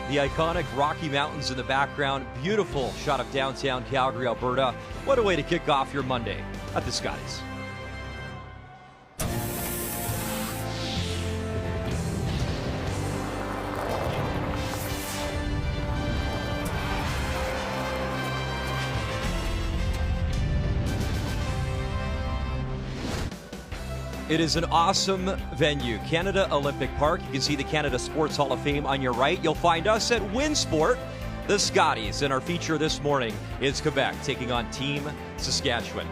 The iconic Rocky Mountains in the background. Beautiful shot of downtown Calgary, Alberta. What a way to kick off your Monday at the Scotties. It is an awesome venue, Canada Olympic Park. You can see the Canada Sports Hall of Fame on your right. You'll find us at WinSport, the Scotties. And our feature this morning is Quebec taking on Team Saskatchewan.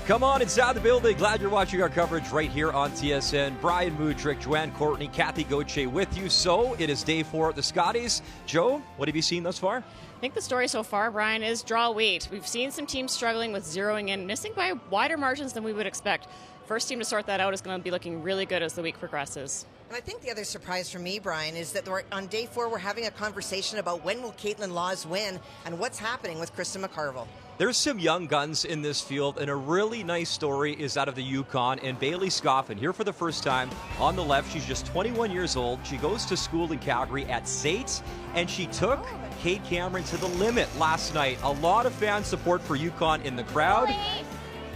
Come on inside the building. Glad you're watching our coverage right here on TSN. Brian Mudrick, Joanne Courtney, Kathy Gauthier with you. So it is day 4 at the Scotties. Joe, what have you seen thus far? I think the story so far, Brian, is draw weight. We've seen some teams struggling with zeroing in, missing by wider margins than we would expect. First team to sort that out is going to be looking really good as the week progresses. And I think the other surprise for me, Brian, is that on day 4 we're having a conversation about when will Caitlin Laws win and what's happening with Krista McCarville. There's some young guns in this field, and a really nice story is out of the Yukon and Bailey Scoffin here for the first time on the left. She's just 21 years old. She goes to school in Calgary at SAIT, and she took Kate Cameron to the limit last night. A lot of fan support for Yukon in the crowd.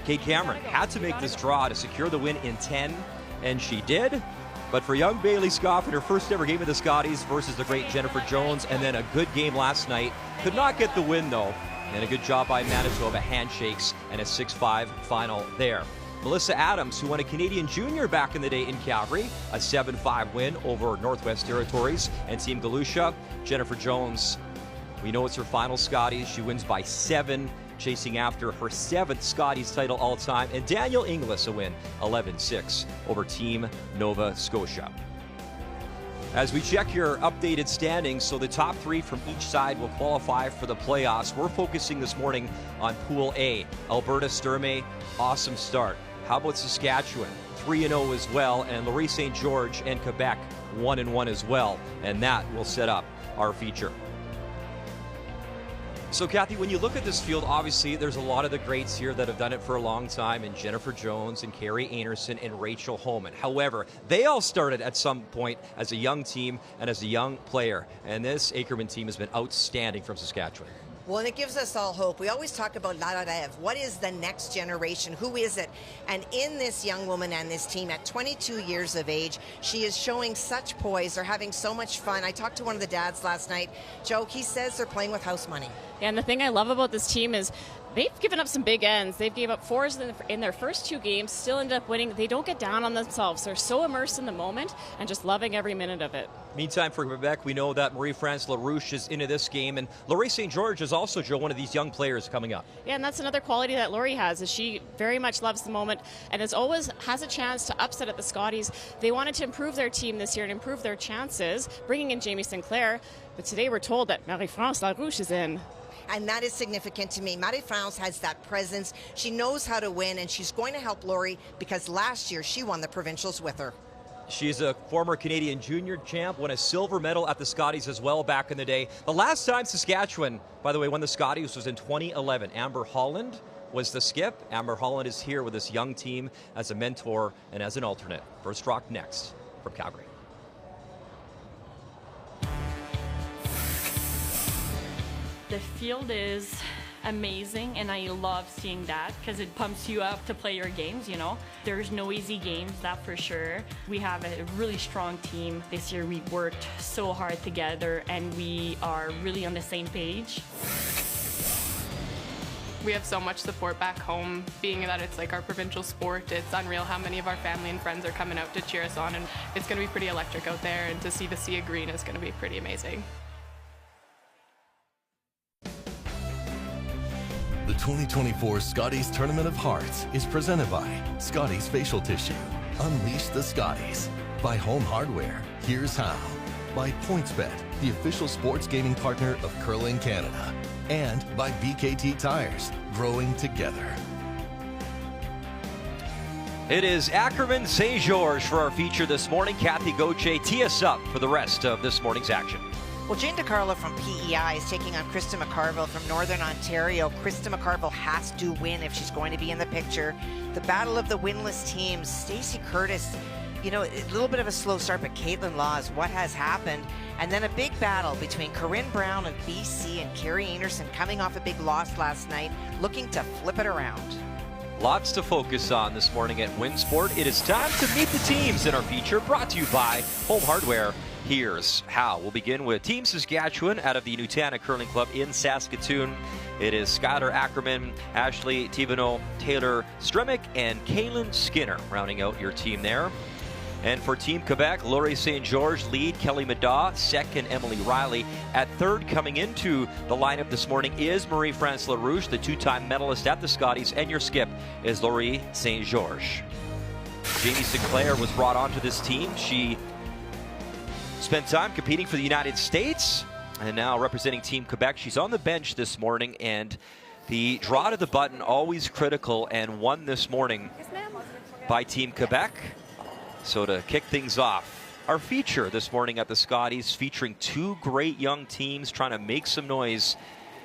Kate Cameron had to make this draw to secure the win in 10, and she did. But for young Bailey Scoffin, her first ever game of the Scotties versus the great Jennifer Jones, and then a good game last night. Could not get the win, though. And a good job by Manitoba, handshakes, and a 6-5 final there. Melissa Adams, who won a Canadian Junior back in the day in Calgary, a 7-5 win over Northwest Territories and Team Galusha. Jennifer Jones, we know it's her final Scotties. She wins by 7, chasing after her 7th Scotties title all-time. And Daniel Inglis a win, 11-6 over Team Nova Scotia. As we check your updated standings, so the top 3 from each side will qualify for the playoffs. We're focusing this morning on Pool A. Alberta, Sturmey, awesome start. How about Saskatchewan? 3-0 as well, and Laurie St. George and Quebec 1-1 as well. And that will set up our feature. So, Kathy, when you look at this field, obviously there's a lot of the greats here that have done it for a long time, and Jennifer Jones and Carrie Anderson and Rachel Homan. However, they all started at some point as a young team and as a young player, and this Ackerman team has been outstanding from Saskatchewan. Well, and it gives us all hope. We always talk about Lararev. What is the next generation? Who is it? And in this young woman and this team at 22 years of age, she is showing such poise. They're having so much fun. I talked to one of the dads last night. Joe, he says they're playing with house money. Yeah, and the thing I love about this team is they've given up some big ends. They've gave up 4s in their first 2 games, still ended up winning. They don't get down on themselves. They're so immersed in the moment and just loving every minute of it. Meantime, for Quebec, we know that Marie-France LaRouche is into this game, and Laurie St. George is also, Joe, one of these young players coming up. Yeah, and that's another quality that Laurie has, is she very much loves the moment and as always has a chance to upset at the Scotties. They wanted to improve their team this year and improve their chances, bringing in Jamie Sinclair, but today we're told that Marie-France LaRouche is in. And that is significant to me. Marie-France has that presence. She knows how to win, and she's going to help Laurie because last year she won the provincials with her. She's a former Canadian junior champ, won a silver medal at the Scotties as well back in the day. The last time Saskatchewan, by the way, won the Scotties was in 2011. Amber Holland was the skip. Amber Holland is here with this young team as a mentor and as an alternate. First Rock next from Calgary. The field is amazing, and I love seeing that because it pumps you up to play your games, you know. There's no easy games, that for sure. We have a really strong team. This year we worked so hard together, and we are really on the same page. We have so much support back home, being that it's like our provincial sport. It's unreal how many of our family and friends are coming out to cheer us on, and it's going to be pretty electric out there, and to see the sea of green is going to be pretty amazing. The 2024 Scotties Tournament of Hearts is presented by Scotties Facial Tissue. Unleash the Scotties. By Home Hardware. Here's how. By PointsBet, the official sports gaming partner of Curling Canada. And by BKT Tires. Growing together. It is Ackerman St. George for our feature this morning. Kathy Gauthier, tee us up for the rest of this morning's action. Well, Jane DeCarlo from PEI is taking on Krista McCarville from Northern Ontario. Krista McCarville has to win if she's going to be in the picture. The battle of the winless teams. Stacey Curtis, you know, a little bit of a slow start, but Caitlin Laws, what has happened? And then a big battle between Corinne Brown of BC and Carrie Anderson, coming off a big loss last night, looking to flip it around. Lots to focus on this morning at Winsport. It is time to meet the teams in our feature, brought to you by Home Hardware. Here's how. We'll begin with Team Saskatchewan out of the Nutana Curling Club in Saskatoon. It is Skylar Ackerman, Ashley Thibodeau, Taylor Stremick, and Kaylin Skinner rounding out your team there. And for Team Quebec, Laurie St. George lead, Kelly Madaw, second, Emily Riley. At third, coming into the lineup this morning is Marie-France LaRouche, the two-time medalist at the Scotties, and your skip is Laurie St. George. Jamie Sinclair was brought onto this team. She spent time competing for the United States and now representing Team Quebec. She's on the bench this morning, and the draw to the button always critical, and won this morning by Team Quebec. So to kick things off, our feature this morning at the Scotties, featuring two great young teams trying to make some noise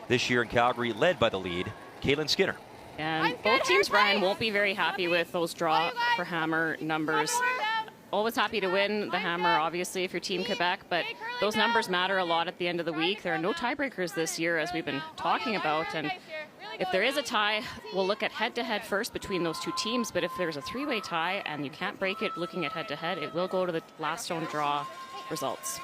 this year in Calgary, led by the lead, Kaylin Skinner. And both teams, Brian, won't be very happy with those draw for hammer numbers. Always happy to win the hammer, obviously, if you're Team Quebec, but those numbers matter a lot at the end of the week. There are no tiebreakers this year, as we've been talking about, and if there is a tie, we'll look at head-to-head first between those two teams, but if there's a three-way tie and you can't break it looking at head-to-head, it will go to the last stone draw results.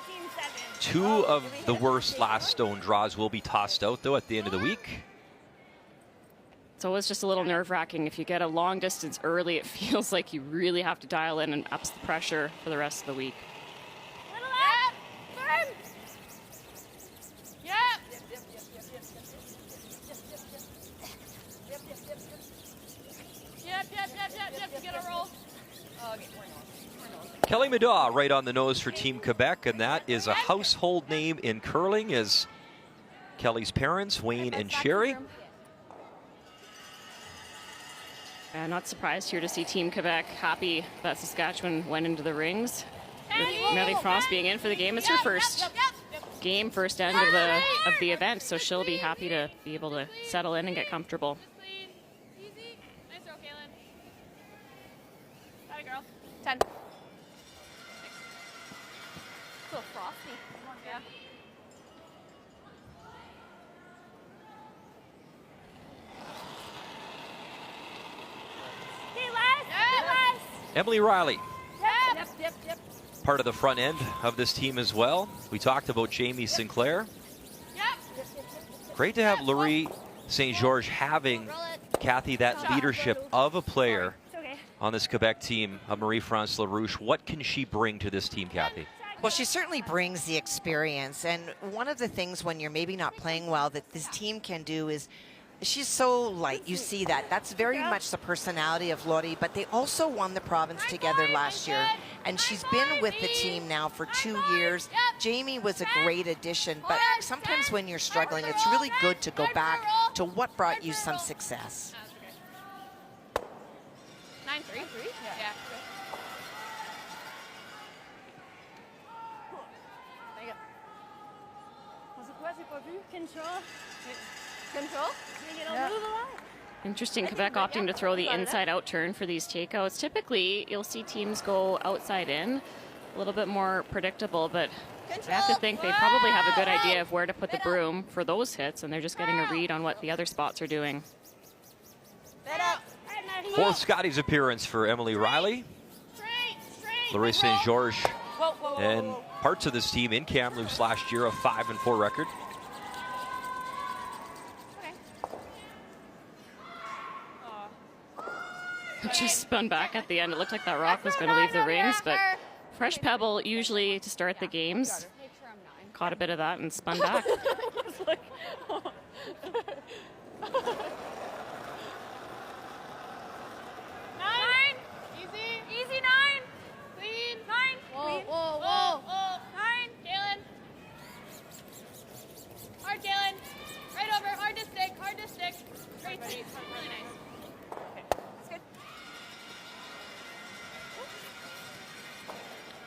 Two of the worst last stone draws will be tossed out, though, at the end of the week. It's always just a little nerve-wracking. If you get a long distance early, it feels like you really have to dial in and ups the pressure for the rest of the week. Kelly Madaw right on the nose for Team Quebec, and that is a household name in curling, as Kelly's parents, Wayne and Sherry. And not surprised here to see Team Quebec happy that Saskatchewan went into the rings. With Marie-France being in for the game, it's her first game, first end of the event, so she'll be happy to be able to settle in and get comfortable. Nice throw, Kaylin. Got it, girl. 10. It's a little frosty. Yeah. Emily Riley, Yep. part of the front end of this team as well. We talked about Jamie Sinclair. Great to have Laurie St. George having, Kathy, that leadership of a player on this Quebec team, of Marie-France LaRouche. What can she bring to this team, Kathy? Well, she certainly brings the experience. And one of the things when you're maybe not playing well that this team can do is she's so light. You see that. That's very much the personality of Laurie, but they also won the province together last year. And she's been with the team now for 2 years. Jamie was a great addition, but sometimes when you're struggling, it's really good to go back to what brought you some success. 9-3. Yeah. Control. Interesting, Quebec opting to throw the inside-out turn for these takeouts. Typically, you'll see teams go outside in, a little bit more predictable, but I have to think they probably have a good idea of where to put the broom for those hits, and they're just getting a read on what the other spots are doing. Fourth Scotties appearance for Emily Riley. Laurie St. George and parts of this team in Kamloops last year, a 5-4 record. Just spun back at the end. It looked like that rock was going to leave the rings, but fresh pebble usually to start the games. Caught a bit of that and spun back. 9. Easy 9. Clean. 9. Whoa. 9. Kaylin. Hard, Kaylin. Right over. Hard to stick. Great save. Really nice.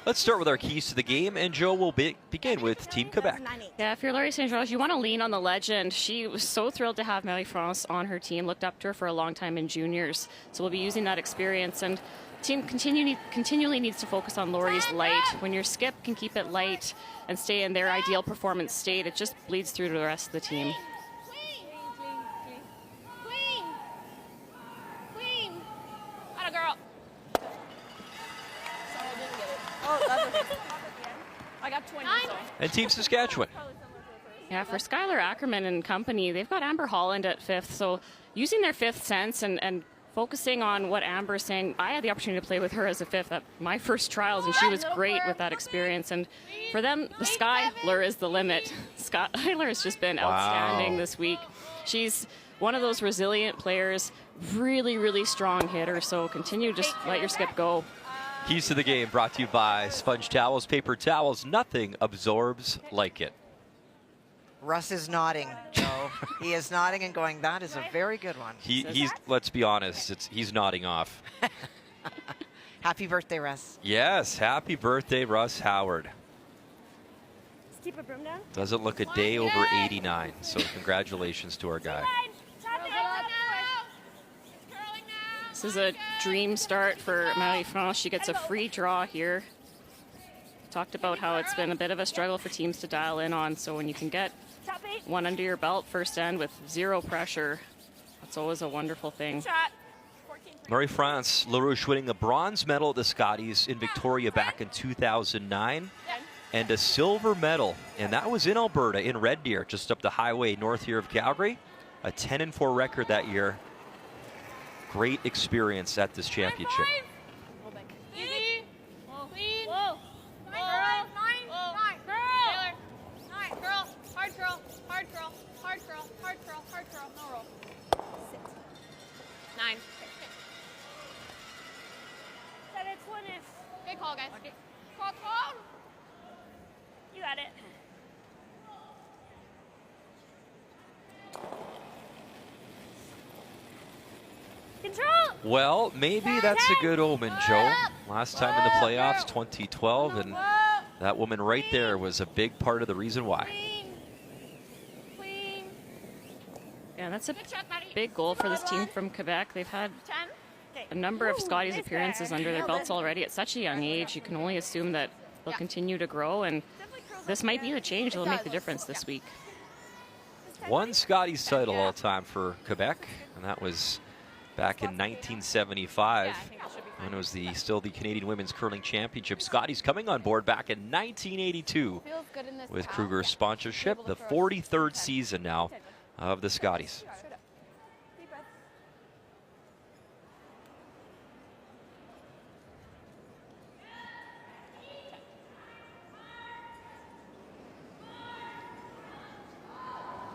Let's start with our keys to the game, and Joe will begin with Team Quebec. Yeah, if you're Laurie St. George, you want to lean on the legend. She was so thrilled to have Marie-France on her team, looked up to her for a long time in juniors. So we'll be using that experience. And team continually needs to focus on Lori's light. When your skip can keep it light and stay in their ideal performance state, it just bleeds through to the rest of the team. Girl. I got 20. And Team Saskatchewan. Yeah, for Skylar Ackerman and company, they've got Amber Holland at 5th. So using their 5th sense and focusing on what Amber's saying. I had the opportunity to play with her as a 5th at my first trials, and she was great with that experience. And for them, the Skylar is the limit. Skylar has just been outstanding this week. She's one of those resilient players, really, really strong hitter. So continue, just let your skip go. Keys to the game brought to you by Sponge Towels, Paper Towels. Nothing absorbs like it. Russ is nodding, Joe. He is nodding and going, that is a very good one. He's let's be honest, he's nodding off. Happy birthday, Russ. Yes, happy birthday, Russ Howard. Let's keep a broom down. Doesn't look a day over 89, so congratulations to our guy. This is a dream start for Marie-France. She gets a free draw here. Talked about how it's been a bit of a struggle for teams to dial in on, so when you can get one under your belt first end with zero pressure, that's always a wonderful thing. Marie-France LaRouche winning the bronze medal at the Scotties in Victoria back in 2009 and a silver medal, and that was in Alberta, in Red Deer, just up the highway north here of Calgary. A 10-4 record that year. Great experience at this championship. Good call, guys. Call. You got it. Control. Well, maybe that's a good omen, Joe. Last time in the playoffs, 2012, and that woman right there was a big part of the reason why. Yeah, that's a big goal for this team from Quebec. They've had a number of Scotties appearances under their belts already at such a young age. You can only assume that they'll continue to grow, and this might be the change that'll make the difference this week. One Scotties title all time for Quebec, and that was back in 1975 when it was still the Canadian Women's Curling Championship. Scotties coming on board back in 1982 with Kruger's sponsorship, the 43rd season now of the Scotties.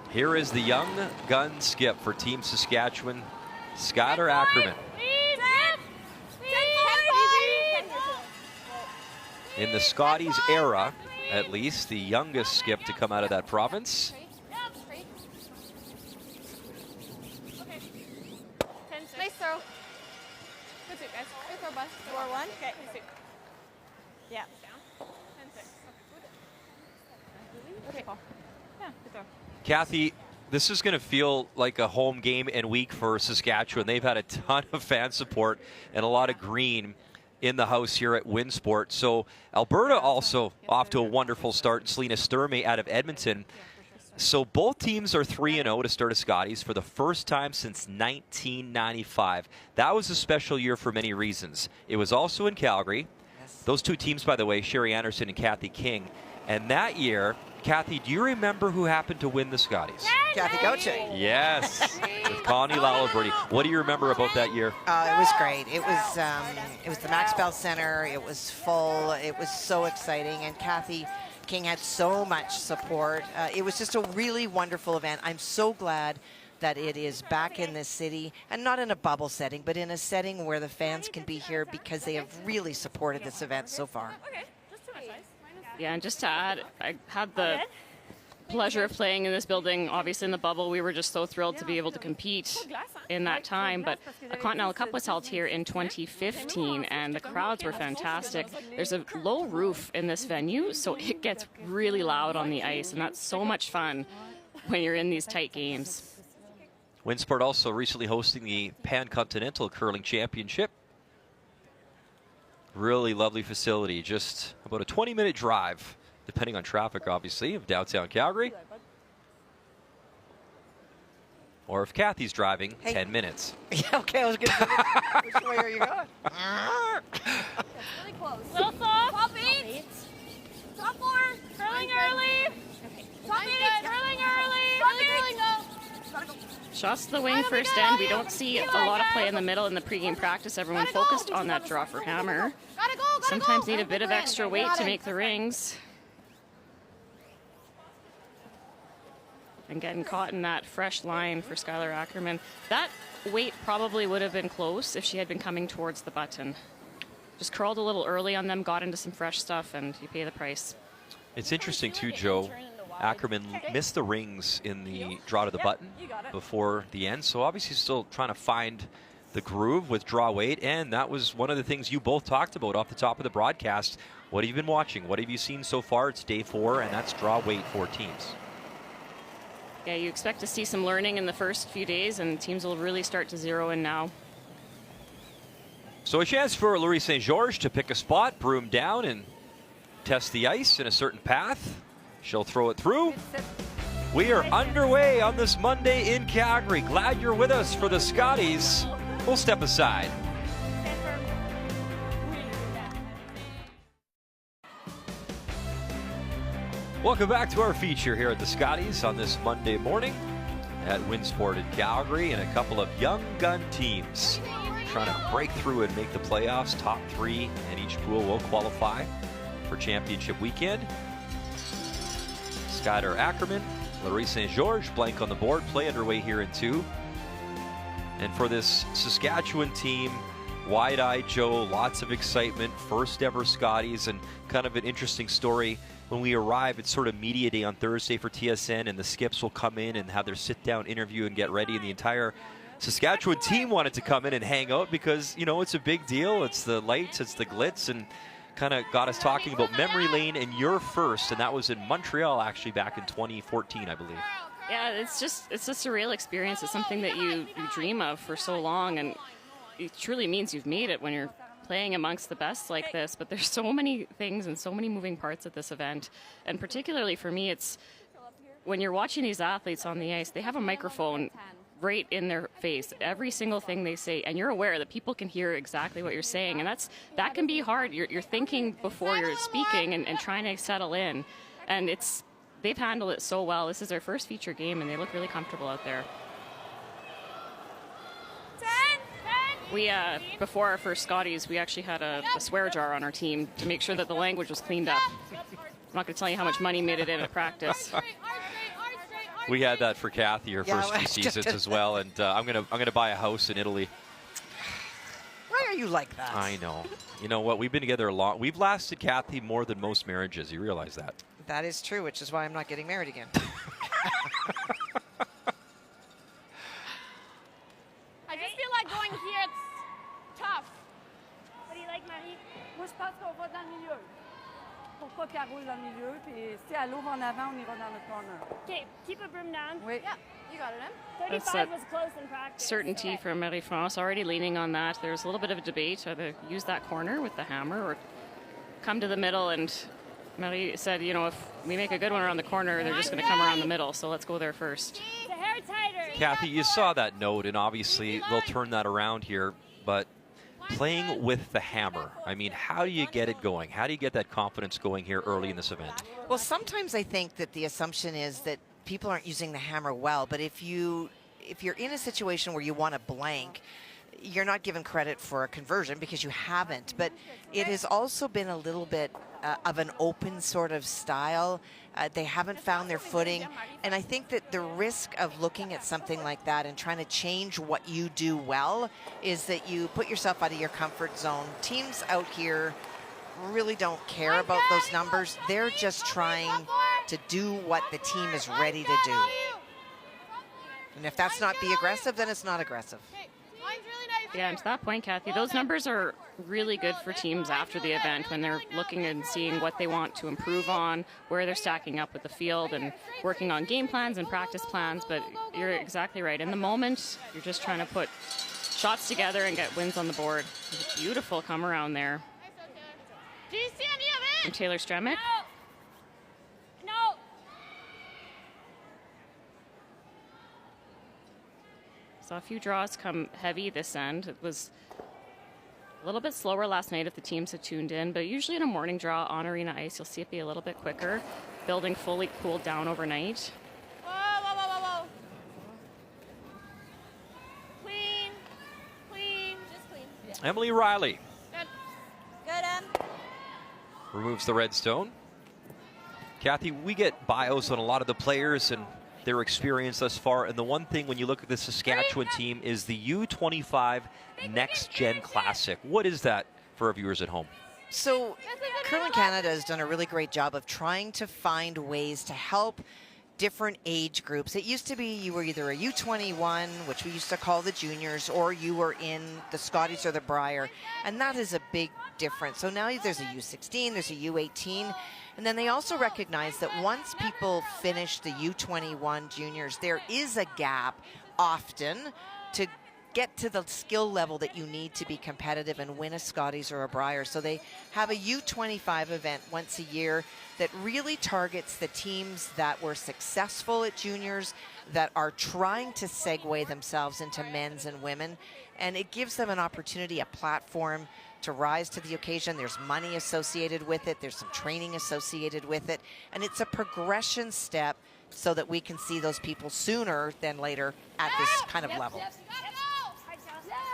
Here is the young gun skip for Team Saskatchewan, Skylar Ackerman. In the Scotties era, at least, the youngest skip to come out of that province. Nice throw. Good suit, guys. Good throw, bud. 4-1. Okay, good suit. Yeah. Down. 10-6. Okay, Paul. Yeah, good throw. Kathy, this is going to feel like a home game and week for Saskatchewan. They've had a ton of fan support and a lot of green in the house here at Winsport. So Alberta also off to a wonderful start. Selena Sturmey out of Edmonton. So both teams are 3-0 to start a Scotties for the first time since 1995. That was a special year for many reasons. It was also in Calgary. Those two teams, by the way, Sherry Anderson and Kathy King. And that year, Kathy, do you remember who happened to win the Scotties? Kathy Goche. Yes, with Connie Laliberte. What do you remember about that year? It was great. It was the Max Bell Center. It was full. It was so exciting, and Kathy King had so much support. It was just a really wonderful event. I'm so glad that it is back in this city, and not in a bubble setting, but in a setting where the fans can be here because they have really supported this event so far. Yeah, and just to add, I had the pleasure of playing in this building. Obviously, in the bubble, we were just so thrilled to be able to compete in that time. But a Continental Cup was held here in 2015, and the crowds were fantastic. There's a low roof in this venue, so it gets really loud on the ice, and that's so much fun when you're in these tight games. Winsport also recently hosting the Pan-Continental Curling Championship. Really lovely facility. Just about a 20-minute drive, depending on traffic, obviously, of downtown Calgary. Or if Kathy's driving, 10 minutes. Yeah, okay, I was going to say, which way are you going? Really close. Little soft. Top eight. Top four. Curling early. Top eight. Curling early. Top eight. Gotta go. Shots to the wing first end. We don't see a lot of play in the middle in the pregame practice. Everyone focused on that draw for hammer. Gotta go. Sometimes need a bit of extra weight to make the rings. And getting caught in that fresh line for Skylar Ackerman. That weight probably would have been close if she had been coming towards the button. Just curled a little early on them, got into some fresh stuff, and you pay the price. It's interesting, too, Joe. Ackerman missed the rings in the draw to the button before the end, so obviously still trying to find the groove with draw weight, and that was one of the things you both talked about off the top of the broadcast. What have you been watching? What have you seen so far? It's day 4, and that's draw weight for teams. Yeah, you expect to see some learning in the first few days, and teams will really start to zero in now. So a chance for Laurie St. George to pick a spot, broom down, and test the ice in a certain path. She'll throw it through. We are underway on this Monday in Calgary. Glad you're with us for the Scotties. We'll step aside. Welcome back to our feature here at the Scotties on this Monday morning at Winsport in Calgary, and a couple of young gun teams trying to break through and make the playoffs. Top 3 in each pool will qualify for championship weekend. Skylar Ackerman, Laurie St. George, blank on the board. Play underway here in 2. And for this Saskatchewan team, wide-eyed Joe, lots of excitement, first ever Scotties, and kind of an interesting story. When we arrive, it's sort of media day on Thursday for TSN, and the skips will come in and have their sit-down interview and get ready, and the entire Saskatchewan team wanted to come in and hang out because, you know, it's a big deal. It's the lights, it's the glitz, and kind of got us talking about memory lane and your first, and that was in Montreal actually back in 2014, I believe. Yeah, it's a surreal experience. It's something that you dream of for so long, and it truly means you've made it when you're playing amongst the best like this. But there's so many things and so many moving parts at this event, and particularly for me, it's when you're watching these athletes on the ice, they have a microphone right in their face, every single thing they say, and you're aware that people can hear exactly what you're saying, and that can be hard. You're thinking before you're speaking and trying to settle in, and they've handled it so well. This is their first feature game, and they look really comfortable out there. We, before our first Scotties, we actually had a swear jar on our team to make sure that the language was cleaned up. I'm not going to tell you how much money made it in at practice. We had that for Kathy her first few seasons as well, and I'm gonna buy a house in Italy. Why are you like that? I know. You know what? We've been together a long. We've lasted, Kathy, more than most marriages. You realize that? That is true, which is why I'm not getting married again. I just feel like going here, it's tough. What do you like, Marie? Moi, je pense qu'on va dans le milieu. Pour pas qu'elle roule dans le milieu, puis si elle ouvre en avant, on ira dans le corner. Okay, keep a broom down. Oui. Yeah, you got it, Em. That's 35 was close in practice. Certainty Okay. from Marie-France, already leaning on that. There's a little bit of a debate whether use that corner with the hammer or come to the middle, and Marie said, you know, if we make a good one around the corner, they're just going to come around the middle, so let's go there first. The hair tighter. Kathy, you saw that note, and obviously they'll turn that around here, but playing with the hammer, I mean, how do you get it going? How do you get that confidence going here early in this event? Well, sometimes I think that the assumption is that people aren't using the hammer well, but if you're in a situation where you want to blank, you're not given credit for a conversion because you haven't. But it has also been a little bit of an open sort of style. They haven't found their footing. And I think that the risk of looking at something like that and trying to change what you do well is that you put yourself out of your comfort zone. Teams out here really don't care about those numbers. They're just trying to do what the team is ready to do. And if that's not be aggressive, then it's not aggressive. Yeah, and to that point, Kathy, those numbers are really good for teams after the event when they're looking and seeing what they want to improve on, where they're stacking up with the field, and working on game plans and practice plans. But you're exactly right. In the moment, you're just trying to put shots together and get wins on the board. There's a beautiful come around there. from Taylor Stremick. No. Saw a few draws come heavy this end. It was a little bit slower last night if the teams had tuned in, but usually in a morning draw on arena ice, you'll see it be a little bit quicker. Building fully cooled down overnight. Whoa, whoa, whoa, whoa, whoa. Clean. Clean. Just clean. Yeah. Emily Riley Good. Good, Em. removes the red stone. Kathy, we get bios on a lot of the players and their experience thus far, and the one thing when you look at the Saskatchewan team is the U25 Next Gen Classic. What is that for our viewers at home? So Curling Canada has done a really great job of trying to find ways to help different age groups. It used to be you were either a U21, which we used to call the juniors, or you were in the Scotties or the Brier, and that is a big difference. So now there's a U16, there's a U18, and then they also recognize that once people finish the U21 juniors, there is a gap often to get to the skill level that you need to be competitive and win a Scotties or a Brier. So they have a U25 event once a year that really targets the teams that were successful at juniors, that are trying to segue themselves into men's and women. And it gives them an opportunity, a platform to rise to the occasion. There's money associated with it. There's some training associated with it. And it's a progression step so that we can see those people sooner than later at this kind of level.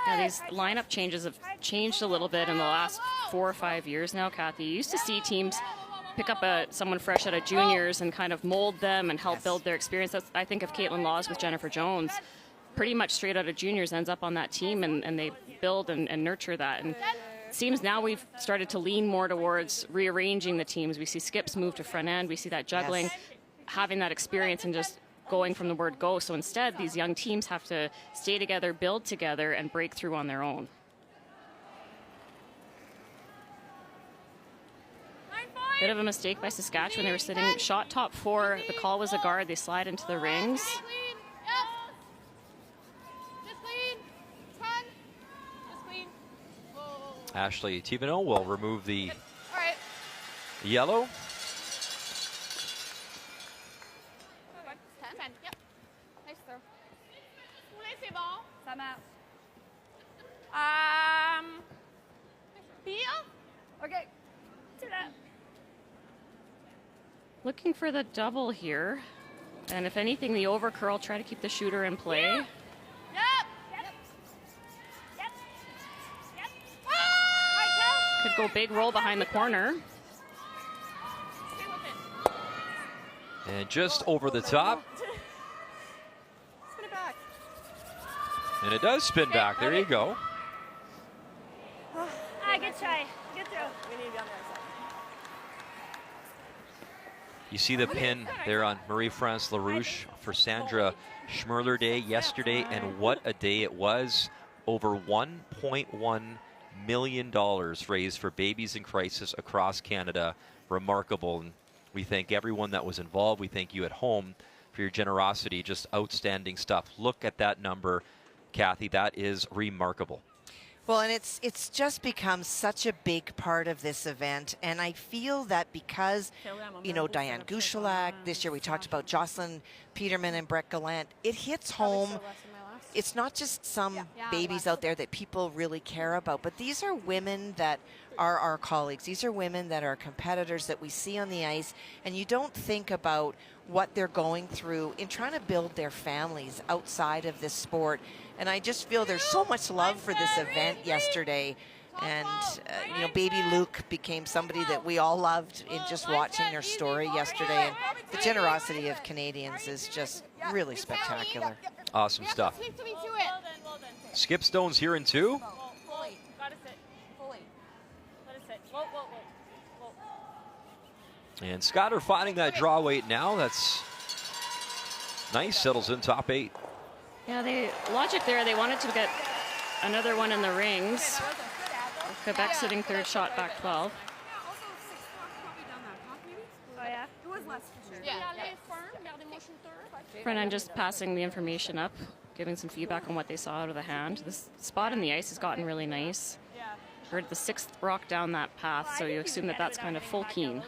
Yeah, these lineup changes have changed a little bit in the last 4 or 5 years now, Kathy. You used to see teams pick up someone fresh out of juniors and kind of mold them and help build their experience. That's, I think of Caitlin Laws with Jennifer Jones. Pretty much straight out of juniors ends up on that team, and they build and nurture that. And it seems now we've started to lean more towards rearranging the teams. We see skips move to front end. We see that juggling, having that experience and just going from the word go. So instead, these young teams have to stay together, build together, and break through on their own. Bit of a mistake by Saskatchewan. They were sitting shot top 4. The call was a guard. They slide into the rings. Ashley Tivino will remove the yellow. Ça marche. Okay. Looking for the double here. And if anything, the over curl, try to keep the shooter in play. Yep. Could go big roll behind the corner. And just over the top. Spin it back. And it does spin back. There you go. Good try. Get through. We need to be on the other side. You see the pin there on Marie-France LaRouche for Sandra Schmerler Day yesterday, and what a day it was. Over $1.1 million raised for babies in crisis across Canada. Remarkable. And we thank everyone that was involved. We thank you at home for your generosity. Just outstanding stuff. Look at that number, Kathy. That is remarkable. Well, and it's just become such a big part of this event, and I feel that because, you know, Diane Gouchelak, this year we talked about Jocelyn Peterman and Brett Gallant, it hits home. It's not just some babies out there that people really care about, but these are women that are our colleagues. These are women that are competitors that we see on the ice, and you don't think about what they're going through in trying to build their families outside of this sport. And I just feel there's so much love for this event yesterday. And, you know, baby Luke became somebody that we all loved in just watching their story yesterday. And the generosity of Canadians is just really spectacular. Awesome stuff. Skip Stone's here in 2. Fully. Gotta sit. Fully. Let it sit. Whoa, whoa, whoa. Whoa. And Scott are finding that draw weight now. That's nice. Settles in top 8. Yeah, logic there. They wanted to get another one in the rings. Quebec sitting third, shot back 12. Oh, yeah? It was less for sure. Front end just passing the information up, giving some feedback on what they saw out of the hand. This spot in the ice has gotten really nice. Heard the 6th rock down that path, so you assume that that's kind of full keen.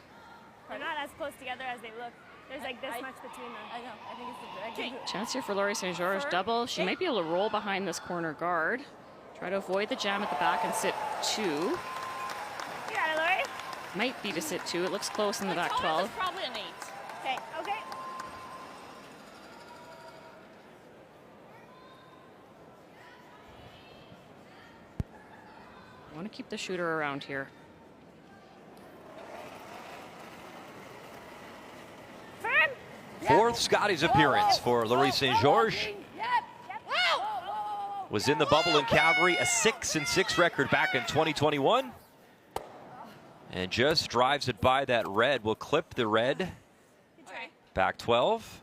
They're not as close together as they look. There's like this much between them. I know. I think it's the Chance here for Laurie St. George. Double. She might be able to roll behind this corner guard. Try to avoid the jam at the back and sit 2. You got it, Laurie. Might be to sit 2. It looks close in the back 12. Probably an 8. Okay, okay. I want to keep the shooter around here. Firm. 4th Scotties appearance for Laurie St. George. Was in the bubble in Calgary, a 6-6 record back in 2021. And just drives it by that red. Will clip the red. Back 12.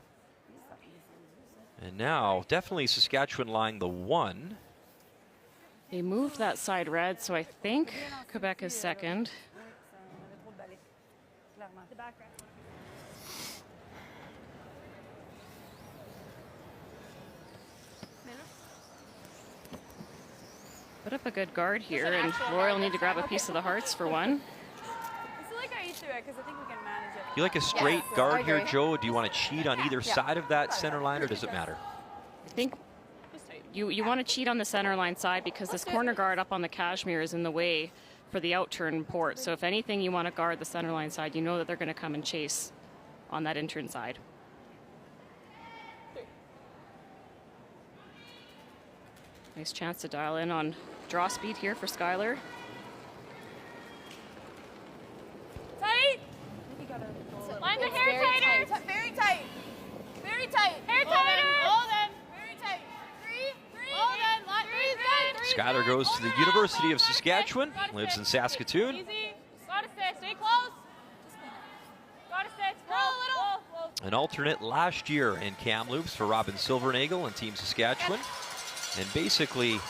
And now definitely Saskatchewan lying the 1. They moved that side red, so I think Quebec is second. The back right. Put up a good guard here, and Roy will need to grab a piece of the hearts for one. I still like how you do it because I think we can manage it. You like a straight guard here, Joe? Do you want to cheat on either side of that center line, or does it matter? I think you want to cheat on the center line side because this corner guard up on the Cashmere is in the way for the out-turn port. So if anything, you want to guard the center line side. You know that they're going to come and chase on that in-turn side. Nice chance to dial in on draw speed here for Skylar. Tight. Line the hair tighter. Very tight. Very tight. Hair tighter. Hold them. Very tight. 3. Hold them. Line 3. Skylar goes to the University of Saskatchewan, lives in Saskatoon. Easy. Gotta stay. Stay close. Gotta stay. Roll a little. An alternate last year in Kamloops for Robin Silvernagel and Team Saskatchewan. And basically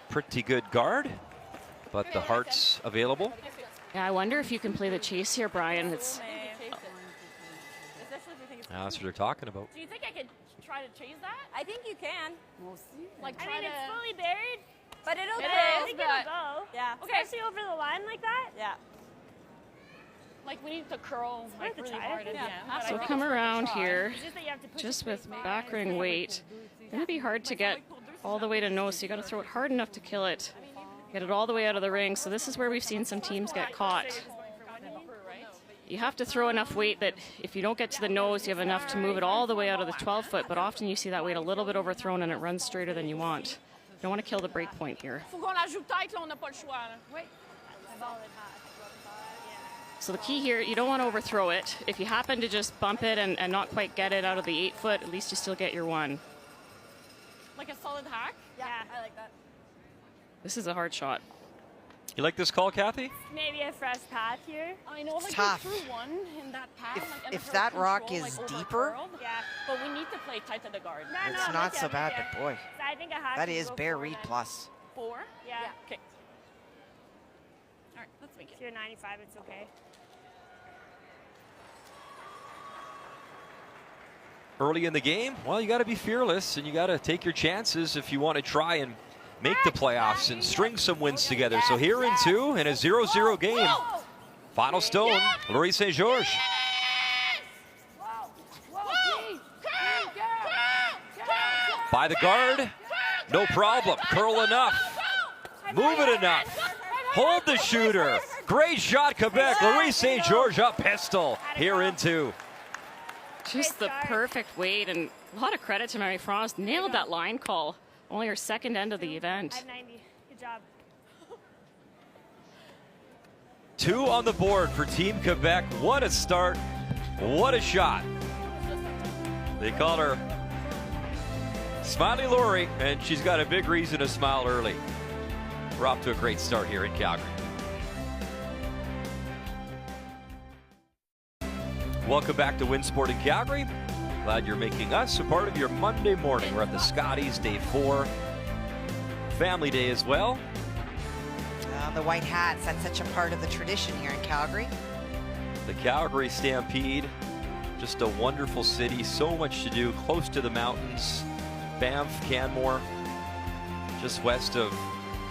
pretty good guard, but the hearts available. Yeah, I wonder if you can play the chase here, Brian. It's That's what they're talking about. Do you think I could try to chase that? I think you can. Like, I mean, it's fully buried. But it'll But go. I think it'll go. Yeah. Especially over the line like that. Yeah. like we need to curl like worth a really try. hard at the Yeah. end. but I so think come it's worth a around try. here, It's just that you have to push just it with back. back ring weight. It's going to be hard to get all the way to nose, so you got to throw it hard enough to kill it. Get it all the way out of the ring. So this is where we've seen some teams get caught. You have to throw enough weight that if you don't get to the nose, you have enough to move it all the way out of the 12-foot, but often you see that weight a little bit overthrown and it runs straighter than you want. You don't want to kill the break point here. Faut qu'on l'ajoute tête, là, on n'a pas le choix. Là. So the key here, you don't want to overthrow it. If you happen to just bump it and not quite get it out of the 8-foot, at least you still get your 1. Like a solid hack. Yeah. I like that. This is a hard shot. You like this call, Kathy? Maybe a fresh path here. I know, like tough. we threw one in that path. like, if and that her rock control, is like, deeper- overcurled. Yeah. But we need to play tight to the guard. No, It's I'm not with so you, bad, yeah. but boy, So I think a hack that should is go Bear forward. Reed plus. 4? Yeah. Okay. All right, let's make If it. you're 95, it's okay. Early in the game, well, you got to be fearless and you got to take your chances if you want to try and make the playoffs and string some wins together. So here in 2 in a 0-0 game. Final stone, Laurie St. George. By the guard, no problem. Curl enough. Move it enough. Hold the shooter. Great shot, Quebec. Laurie St. George up pistol here in 2. Just the perfect weight, and a lot of credit to Mary France. Nailed that line call. Only her second end of the event. 590. Good job. 2 on the board for Team Quebec. What a start. What a shot. They call her Smiley Laurie, and she's got a big reason to smile early. We're off to a great start here in Calgary. Welcome back to Winsport in Calgary. Glad you're making us a part of your Monday morning. We're at the Scotties, day 4. Family day as well. The white hats, that's such a part of the tradition here in Calgary. The Calgary Stampede, just a wonderful city, so much to do, close to the mountains. Banff, Canmore, just west of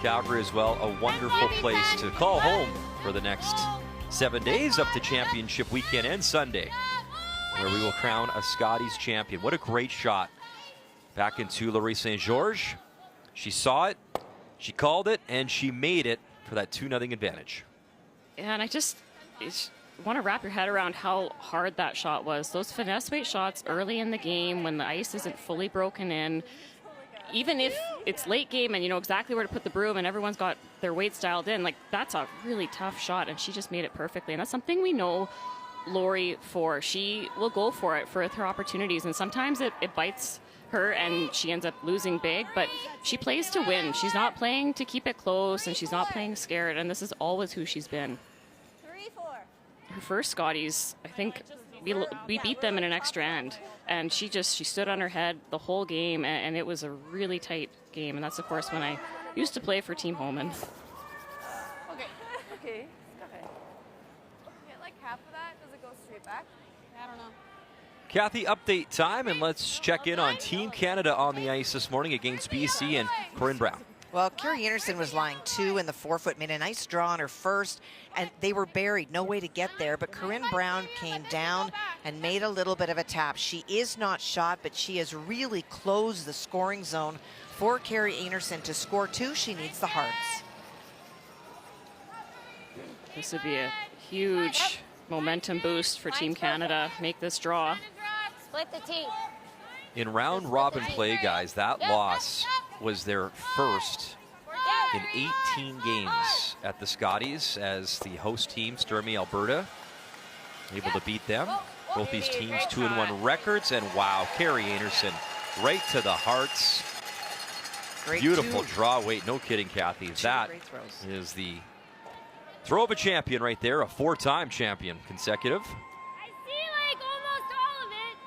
Calgary as well, a wonderful place to call home for the next 7 days up to championship weekend and Sunday, where we will crown a Scotties champion. What a great shot back into Laurie St. George. She saw it, she called it, and she made it for that 2-0 advantage. And I just want to wrap your head around how hard that shot was. Those finesse weight shots early in the game when the ice isn't fully broken in, even if it's late game and you know exactly where to put the broom and everyone's got their weights dialed in, like that's a really tough shot, and she just made it perfectly. And that's something we know Laurie for. She will go for it for her opportunities, and sometimes it bites her and she ends up losing big, but she plays to win. She's not playing to keep it close, and she's not playing scared, and this is always who she's been. Her first Scotties, I think we beat them in an extra end, and she stood on her head the whole game, and it was a really tight game. And that's of course when I used to play for Team Holman. Okay. Okay. Get like half of that. Does it go straight back? I don't know. Kathy, update time, and let's check in on Team Canada on the ice this morning against BC and Corinne Brown. Well, Carrie Anderson was lying 2 in the forefoot, made a nice draw on her first, and they were buried, no way to get there. But Corinne Brown came down and made a little bit of a tap. She is not shot, but she has really closed the scoring zone for Carrie Anderson. To score 2, she needs the hearts. This would be a huge momentum boost for Team Canada. Make this draw. Split the team. In round robin play, guys, that loss was their first in 18 games at the Scotties as the host team, Sturmey, Alberta, able to beat them. Both these teams 2-1 records, and wow, Carrie Anderson right to the hearts. Great Beautiful 2. draw. Wait, no kidding, Kathy. That great throws. is the throw of a champion right there, a 4-time champion consecutive. I see like almost all of it.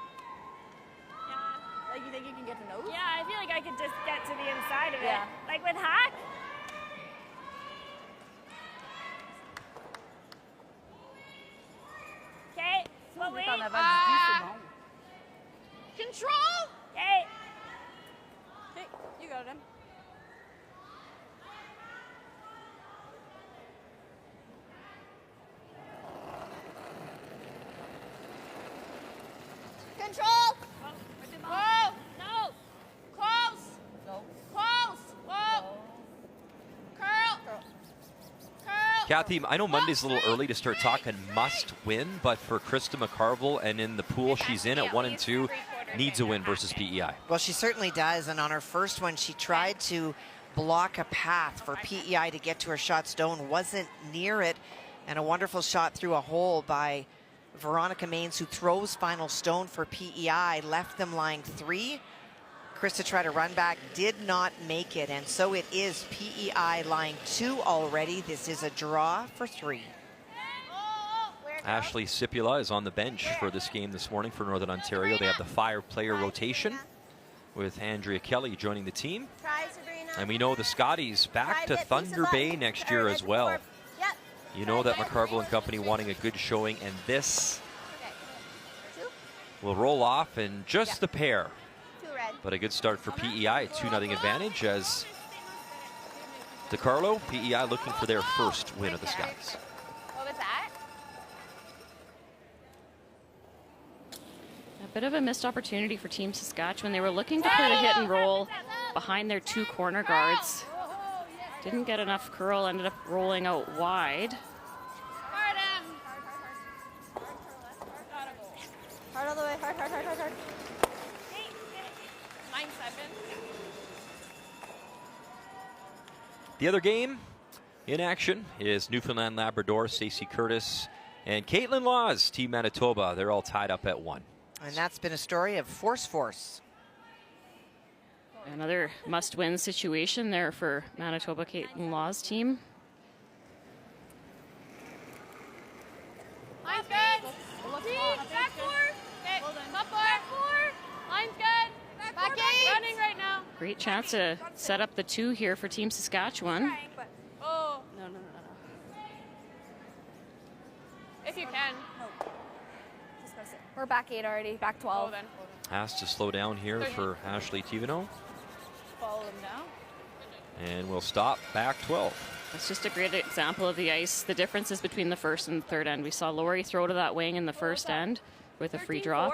Like, you think you can get to nose? Yeah, I feel like I could just get to the inside of it. Yeah. Like with hack. Okay, On slowly. est en avant du 10, c'est bon. Control. Okay. Okay, you got him. Control. Whoa. No. Close. No. Close. Whoa. Curl. Curl. Kathy, I know Monday's a little early to start talking must win, but for Krista McCarville and in the pool she's in at 1 and 2, needs a win versus PEI. Well, she certainly does, and on her first one, she tried to block a path for PEI to get to her shot. Stone wasn't near it, and a wonderful shot through a hole by Veronica Maines, who throws final stone for PEI, left them lying 3. Krista tried to run back, did not make it, and so it is PEI lying 2 already. This is a draw for 3. Ashley Sipula is on the bench for this game this morning for Northern Ontario. They have the 5-player rotation with Andrea Kelly joining the team. Try, Sabrina. And we know the Scotties back to Thunder Bay next year as well. Yep. You know that McCarville and company wanting a good showing, and this Okay. will roll off in just the pair. 2 red. But a good start for PEI, 2-0 advantage as DeCarlo, PEI looking for their first win of the Scotties. What was that? A bit of a missed opportunity for Team Saskatchewan. They were looking to put a hit and roll behind their 2 corner guards. Didn't get enough curl, ended up rolling out wide. Hard him. Hard all the way. Hard. Mine 7. The other game in action is Newfoundland Labrador, Stacey Curtis and Caitlin Laws, Team Manitoba. They're all tied up at 1. And that's been a story of force. Another must-win situation there for Manitoba Caitlin Law's team. Line's good. Back 4. Okay. Up 4. Line's good. Back 8. Running right now. Great chance to set up the 2 here for Team Saskatchewan. Oh. No. If you can. Just go sit. We're back 8 already. Back 12. Oh, then. Has to slow down here for Ashley Tivino. Follow them down. And we'll stop back 12. It's just a great example of the ice, the differences between the first and the third end. We saw Lori throw to that wing in the first end with a free draw.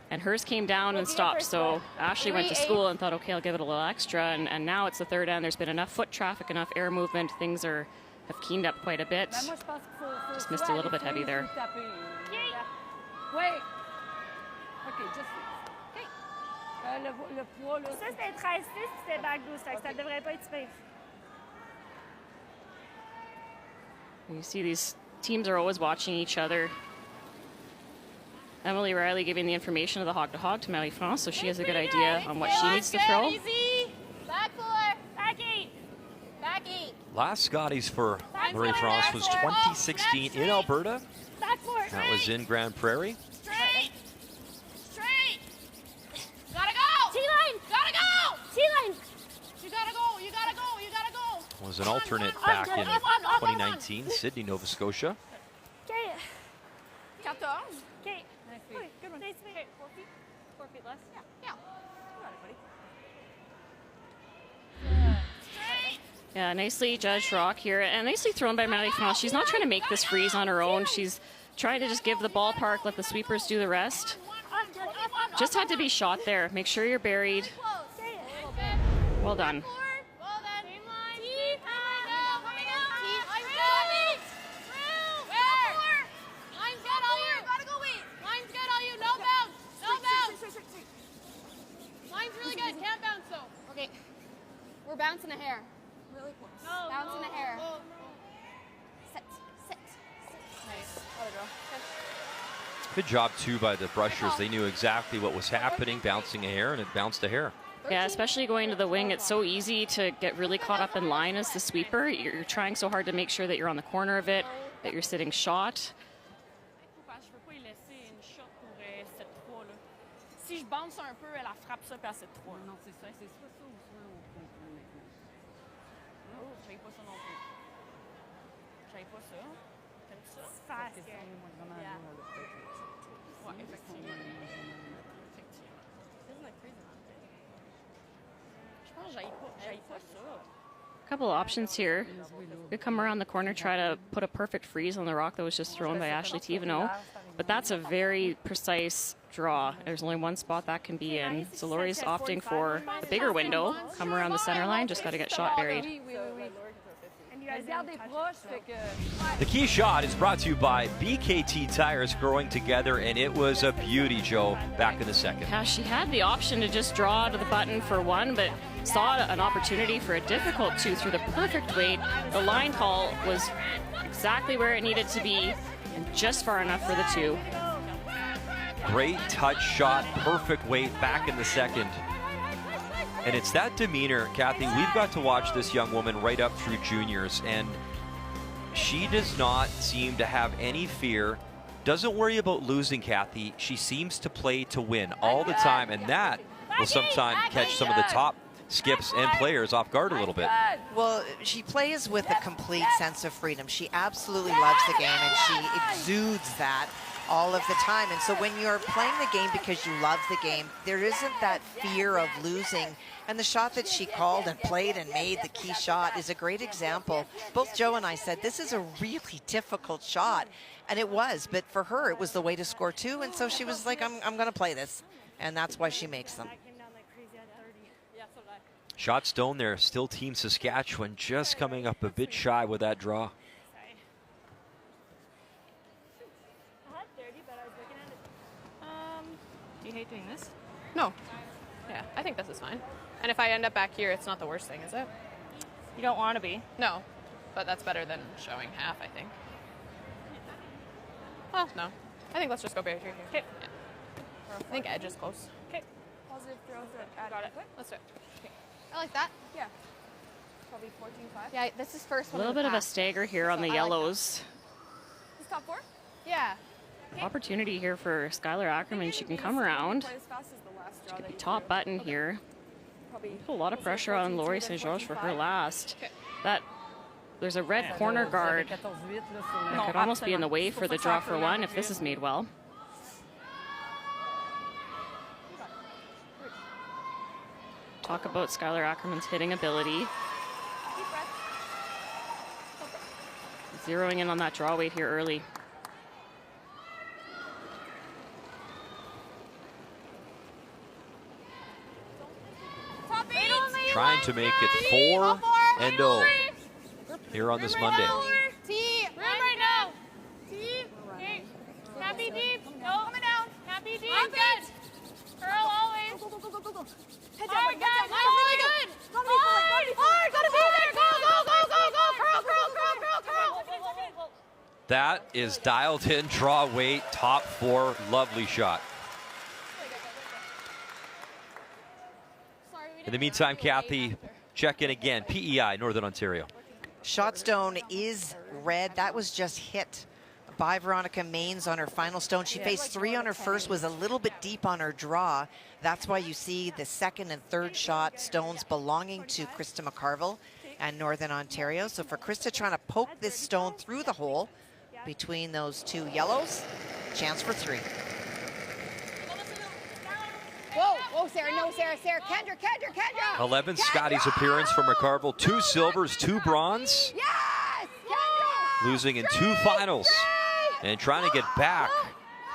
And hers came down and stopped. So Ashley went to school and thought, okay, I'll give it a little extra. And now it's the third end. There's been enough foot traffic, enough air movement. Things have keened up quite a bit. Just missed a little bit heavy there. Wait. OK, just... le poids, là... Ça, c'était 13-6, c'était back 12. Ça devrait pas être super. You see these teams are always watching each other. Emily Riley giving the information of the hog-to-hog to Marie-France, so she has a good idea on what she needs to throw. Easy. Back 4. Back 8. Back 8. Last Scotties for Marie-France was 2016 in Alberta. Back 4. That was in Grand Prairie. Straight. Straight. Gotta go. T-line. Gotta go. T-line. You gotta go. You gotta go. You gotta go. Was an alternate back in 2019, Sydney, Nova Scotia. Okay. 14. Okay. Good one. Stay straight. 4 feet. 4 feet less. Yeah. Yeah, nicely judged rock here, and nicely thrown by Marie-France. She's not trying to make this freeze on her own. She's trying to just give the ballpark, let the sweepers do the rest. Just had to be shot there. Make sure you're buried. Well done. Well done. Same line. Coming out. Line's good, all you. Gotta go wait. Line's good, all you. No bounce. No bounce. Line's really good. Can't bounce though. Okay. We're bouncing a hair. Really close. No, bouncing a hair. Sit. Nice. Other girl. Good job, too, by the brushers. They knew exactly what was happening, bouncing a hair, and it bounced a hair. Yeah, especially going to the wing, it's so easy to get really caught up in line as the sweeper. You're trying so hard to make sure that you're on the corner of it, that you're sitting shot. Si je bounce un peu, elle frappe ça puis elle set 3. Non, c'est ça. C'est soit ça ou soit au contrôle maintenant. Oh, j'aille pas ça non plus. J'aille pas ça. T'aimes ça? Parce que ça, moi, vraiment, Yeah. là, peut-être. Ouais, effectivement. Je pense que j'aille pas ça. A couple of options here. Could come around the corner, try to put a perfect freeze on the rock that was just thrown by Ashley Tivano. But that's a very precise draw. There's only one spot that can be in. So Lori's opting for the bigger window. Come around the center line, just got to get shot buried. The key shot is brought to you by BKT Tires, growing together, and it was a beauty, Joe, back in the second. Yeah, she had the option to just draw to the button for one, but saw an opportunity for a difficult two through the perfect weight. The line call was exactly where it needed to be and just far enough for the two. Great touch shot, perfect weight back in the second. And it's that demeanor, Kathy. We've got to watch this young woman right up through juniors, and she does not seem to have any fear. Doesn't worry about losing, Kathy. She seems to play to win all the time, and that will sometimes catch some of the top skips and players off guard a little bit. Well, she plays with a complete sense of freedom. She absolutely loves the game, and she exudes that all of the time. And so when you're playing the game because you love the game, there isn't that fear of losing. And the shot that she called and played and made, the key shot, is a great example. Both Joe and I said, this is a really difficult shot. And it was, but for her, it was the way to score two. And so she was like, I'm going to play this. And that's why she makes them. Shot stone there, still Team Saskatchewan, just coming up a bit shy with that draw. Do you hate doing this? No. Yeah, I think this is fine. And if I end up back here, it's not the worst thing, is it? You don't want to be. No, but that's better than showing half, I think. Well, no. I think let's just go back here. Okay. Yeah. I think edge is close. Okay. Positive throws at Got it. quick. Let's do it. Okay. I like that. Yeah. Probably 14-5. Yeah, this is first A one. little in the bit of a past. stagger here on the I like that. yellows. This top 4? Yeah. Opportunity here for Skylar Ackerman. She can come around. She could be top button here. Put a lot of pressure on Laurie St. George for her last. There's a red corner guard that could almost be in the way for the draw for one if this is made well. Talk about Skylar Ackerman's hitting ability. Zeroing in on that draw weight here early. Trying to make it 4-0 here on this Monday. T, room right now. T, okay. Can't be deep. No, coming down. Can't be deep. I'm good. Curl always. Go, go, go, go, go, go. Head down, Hard, head guys. down, Really good. Hard, gotta be there. Go, go, go, go, go. Curl, curl, curl, curl, curl. That is dialed in, draw weight, top 4, lovely shot. In the meantime, Kathy, check in again. PEI, Northern Ontario. Shot stone is red. That was just hit by Veronica Maines on her final stone. She faced 3 on her first, was a little bit deep on her draw. That's why you see the second and third shot stones belonging to Krista McCarville and Northern Ontario. So for Krista trying to poke this stone through the hole between those 2 yellows, chance for 3. Whoa, whoa, Sarah, no, Sarah, Kendra. 11th Scotties appearance for McCarville. 2 silvers, 2 bronze. Yes, Kendra. Losing in 2 finals and trying to get back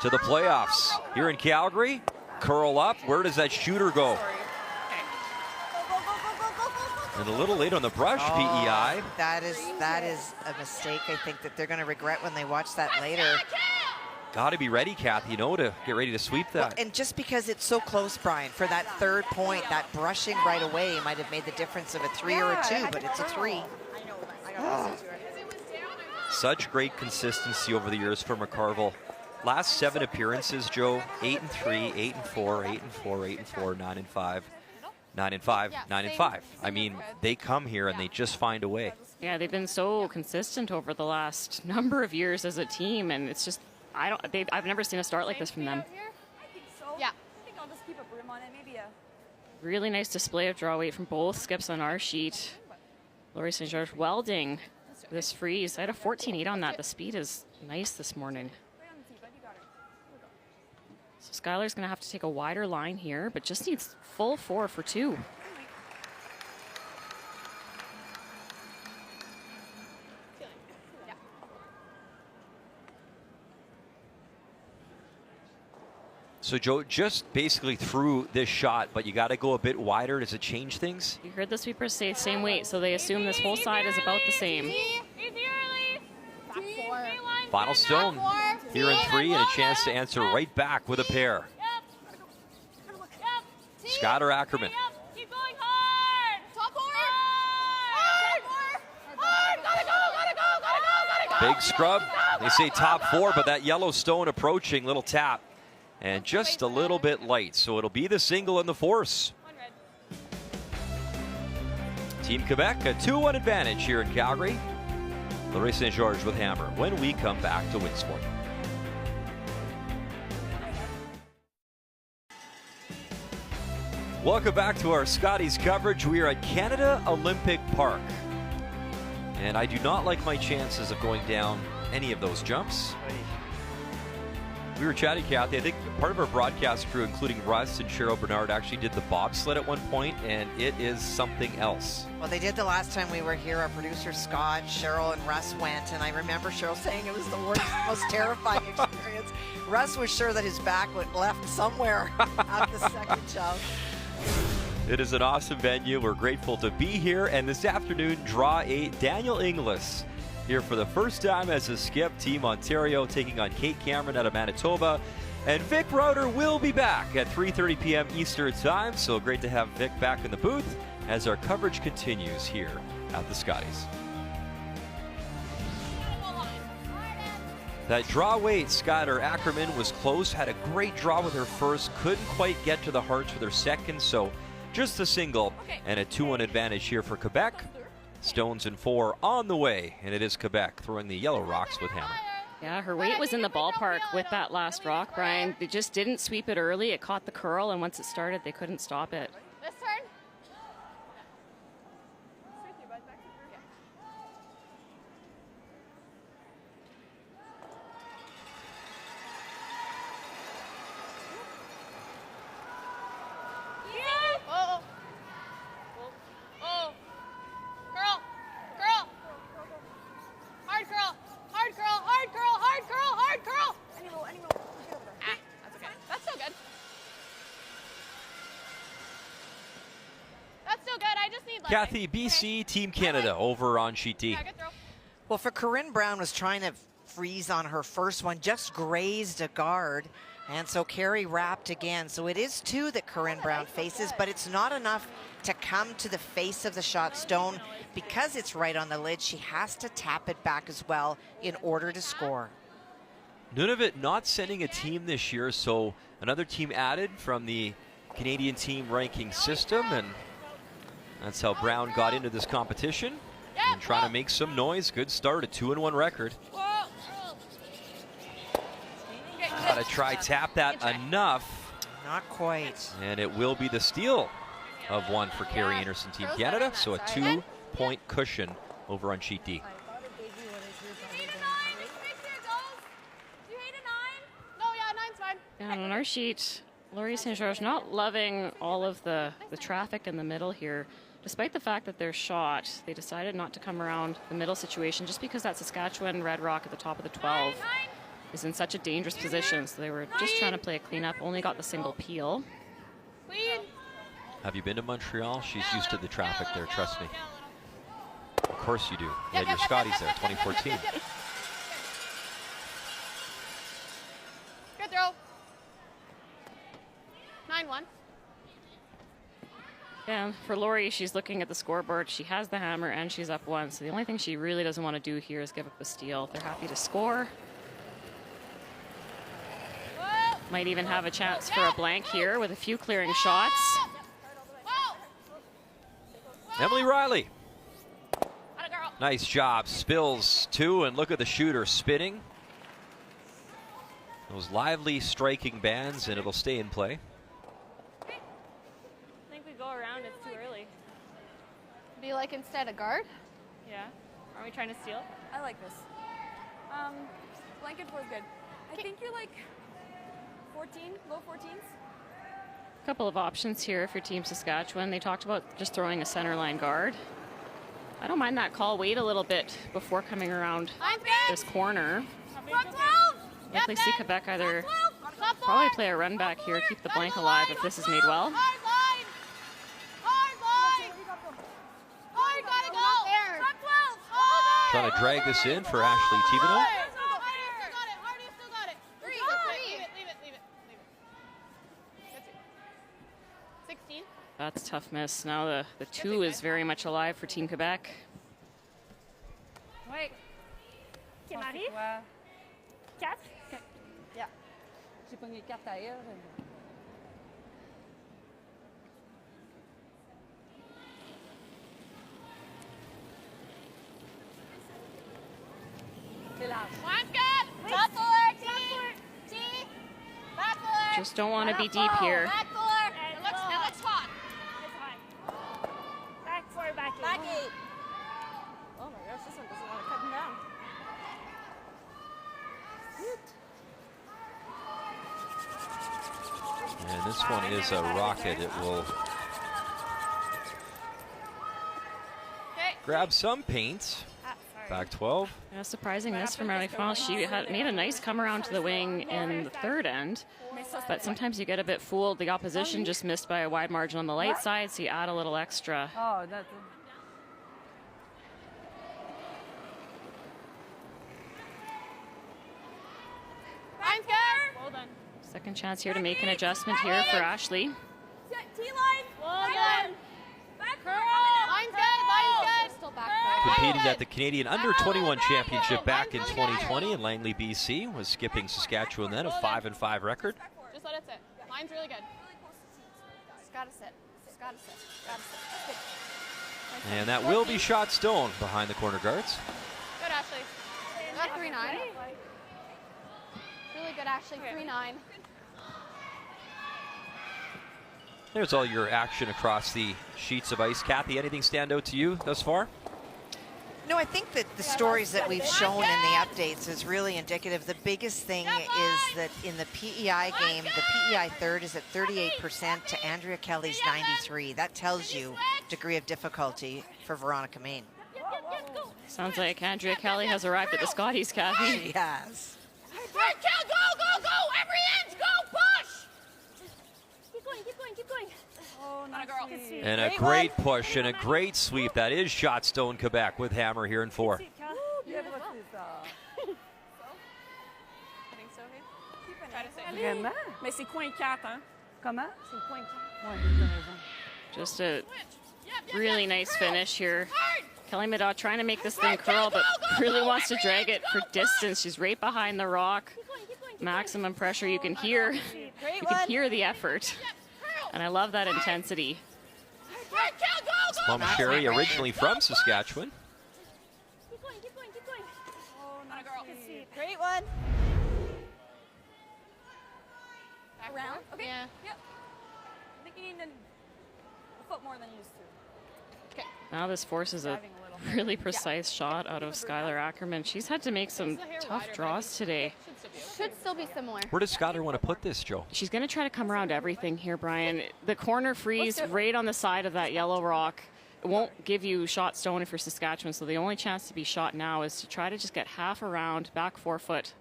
to the playoffs here in Calgary. Curl up. Where does that shooter go? And a little late on the brush, PEI. That is a mistake. I think that they're going to regret when they watch that later. Got to be ready, Kathy, to get ready to sweep that. Well, and just because it's so close, Brian, for that third point, that brushing right away might have made the difference of a 3 or a 2, but it's a 3. Such great consistency over the years for McCarville. Last 7 appearances, Joe, 8-3, 8-4, 8-4, 8-4, 9-5, 9-5, 9-5. I mean, they come here and they just find a way. Yeah, they've been so consistent over the last number of years as a team, and it's just, I've never seen a start like this from them. I think so. Yeah. I think I'll just keep a brim on it, maybe a... Really nice display of draw weight from both skips on our sheet. Laurie St. George welding this freeze. I had a 14.8 on that. The speed is nice this morning. So Skylar's going to have to take a wider line here, but just needs full 4 for 2. So, Joe, just basically threw this shot, but you got to go a bit wider. Does it change things? You heard the sweepers say same weight, so they assume this whole side is about the same. Final stone here in 3 and a chance to answer right back with a pair. Scott or Ackerman? Keep going hard. Top 4. Hard. Gotta go. Big scrub. They say top 4, but that yellow stone approaching, little tap. And just a little bit light, so it'll be the single and the force. Team Quebec, a 2-1 advantage here in Calgary. Laurie St. George with hammer when we come back to Winsport. Welcome back to our Scotties coverage. We are at Canada Olympic Park. And I do not like my chances of going down any of those jumps. We were chatting, Kathy. I think part of our broadcast crew, including Russ and Cheryl Bernard, actually did the bobsled at one point, and it is something else. Well, they did the last time we were here. Our producer Scott, Cheryl, and Russ went, and I remember Cheryl saying it was the worst, most terrifying experience. Russ was sure that his back went left somewhere at the second jump. It is an awesome venue. We're grateful to be here, and this afternoon, Draw 8, Daniel Inglis here for the first time as a skip. Team Ontario taking on Kate Cameron out of Manitoba. And Vic Rauter will be back at 3:30 p.m. Eastern Time. So great to have Vic back in the booth as our coverage continues here at the Scotties. That draw weight, Scott Ackerman was close, had a great draw with her first, couldn't quite get to the hearts with her second, so just a single and a 2-1 advantage here for Quebec. Stones and 4 on the way, and it is Quebec throwing the yellow rocks with hammer. Yeah, her weight was in the ballpark with that last rock, Brian. They just didn't sweep it early. It caught the curl, and once it started, they couldn't stop it. This turn. Kathy, BC, Team Canada over on sheet D. Well, for Corinne Brown was trying to freeze on her first one, just grazed a guard. And so Carey wrapped again. So it is 2 that Corinne Brown faces, but it's not enough to come to the face of the shot stone. Because it's right on the lid, she has to tap it back as well in order to score. Nunavut not sending a team this year, so another team added from the Canadian team ranking system, and that's how Brown got into this competition and trying to make some noise. Good start, a 2-1 record. Gotta try tap that enough. Not quite. And it will be the steal of 1 for Carey Anderson, Team Canada. So a 2-point cushion over on sheet D. And on our sheet, Laurie St. George not loving all of the traffic in the middle here. Despite the fact that they're shot, they decided not to come around the middle situation just because that Saskatchewan Red Rock at the top of the 12 is in such a dangerous position. So they were just trying to play a cleanup, only got the single peel. Have you been to Montreal? She's used to the traffic there, trust me. Of course you do. You had your Scotties there, 2014. Good throw. 9-1. And for Laurie, she's looking at the scoreboard. She has the hammer and she's up 1. So the only thing she really doesn't want to do here is give up a steal. They're happy to score. Might even have a chance for a blank here with a few clearing shots. Emily Riley. Nice job. Spills 2, and look at the shooter spinning. Those lively striking bands, and it'll stay in play. I think we go around, it's too early. Be like instead a guard? Yeah. Are we trying to steal? I like this. Blanket was good. I think you're like 14, low 14s. A couple of options here for Team Saskatchewan. They talked about just throwing a center line guard. I don't mind that call. Wait a little bit before coming around this corner. Likely see Quebec either probably play a run back here, keep the blank alive if this is made well. Trying to drag this in for Ashley Thibodeau. That's a tough miss. Now the 2 is very much alive for Team Quebec. Oui. OK, Marie. 4. Yeah. J'ai pogné 4 à elle. C'est large. Mine's good. Top fuller, T. Back fuller. Just don't want to be deep here. Back fuller. It looks hot. It's hot. Back fuller, back eight. Back eight. Oh my gosh, this one doesn't want to cut him down. And this one is a rocket. It will grab some paint. Back 12. Yeah, surprising miss from Riley Fong. She had made a nice come around to the wing in the third end, but sometimes you get a bit fooled. The opposition just missed by a wide margin on the light side, so you add a little extra. Oh, that's... Mine's good. Well done. Second chance here to make an adjustment here for Ashley. T-line. Well done. Back curl. Line's good. Line's good. Still back curl. Competing at the Canadian Under-21 Championship back in 2020 in Langley, BC. Was skipping Saskatchewan then, a 5-5 record. Just let it sit. Line's really good. Just gotta sit. Just gotta sit. Gotta sit. Good. And that will be shot stone behind the corner guards. Good, Ashley. Got 3-9. Really good, Ashley. 3-9. There's all your action across the sheets of ice. Kathy, anything stand out to you thus far? No, I think that the stories that we've shown in the updates is really indicative. The biggest thing is that in the PEI game, the PEI third is at 38% to Andrea Kelly's 93. That tells you degree of difficulty for Veronica Main. Sounds like Andrea Kelly has arrived at the Scotties, Kathy. She has. Right, Kel, go, go, go! Every inch, go, push! Keep going, keep going, keep going. Oh, nice. Girl. Good And a great push and a great sweep. That is shot stone Quebec with Hammer here in 4. Vraiment? Mais c'est coin 4, hein? Comment? C'est coin 4. Ouais, t'as raison. Just a really nice finish here. Kelly Middaugh trying to make this thing curl, but really wants to drag it for distance. She's right behind the rock. Maximum pressure. You can hear the effort. And I love that intensity. Plum Sherry, originally from Saskatchewan. Keep going, keep going, keep going. Oh, not a girl. Great one. Around? Okay. Yeah. Yep. I think you need a foot more than you used to. Okay. Now this forces a really precise shot out of Skylar Ackerman. She's had to make some tough draws today. Should still be similar. Where does Skylar want to put this, Joe? She's going to try to come around everything here, Brian. The corner freeze right on the side of that yellow rock. It won't give you shot stone if you're Saskatchewan, so the only chance to be shot now is to try to just get half around, back 4 foot,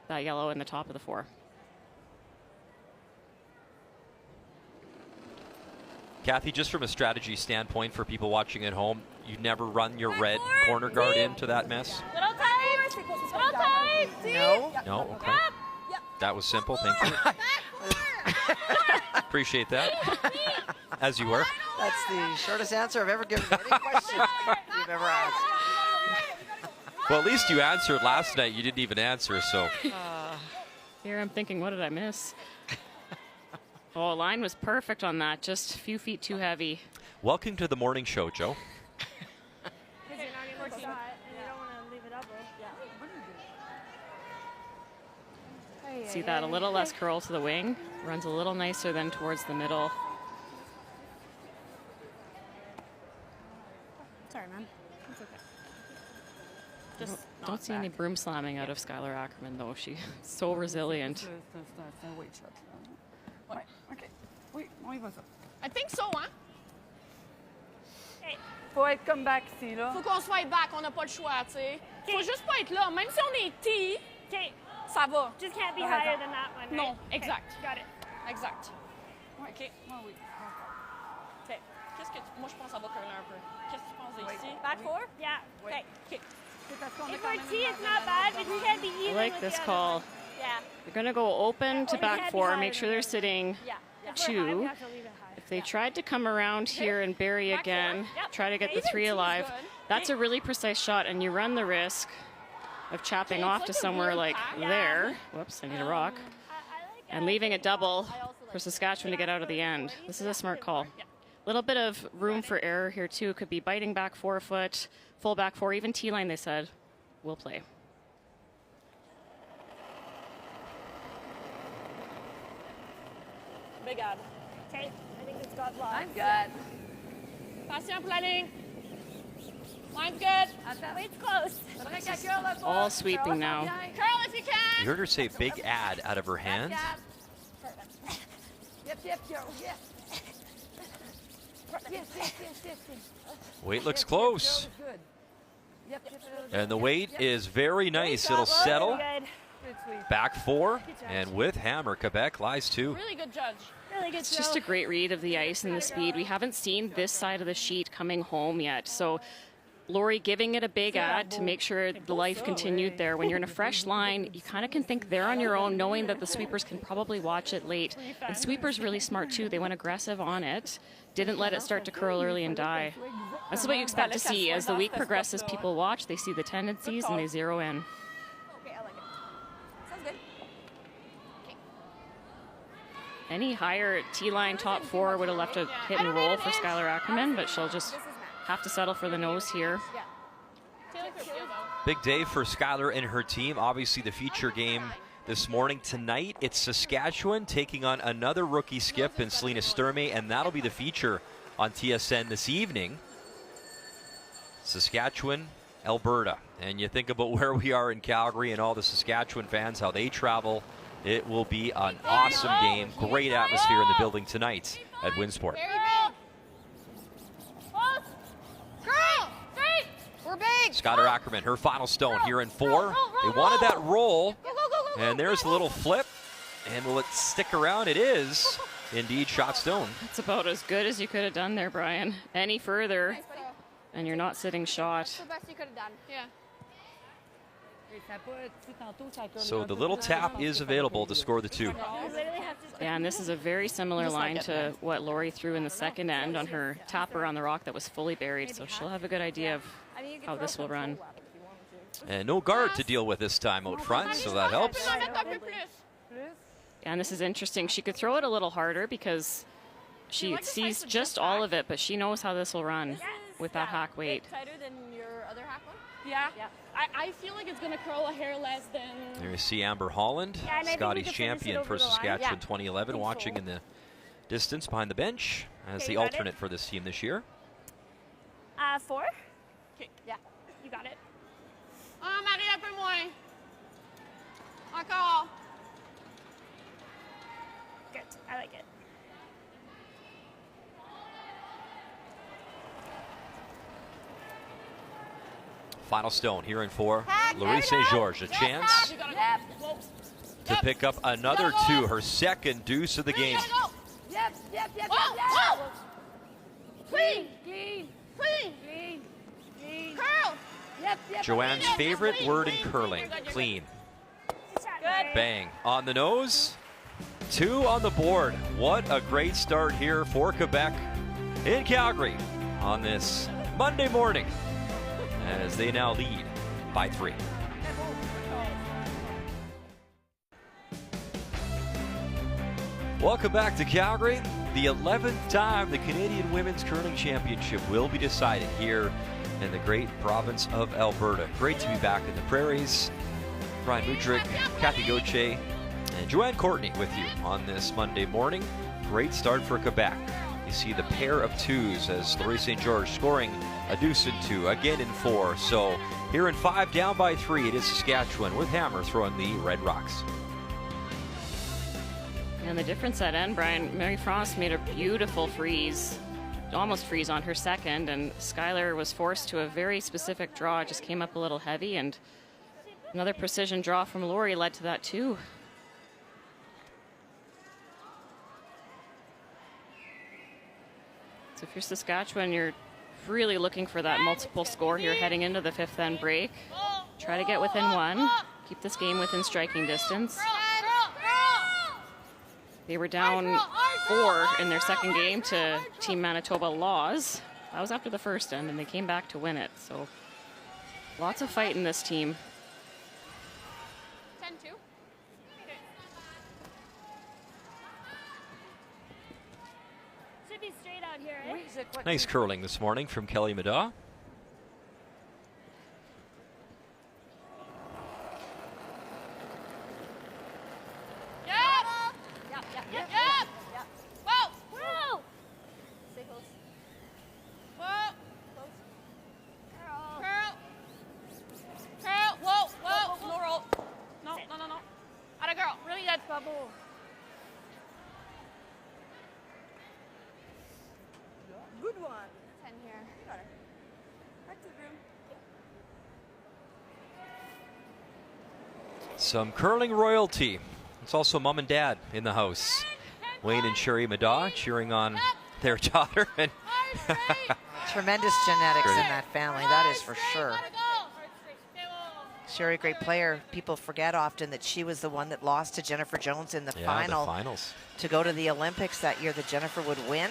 that yellow in the top of the 4. Kathy, just from a strategy standpoint for people watching at home, you never run your red corner guard into that mess? Little tight. Little tight. No. No? Okay. That was simple. Thank you. Appreciate that. As you were. That's the shortest answer I've ever given to any question you've ever asked. Well, at least you answered last night. You didn't even answer, so. Here I'm thinking, what did I miss? Oh, line was perfect on that. Just a few feet too heavy. Welcome to the morning show, Joe. Because you're not able to shot and you don't want to leave it up. Yeah. See that? A little less curl to the wing. Runs a little nicer than towards the middle. Sorry, man. It's okay. Just don't see any broom slamming out of Skylar Ackerman, though. She's so resilient. C'est un weight shot. Ouais, OK. Oui, on y va ça. I think so, hein? Faut être comme back ici, là. Faut qu'on soit back, on n'a pas le choix, tu sais. Faut juste pas être là. Même si on est T, ça va. Just can't be higher than that one, right? Non, exact. Got it. Exact. Ouais. OK. Ouais, oui. OK. Qu'est-ce que moi, je pense que ça va curler un peu. Qu'est-ce que tu penses d'ici? Back 4? Yeah. Okay. OK. C'est parce qu'on a If quand we're même T, une it's marge not de bad, manœuvre but you devant can't be I even like with this the other call. one. Yeah. They're going to go open to we back can't be 4, higher make sure than they're that. sitting Yeah. If we're high, we 2. have to leave it high. If they tried to come around here and bury Back again, 4. Yep. try to get the Even 3 T is alive, good. that's a really precise shot, and you run the risk of chopping Okay, off it's to like a somewhere weird like pack. there. Whoops, I need a rock. I like And leaving it double for Saskatchewan to get out of the end. This is a smart call. Little bit of room for error here, too. Could be biting back 4 foot, full back 4, even T-line, they said. We'll play. Big ad. Okay. I think it's got lost. I'm good. Patient pour la ligne. Mine's good. Weight's close. Faudrait qu'elle curle le bas. All sweeping now. Curl if you can. You heard her say big ad out of her hand. Yep, yep, yep, yes. Yes, yes, yes, yes, yes. Weight looks Yes, close. yes, good. Yep, yep, yep. And the weight is very nice. It'll settle. Good. Good sweep. Back 4. And with Hammer, Quebec lies 2. Really good judge. Really good It's just throw. a great read of the ice and the speed. We haven't seen this side of the sheet coming home yet. So Lori giving it a big ad to make sure the life continued there. When you're in a fresh line, you kind of can think they're on your own, knowing that the sweepers can probably watch it late. And sweepers really smart too. They went aggressive on it, didn't let it start to curl early and die. This is what you expect to see. As the week progresses, people watch, they see the tendencies, and they zero in. Okay, I like it. Sounds good. Any higher T-line top 4 would have left a hit and roll for Skylar Ackerman, but she'll just have to settle for the nose here. Taylor could feel though. Big day for Skylar and her team. Obviously, the feature game this morning. Tonight, it's Saskatchewan taking on another rookie skip in Selena Sturmey, and that'll be the feature on TSN this evening. Saskatchewan, Alberta. And you think about where we are in Calgary and all the Saskatchewan fans, how they travel. It will be an awesome game. Great atmosphere in the building tonight at Winsport. Very big. Close. Girl. Straight. We're big. Skylar Ackerman, her final stone here in 4. They wanted that roll, Go, go, go, go, and there's a little flip. And will it stick around? It is indeed shot stone. That's about as good as you could have done there, Brian. Any further, Nice, buddy. and you're not sitting shot. That's the best you could have done. Yeah. So the little tap is available to score the 2. Yeah, and this is a very similar line to what Lori threw in the second end on her tapper on the rock that was fully buried. So she'll have a good idea of how this will run. And no guard to deal with this time out front, so that helps. And this is interesting. She could throw it a little harder because she sees just all of it, but she knows how this will run with that hack weight. Tighter than your other hack one? Yeah. I feel like it's going to curl a hair less than... There you see Amber Holland, Yeah, and I think we Scotties could finish it champion over for the line. Saskatchewan Yeah. 2011, watching in the distance behind the bench as Okay, the you got it? alternate for this team this year. 4. Okay. Yeah, you got it. Marie, un peu moins. Encore. Good. I like it. Final stone here in 4. Hack, Laurie there we St. go. George, a Yes, chance hack. You gotta Yep. go. Whoa. to pick up another 2, her second deuce of the game. You gotta go. Yep. Whoa, whoa. Clean. Green. Clean. Green. Green. Curl. Yep. Joanne's favorite word in curling, clean. Good. Bang. On the nose. 2 on the board. What a great start here for Quebec in Calgary on this Monday morning as they now lead by 3. Welcome back to Calgary. The 11th time the Canadian Women's Curling Championship will be decided here in the great province of Alberta. Great to be back in the prairies. Brian Mudrick, Kathy Gauthier, and Joanne Courtney with you on this Monday morning. Great start for Quebec. You see the pair of 2s as Laurie St. George scoring a deuce in 2, again in 4. So here in 5, down by 3, it is Saskatchewan with Hammer throwing the Red Rocks. And the difference at end, Brian, Mary Frost made a beautiful freeze, almost freeze on her second, and Skylar was forced to a very specific draw. It just came up a little heavy, and another precision draw from Lori led to that too. So if you're Saskatchewan, you're really looking for that multiple score here heading into the 5th end break. Try to get within 1, keep this game within striking distance. They were down 4 in their second game to Team Manitoba Laws. That was after the first end, and they came back to win it. So lots of fight in this team. 10-2. Should be straight out here, eh? Nice curling this morning from Kelly Madaw. Yep. Whoa. Whoa! Stay close. Whoa. Girl. Curl. Whoa. No roll. No. Atta girl. Really good. Bubble. Good one. 10 here. You got her. Back to the room. Some curling royalty. It's also mom and dad in the house. Wayne and Sherry Madaw cheering on their daughter. And Tremendous genetics in that family, that is for sure. Sherry, great player. People forget often that she was the one that lost to Jennifer Jones in the yeah, final the finals. to go to the Olympics that year that Jennifer would win.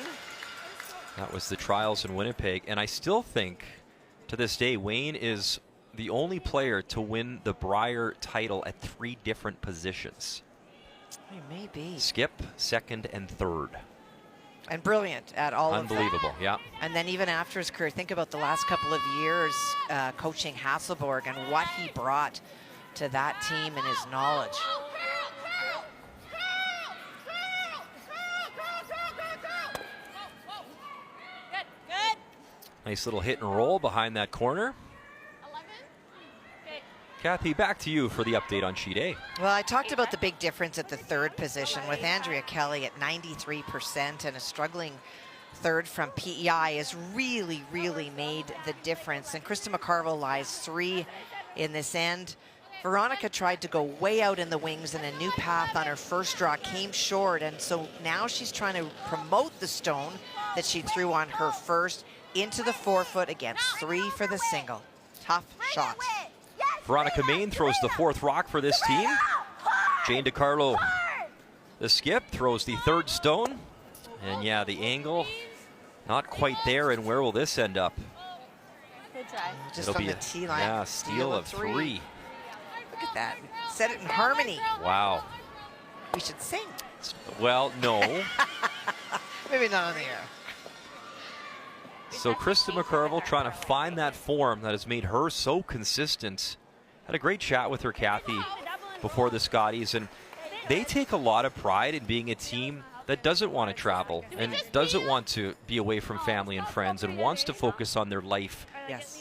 That was the trials in Winnipeg. And I still think to this day, Wayne is the only player to win the Brier title at 3 different positions. He may be. Skip, second, and third. And brilliant at all of them. Unbelievable, yeah. And then even after his career, think about the last couple of years coaching Hasselborg and what he brought to that team and his knowledge. Good. Nice little hit and roll behind that corner. 11. Okay. Kathy, back to you for the update on sheet A. Well, I talked about the big difference at the third position with Andrea Kelly at 93% and a struggling third from PEI has really made the difference. And Krista McCarville lies 3 in this end. Veronica tried to go way out in the wings, and a new path on her first draw came short, and so now she's trying to promote the stone that she threw on her first into the forefoot against 3 for the single. Tough shot. Veronica Main throws the 4th rock for this team. Jane DiCarlo, the skip, throws the 3rd stone. And yeah, the angle, not quite there. And where will this end up? Good try. Just It'll on be the tee line. Yeah, steal of 3. Look at that. Set it in harmony. Wow. We should sing. Well, no. Maybe not on the air. So Krista McCarville trying to find that form that has made her so consistent. Had a great chat with her, Kathy, before the Scotties, and they take a lot of pride in being a team that doesn't want to travel and doesn't want to be away from family and friends and wants to focus on their life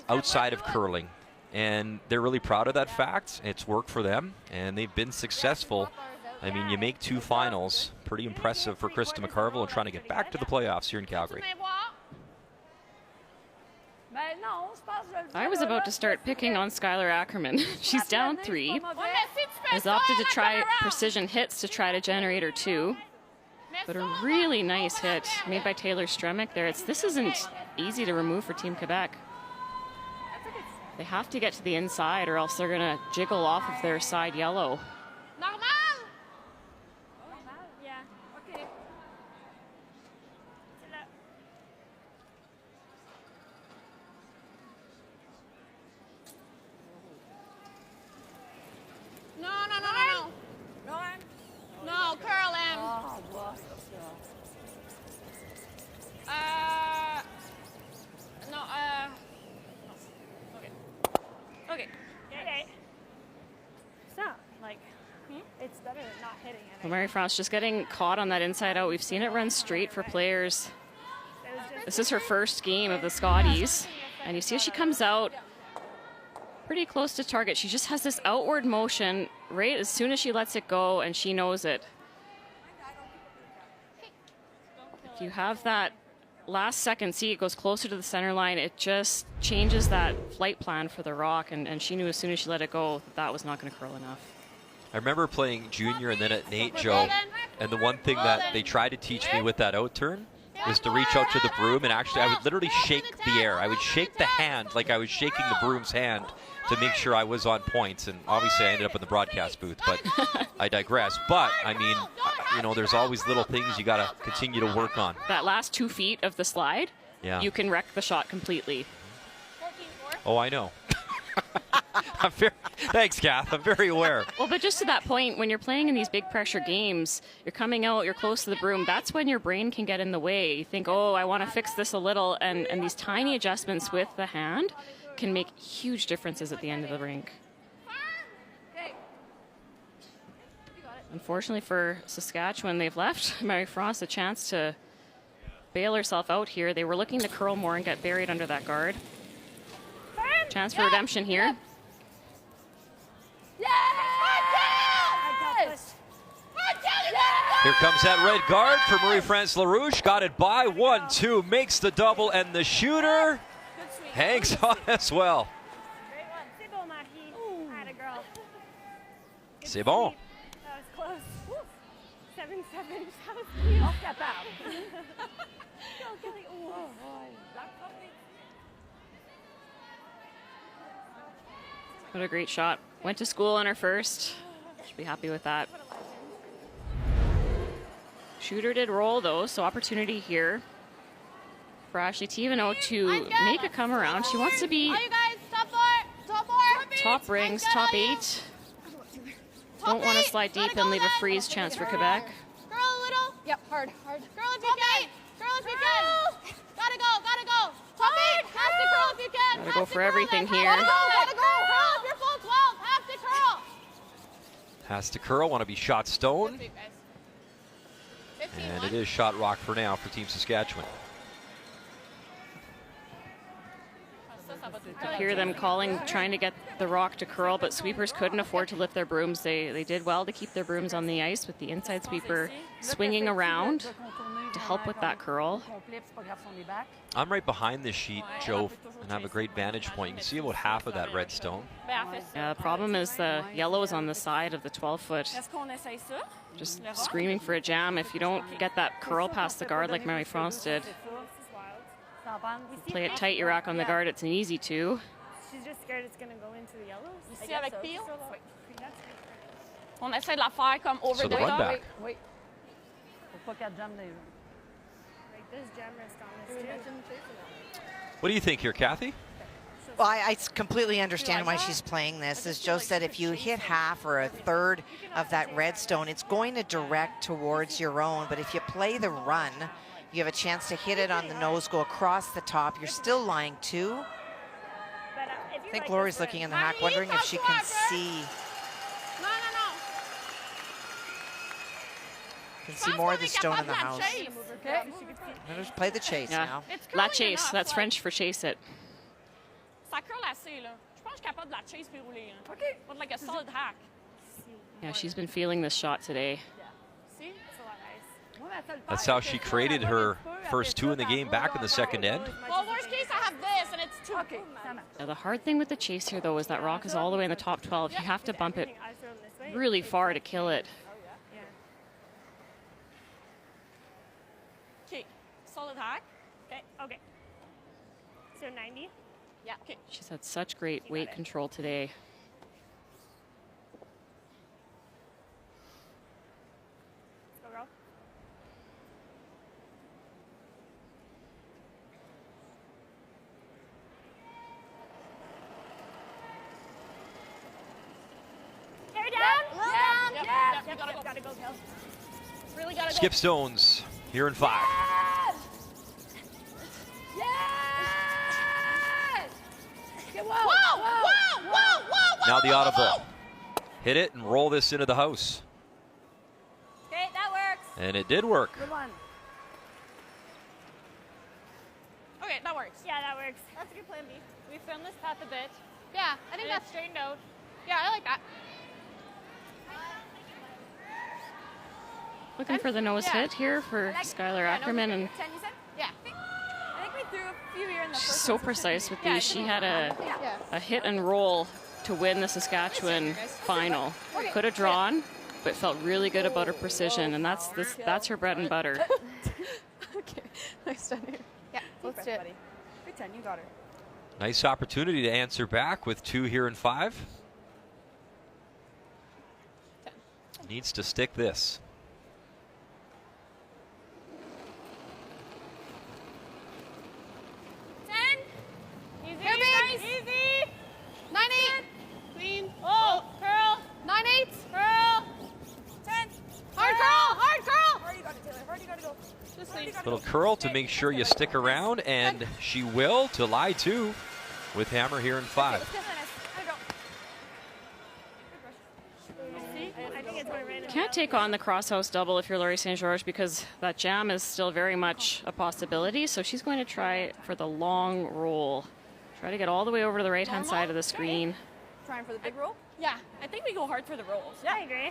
outside of curling. And they're really proud of that fact. It's worked for them, and they've been successful. I mean, you make 2 finals. Pretty impressive for Krista McCarville and trying to get back to the playoffs here in Calgary. I was about to start picking on Skylar Ackerman. She's down 3. Has opted to try precision hits to try to generate her 2. But a really nice hit made by Taylor Stremick there. This isn't easy to remove for Team Quebec. They have to get to the inside or else they're going to jiggle off of their side yellow. Normal. Yeah. Okay. No. No, curl him. No, Okay. It's not like it's better than not hitting it. Well, Marie-France just getting caught on that inside out. We've seen it run straight for players. This is her first game of the Scotties. And you see she comes out pretty close to target. She just has this outward motion right as soon as she lets it go, and she knows it. If you have that last second, see it goes closer to the center line, it just changes that flight plan for the rock, and she knew as soon as she let it go that was not going to curl enough. I remember playing junior and then at Nate, Joe, and the one thing that they tried to teach me with that out turn was to reach out to the broom, and actually I would literally shake the air. I would shake the hand like I was shaking the broom's hand to make sure I was on point, and obviously I ended up in the broadcast booth, but I digress. But, I mean, you know, there's always little things you got to continue to work on. That last 2 feet of the slide, you can wreck the shot completely. Oh, I know. Thanks, Kath. I'm very aware. Well, but just to that point, when you're playing in these big pressure games, you're coming out, you're close to the broom, that's when your brain can get in the way. You think, oh, I want to fix this a little, and these tiny adjustments with the hand can make huge differences at the end of the rink. Unfortunately for Saskatchewan, they've left Marie-France a chance to bail herself out here. They were looking to curl more and get buried under that guard. Chance for redemption here. Here comes that red guard for Marie-France LaRouche. Got it by 1-2, makes the double, and the shooter hangs on as well. C'est bon. That was close. 7-7. That was cute. What a great shot. Went to school on her first. Should be happy with that. Shooter did roll, though, so opportunity here for Ashley Tivano to make a come around. She wants to be top rings, top 8. Don't want to slide deep and leave a freeze chance for Quebec. Girl a little. Yep, hard. Girl if you can. Girl if you can. Gotta go. Top 8. Has to curl if you can. Gotta go for everything here. Gotta go. Curl if you're full 12. Have to curl. Has to curl, want to be shot stone. And it is shot rock for now for Team Saskatchewan. You hear them calling, trying to get the rock to curl, but sweepers couldn't afford to lift their brooms. They did well to keep their brooms on the ice with the inside sweeper swinging around. to help with that curl. I'm right behind this sheet, Joe, and have a great vantage point. You can see about half of that red stone. Yeah, the problem is the yellow is on the side of the 12-foot. Just screaming for a jam. If you don't get that curl past the guard like Mary France did, play it tight, you rack on the guard, it's an easy 2. She's just scared it's going to go into the yellows. Ici avec Pio. On essaie de la faire comme over the run back. Oui. Faut pas qu'elle jamme les... Like this jam rest on this too. What do you think here, Kathy? Well, I completely understand why she's playing this. As Joe said, if you hit half or a third of that red stone, it's going to direct towards your own. But if you play the run, you have a chance to hit it on the nose, go across the top. You're still lying 2. I think Lori's looking in the hack, wondering if she can see. Can see more of the stone in the house. Let us play the chase now. La chase. That's French for chase it. Ça curl assez, là. Je pense que je suis capable de la chase puis rouler. OK. But like a solid hack. Yeah, she's been feeling this shot today. See? That's how she created her first 2 in the game back in the second end. Well, worst case, I have this, and it's 2. Okay. Now, the hard thing with the chase here, though, is that rock is all the way in the top 12. You have to bump it really far to kill it. Okay. Solid hack. Okay. Okay. So 90. Yeah. Okay. She's had such great weight control today. Go, girl. Hair down. Down. Yes. Yep. Gotta go. Really gotta go. Skip stones here in 5. Whoa. Now the audible. Hit it and roll this into the house. Okay, that works. And it did work. Good one. Okay, that works. Yeah, that works. That's a good plan B. We filmed this path a bit. Yeah, I think that's straightened out. Yeah, I like that. Looking for the nose hit here for Skylar Ackerman, and Yeah. I think we threw a few here in the she's first so one. precise with these. She had a hit and roll to win the Saskatchewan final. Could have drawn, but felt really good about her precision, and that's her bread and butter. Okay, nice done here. Yeah, let's do it. Good 10, you got her. Nice opportunity to answer back with 2 here in 5. Needs to stick this. 10. Easy, guys. Easy. 9-8. Clean. Oh, curl. 9-8. Curl. 10. Hard curl. Hard curl. Where you got it, Taylor? Where you got to go? Just clean. Little curl to make sure you stick around, and she will to lie 2 with hammer here in 5. Can't take on the crosshouse double if you're Laurie St. George, because that jam is still very much a possibility. So she's going to try for the long roll. Try to get all the way over to the right-hand side of the screen. Trying for the big roll? Yeah, I think we go hard for the rolls. Yeah, I agree.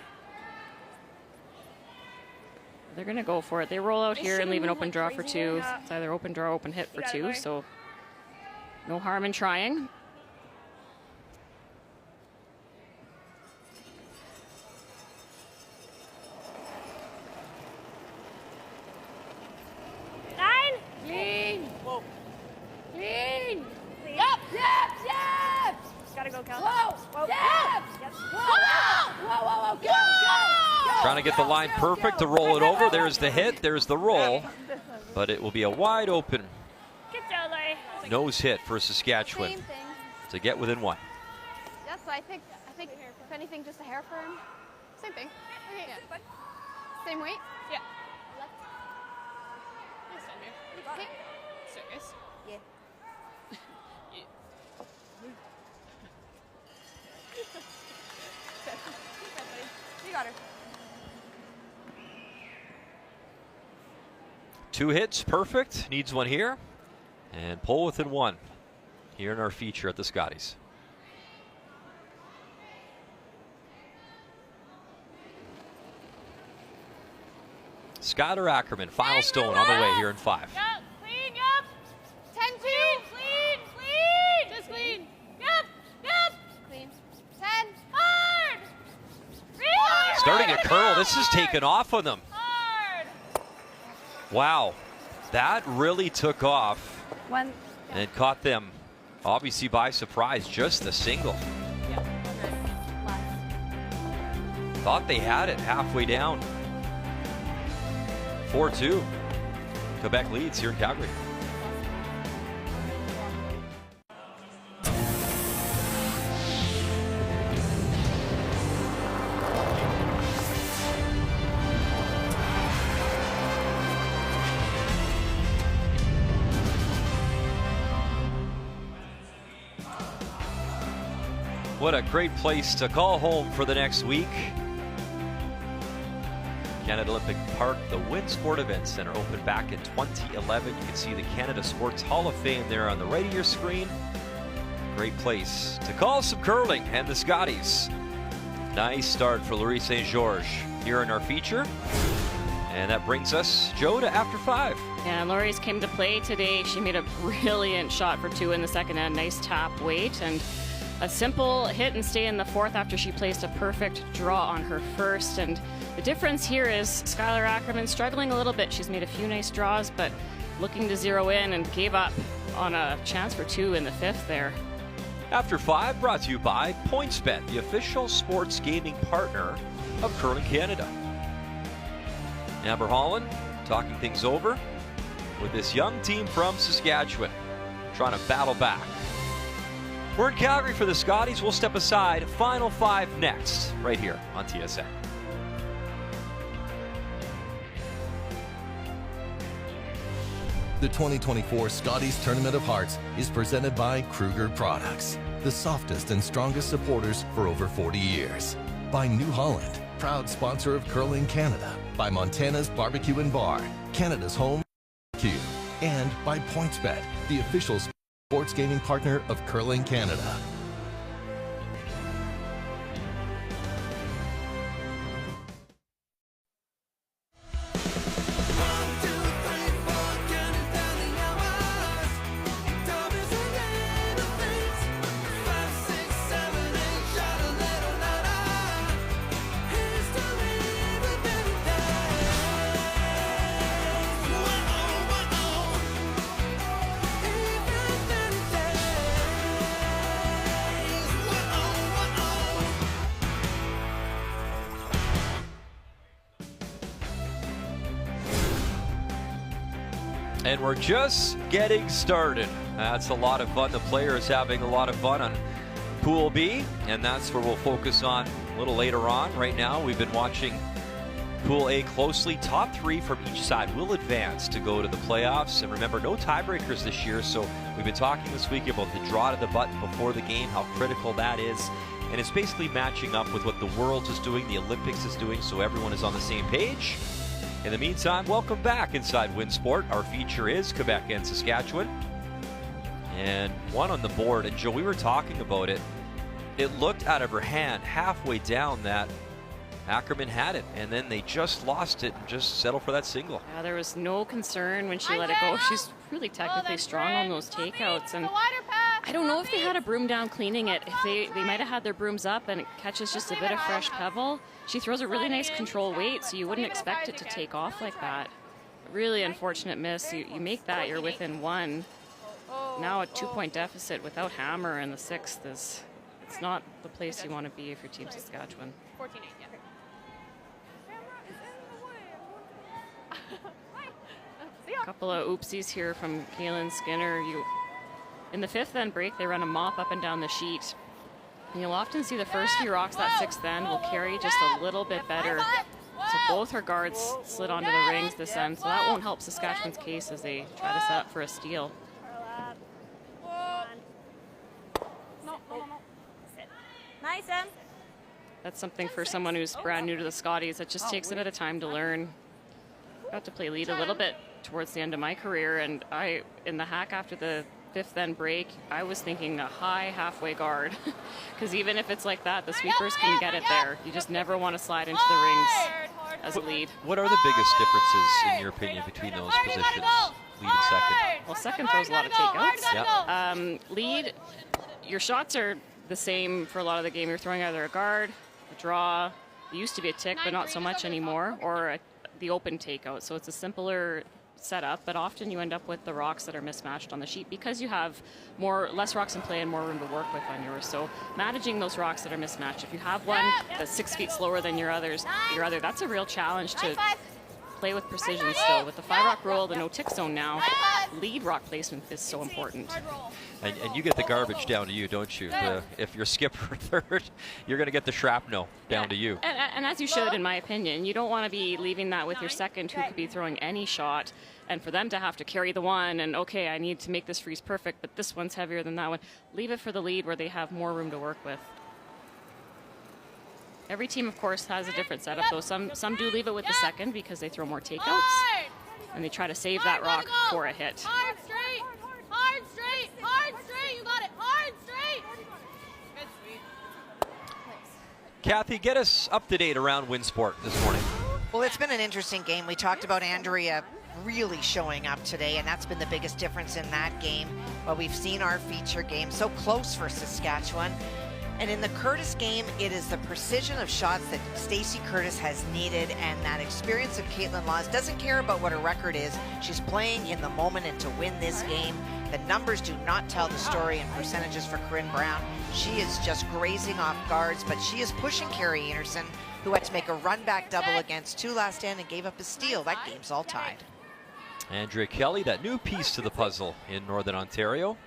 They're going to go for it. They roll out here and leave an open draw for 2. It's either open draw, open hit for 2. So no harm in trying. Clean. Whoa. Clean. Yep. Gotta go, Cal. Whoa. Yep. Whoa. Go. Trying to get the line perfect to roll it over. There's the hit, there's the roll, but it will be a wide open Good job, Larry. nose hit for Saskatchewan Same thing. to get within 1. Yeah, so I think if anything, just a hair firm. Same thing. Okay. Yeah. Same weight. Yeah. Okay. Serious? Yeah. You got her. 2 hits, perfect. Needs 1 here. And pull within 1 here in our feature at the Scotties. Skylar Ackerman, final stone on the way here in 5. Yep, clean, yep. 10, clean, clean. Just clean. Yep, yep. Clean. 10, hard. Really Starting hard. a curl. This is taken off on them. Hard. Wow. That really took off When and caught them obviously by surprise. Just the single. Thought they had it halfway down. 4-2. Quebec leads here in Calgary. What a great place to call home for the next week. Canada Olympic Park, the WinSport Event Center, opened back in 2011. You can see the Canada Sports Hall of Fame there on the right of your screen. Great place to call some curling and the Scotties. Nice start for Laurie St. George here in our feature. And that brings us, Joe, to after 5. Yeah, Laurie's came to play today. She made a brilliant shot for 2 in the second end. Nice tap weight and a simple hit and stay in the 4th after she placed a perfect draw on her first. And the difference here is Skylar Ackerman struggling a little bit. She's made a few nice draws, but looking to zero in and gave up on a chance for 2 in the 5th there. After 5 brought to you by PointsBet, the official sports gaming partner of Curling Canada. Amber Holland talking things over with this young team from Saskatchewan trying to battle back. We're in Calgary for the Scotties. We'll step aside. Final 5 next, right here on TSN. The 2024 Scotties Tournament of Hearts is presented by Kruger Products, the softest and strongest supporters for over 40 years. By New Holland, proud sponsor of Curling Canada. By Montana's Barbecue and Bar, Canada's home barbecue. And by PointsBet, the official sports gaming partner of Curling Canada. And we're just getting started. That's a lot of fun. The players having a lot of fun on Pool B, and that's where we'll focus on a little later on. Right now, we've been watching Pool A closely. Top 3 from each side will advance to go to the playoffs. And remember, no tiebreakers this year, so we've been talking this week about the draw to the button before the game, how critical that is. And it's basically matching up with what the Worlds is doing, the Olympics is doing, so everyone is on the same page. In the meantime, welcome back inside WinSport. Our feature is Quebec and Saskatchewan. And 1 on the board. And Joe, we were talking about it. It looked out of her hand halfway down that Ackerman had it. And then they just lost it and just settled for that single. Yeah, there was no concern when she let it go. She's really technically strong on those takeouts. And I don't know if they had a broom down cleaning it. If they might have had their brooms up and it catches just a bit of fresh pebble. She throws a really nice control weight, so you wouldn't expect it to take off like that. Really unfortunate miss. You make that, you're within 1. Now a 2-point deficit without hammer in the 6th is, it's not the place you want to be if your team's Saskatchewan. 14-8, yeah. A couple of oopsies here from Kaylin Skinner. In the 5th end break, they run a mop up and down the sheet. And you'll often see the first few rocks that 6th end will carry just a little bit better. So both her guards slid onto the rings this end, so that won't help Saskatchewan's case as they try to set up for a steal. Nice, Em. That's something for someone who's brand new to the Scotties. It just takes a bit of time to learn. Got to play lead a little bit towards the end of my career, and in the hack after the 5th end break, I was thinking a high halfway guard. Because even if it's like that, the sweepers can get it there. You just never want to slide into the rings. as a lead. What are the biggest differences, in your opinion, between those positions, lead and second? Well, second throws a lot of takeouts. Yep. Lead, your shots are the same for a lot of the game. You're throwing either a guard, a draw, it used to be a tick, but not so much anymore, or the open takeout. So it's a simpler setup, but often you end up with the rocks that are mismatched on the sheet because you have less rocks in play and more room to work with on yours. So managing those rocks that are mismatched. If you have one that's 6 feet slower than your other, that's a real challenge to play with precision still. With the 5-rock rule, the no-tick zone now, lead rock placement is so important. And you get the garbage down to you, don't you? If you're skipper third, you're going to get the shrapnel down to you. And as you should, in my opinion. You don't want to be leaving that with your second, who could be throwing any shot, and for them to have to carry the one, and okay, I need to make this freeze perfect, but this one's heavier than that one. Leave it for the lead where they have more room to work with. Every team, of course, has a different setup, though. Some do leave it with the second because they throw more takeouts, and they try to save that rock for a hit. Hard straight, hard straight, hard straight. You got it. Hard straight. Good, sweet. Kathy, get us up to date around WinSport this morning. Well, it's been an interesting game. We talked about Andrea really showing up today, and that's been the biggest difference in that game. But we've seen our feature game so close for Saskatchewan. And in the Curtis game, it is the precision of shots that Stacey Curtis has needed, and that experience of Caitlin Laws. Doesn't care about what her record is. She's playing in the moment and to win this game. The numbers do not tell the story in percentages for Corinne Brown. She is just grazing off guards, but she is pushing Carrie Anderson, who had to make a run-back double against 2 last stand and gave up a steal. That game's all tied. Andrea Kelly, that new piece to the puzzle in Northern Ontario,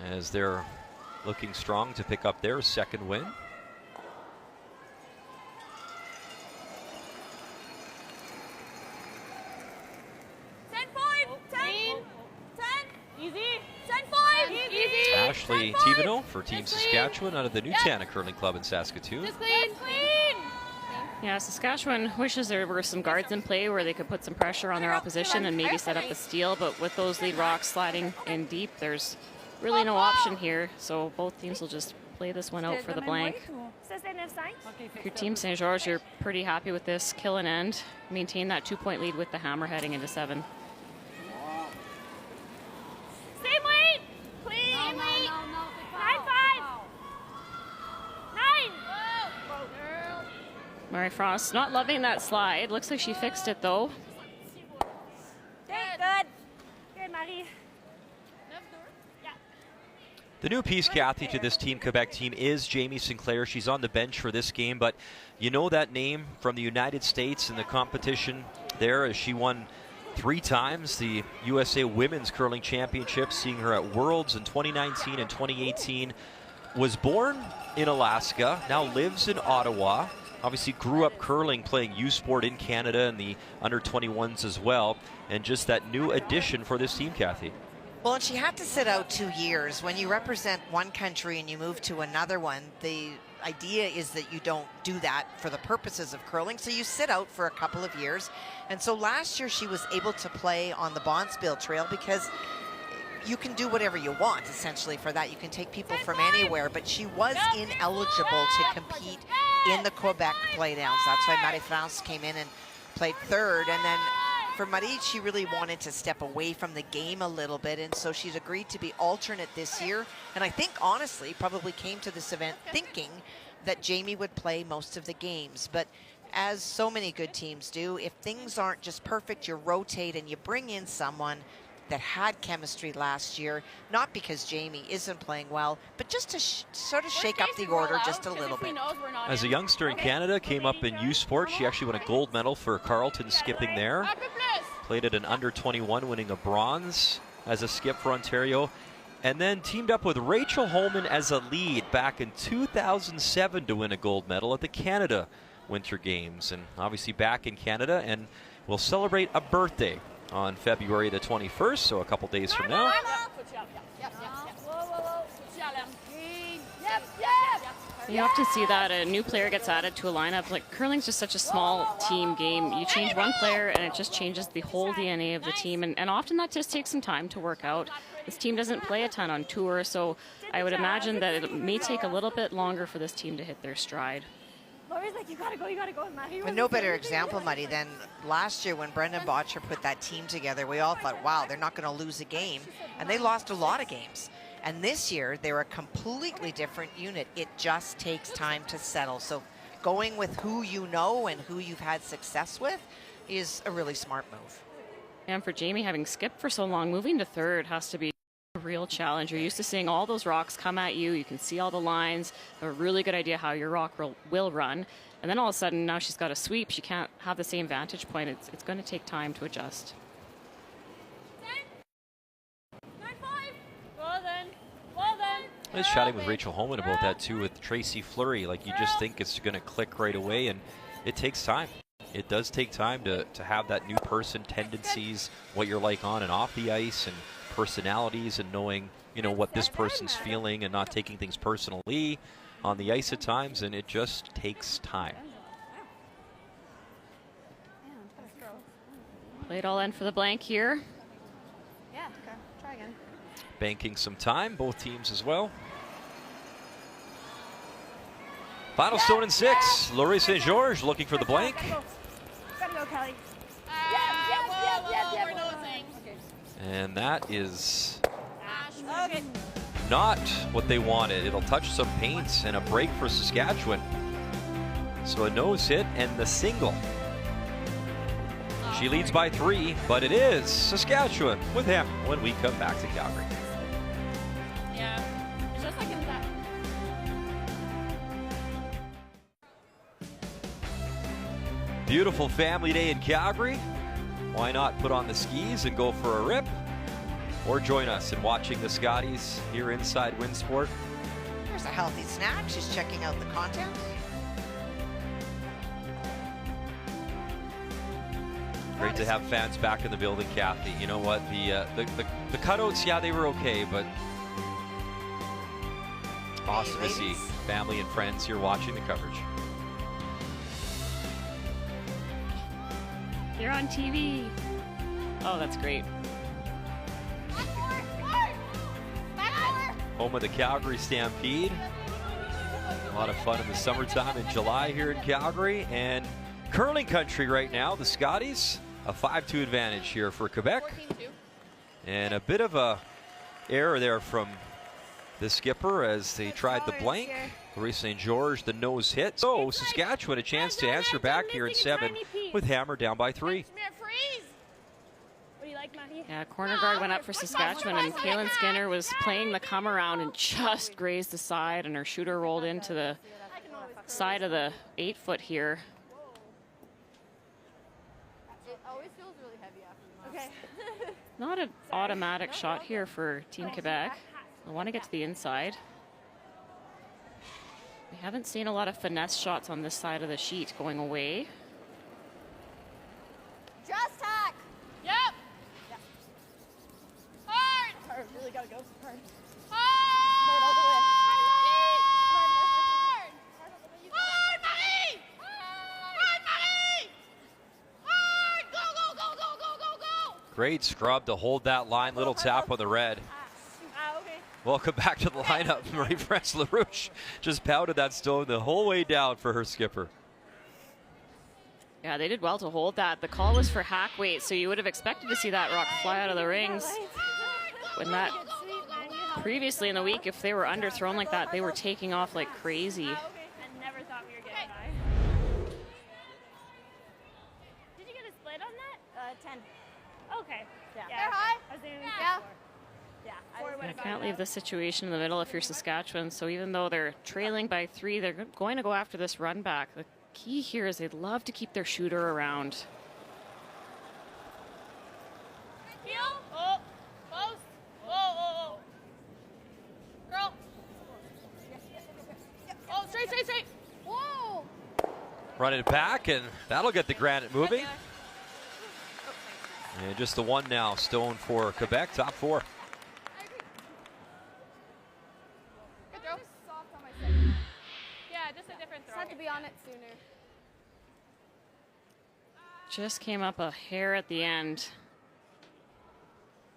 as they're looking strong to pick up their second win. Ashley Tivino for Team Saskatchewan out of the Nutana Curling Club in Saskatoon. Yeah, Saskatchewan wishes there were some guards in play where they could put some pressure on their opposition and maybe set up a steal, but with those lead rocks sliding in deep, there's really no option here, so both teams will just play this one out for the blank. Your team, St. George, you're pretty happy with this kill and end. Maintain that 2-point lead with the hammer heading into 7. Same weight. Clean. Same weight. 9-5. 9. Mary Frost not loving that slide. Looks like she fixed it though. Good. Good, Marie. The new piece, Kathy, to this Team Quebec team is Jamie Sinclair. She's on the bench for this game, but you know that name from the United States in the competition there, as she won 3 times the USA Women's Curling Championship, seeing her at Worlds in 2019 and 2018. Was born in Alaska, now lives in Ottawa. Obviously grew up curling, playing U Sport in Canada and the under-21s as well. And just that new addition for this team, Kathy. Well, and she had to sit out 2 years. When you represent one country and you move to another one, the idea is that you don't do that for the purposes of curling, so you sit out for a couple of years. And so last year she was able to play on the Bonspiel Trail because you can do whatever you want, essentially, for that. You can take people from anywhere, but she was ineligible to compete in the Quebec playdowns. That's why Marie-France came in and played third, and then for Marie, she really wanted to step away from the game a little bit, and so she's agreed to be alternate this year. And I think, honestly, probably came to this event thinking that Jamie would play most of the games. But as so many good teams do, if things aren't just perfect, you rotate and you bring in someone that had chemistry last year, not because Jamie isn't playing well, but just to sort of shake up the order just a little bit. As a youngster in Canada, came up in U Sport. She actually won a gold medal for Carleton skipping there. Played at an under-21, winning a bronze as a skip for Ontario. And then teamed up with Rachel Holman as a lead back in 2007 to win a gold medal at the Canada Winter Games. And obviously back in Canada, and will celebrate a birthday on February the 21st, so a couple days from now. You often see that a new player gets added to a lineup. Like, curling's just such a small team game. You change one player and it just changes the whole DNA of the team, and often that just takes some time to work out. This team doesn't play a ton on tour, so I would imagine that it may take a little bit longer for this team to hit their stride. Lori's like, you gotta go, and Marie was And no better example, Muddy, than last year when Brendan Botcher put that team together. We all thought, wow, they're not going to lose a game. And they lost a lot of games. And this year, they're a completely different unit. It just takes time to settle. So going with who you know and who you've had success with is a really smart move. And for Jamie, having skipped for so long, moving to third has to be a real challenge. You're used to seeing all those rocks come at you. You can see all the lines, have a really good idea how your rock will run. And then all of a sudden, now she's got a sweep. She can't have the same vantage point. It's going to take time to adjust. I was chatting with Rachel Holman about that too with Tracy Fleury. Like, you just think it's going to click right away, and it takes time. It does take time to have that new person tendencies, what you're like on and off the ice, and personalities, and knowing, you know, what this person's feeling and not taking things personally on the ice at times, and it just takes time. Play it all in for the blank here. Yeah, okay. Try again. Banking some time, both teams as well. Final stone in 6. Laurie St. George looking for the blank. Gotta go, Kelly. We're nosing. And that is Okay. not what they wanted. It'll touch some paint and a break for Saskatchewan. So a nose hit and the single. She leads by 3, but it is Saskatchewan with him when we come back to Calgary. Yeah. It's just like in that. Beautiful family day in Calgary. Why not put on the skis and go for a rip? Or join us in watching the Scotties here inside Winsport. There's a healthy snack. She's checking out the content. Great to have fans back in the building, Kathy. You know what? The cutouts, yeah, they were okay, but awesome to see family and friends here watching the coverage. They're on TV. Oh, that's great. Home of the Calgary Stampede. A lot of fun in the summertime in July here in Calgary. And curling country right now, the Scotties, a 5-2 advantage here for Quebec. And a bit of a error there from the skipper as they tried the blank. Laurie St. George, the nose hit. So Saskatchewan a chance to answer back here in 7 with Hammer down by 3. What do you like, Maddie? Yeah, corner guard went up for Saskatchewan, and Kaylin Skinner was playing the come around and just grazed the side, and her shooter rolled into the side of the 8-foot here. It always feels really heavy after the Okay. Not an automatic shot here for Team Quebec. I want to get to the inside. We haven't seen a lot of finesse shots on this side of the sheet going away. Just tack. Yep. Yeah. Hard. Hard. Really gotta go. Hard. Hard. Hard all the way. Hard. Hard, Marie. Hard, Marie. Hard. Go, go, go, go, go, go, go. Great scrub to hold that line. Little tap on the red. Okay. Welcome back to the lineup. Marie-France LaRouche just pounded that stone the whole way down for her skipper. Yeah, they did well to hold that. The call was for hack weight, so you would have expected to see that rock fly out of the rings. When that previously in the week, if they were underthrown like that, they were taking off like crazy. I never thought we were getting by. Did you get a split on that? 10. Okay. Yeah. They're high? I was aiming Yeah. for Yeah. I can't leave the situation in the middle if you're Saskatchewan, so even though they're trailing by 3, they're going to go after this run back. The key here is they'd love to keep their shooter around. Heel. Oh. Close. Oh, oh, oh. Girl. Oh, straight, straight, straight. Whoa. Running it back, and that'll get the granite moving. And just the one now, stone for Quebec, top 4. Good throw. Soft on my second. Yeah, just a different Just throw. had to be on it sooner. Just came up a hair at the end.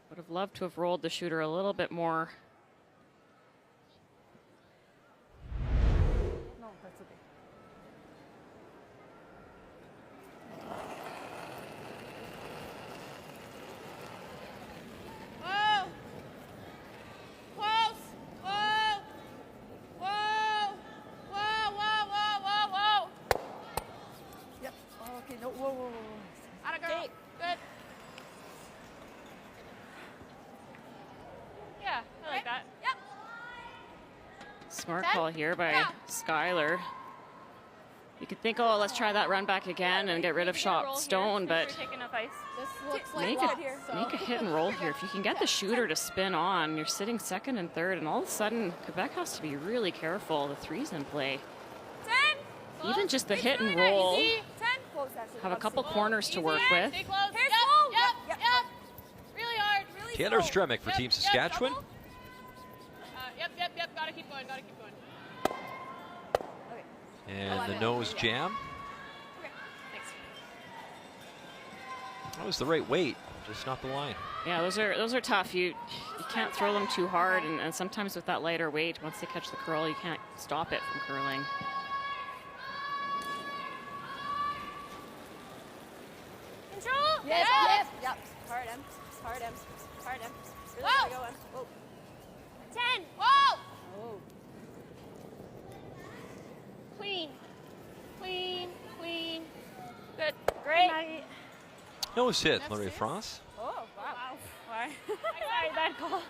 Would have loved to have rolled the shooter a little bit more. No, that's okay. Smart call here by Skylar. You could think, oh, let's try that run back again and get rid of shot stone, but make a hit and roll here. If you can get the shooter to spin on, you're sitting second and third, and all of a sudden, Quebec has to be really careful. The three's in play. Even just the hit and roll, have a couple corners to work with. Yep. Really hard. Taylor Stremick for Team Saskatchewan. Yep. Gotta keep going. And the nose jam. Thanks. That was the right weight, just not the line. Yeah, those are tough. You can't throw them too hard, and sometimes with that lighter weight, once they catch the curl, you can't stop it from curling. Control. Yep. Hard him. Really Whoa. going. Whoa. 10. Whoa. Oh. Clean. Good. Great. Nose hit, Laurie France. Oh, wow. Sorry, bad call.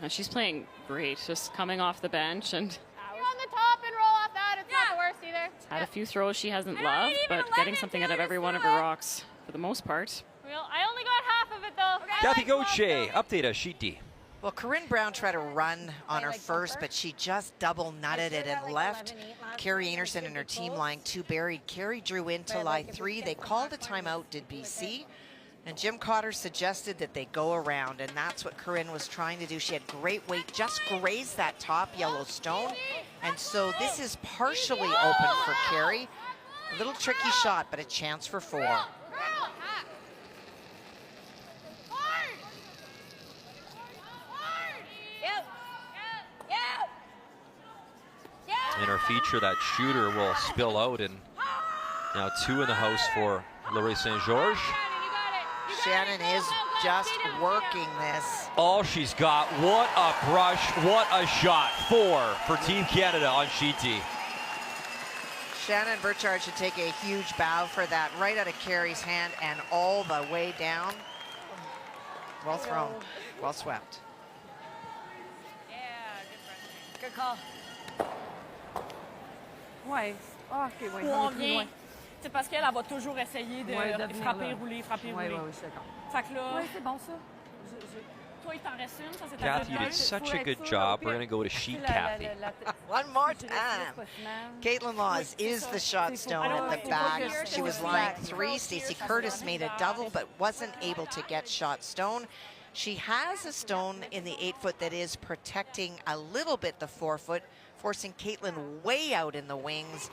She's playing great, just coming off the bench, and You're on the top and roll off that. It's not the worst either. had a few throws she hasn't loved, but getting something out of every one of her rocks for the most part. Well, I only got half of it though. Kathy Gauthier, update us, sheet D. Well, Corinne Brown tried to run on her first, but she just double nutted it and left Carrie Anderson and her team lying too buried. Carrie drew into lie 3. They called a timeout, did BC. And Jim Cotter suggested that they go around, and that's what Corinne was trying to do. She had great weight, just grazed that top yellow stone. And so this is partially open for Carrie. A little tricky shot, but a chance for 4. In our feature, that shooter will spill out, and now 2 in the house for Laurie St. Georges. Shannon is just working this. All she's got. What a brush, what a shot. 4 for Team Canada on sheet D. Shannon Burchard should take a huge bow for that, right out of Carrie's hand and all the way down. Well thrown, well swept. Good call. Ouais. Ah, OK, oui. Où on vient. C'est parce qu'elle va toujours essayer de frapper, rouler. Oui, je suis d'accord. Fait que là, Oui, c'est bon, ça. toi, il t'en reste une. Ça, c'est ta Kathy, you did deuxième. such a good job. We're going to go to sheet Kathy. One more time. Caitlin Laws is the shot stone at the back. She was lying 3. Stacey Curtis made a double, but wasn't able to get shot stone. She has a stone in the 8-foot that is protecting a little bit the 4-foot, forcing Caitlin way out in the wings.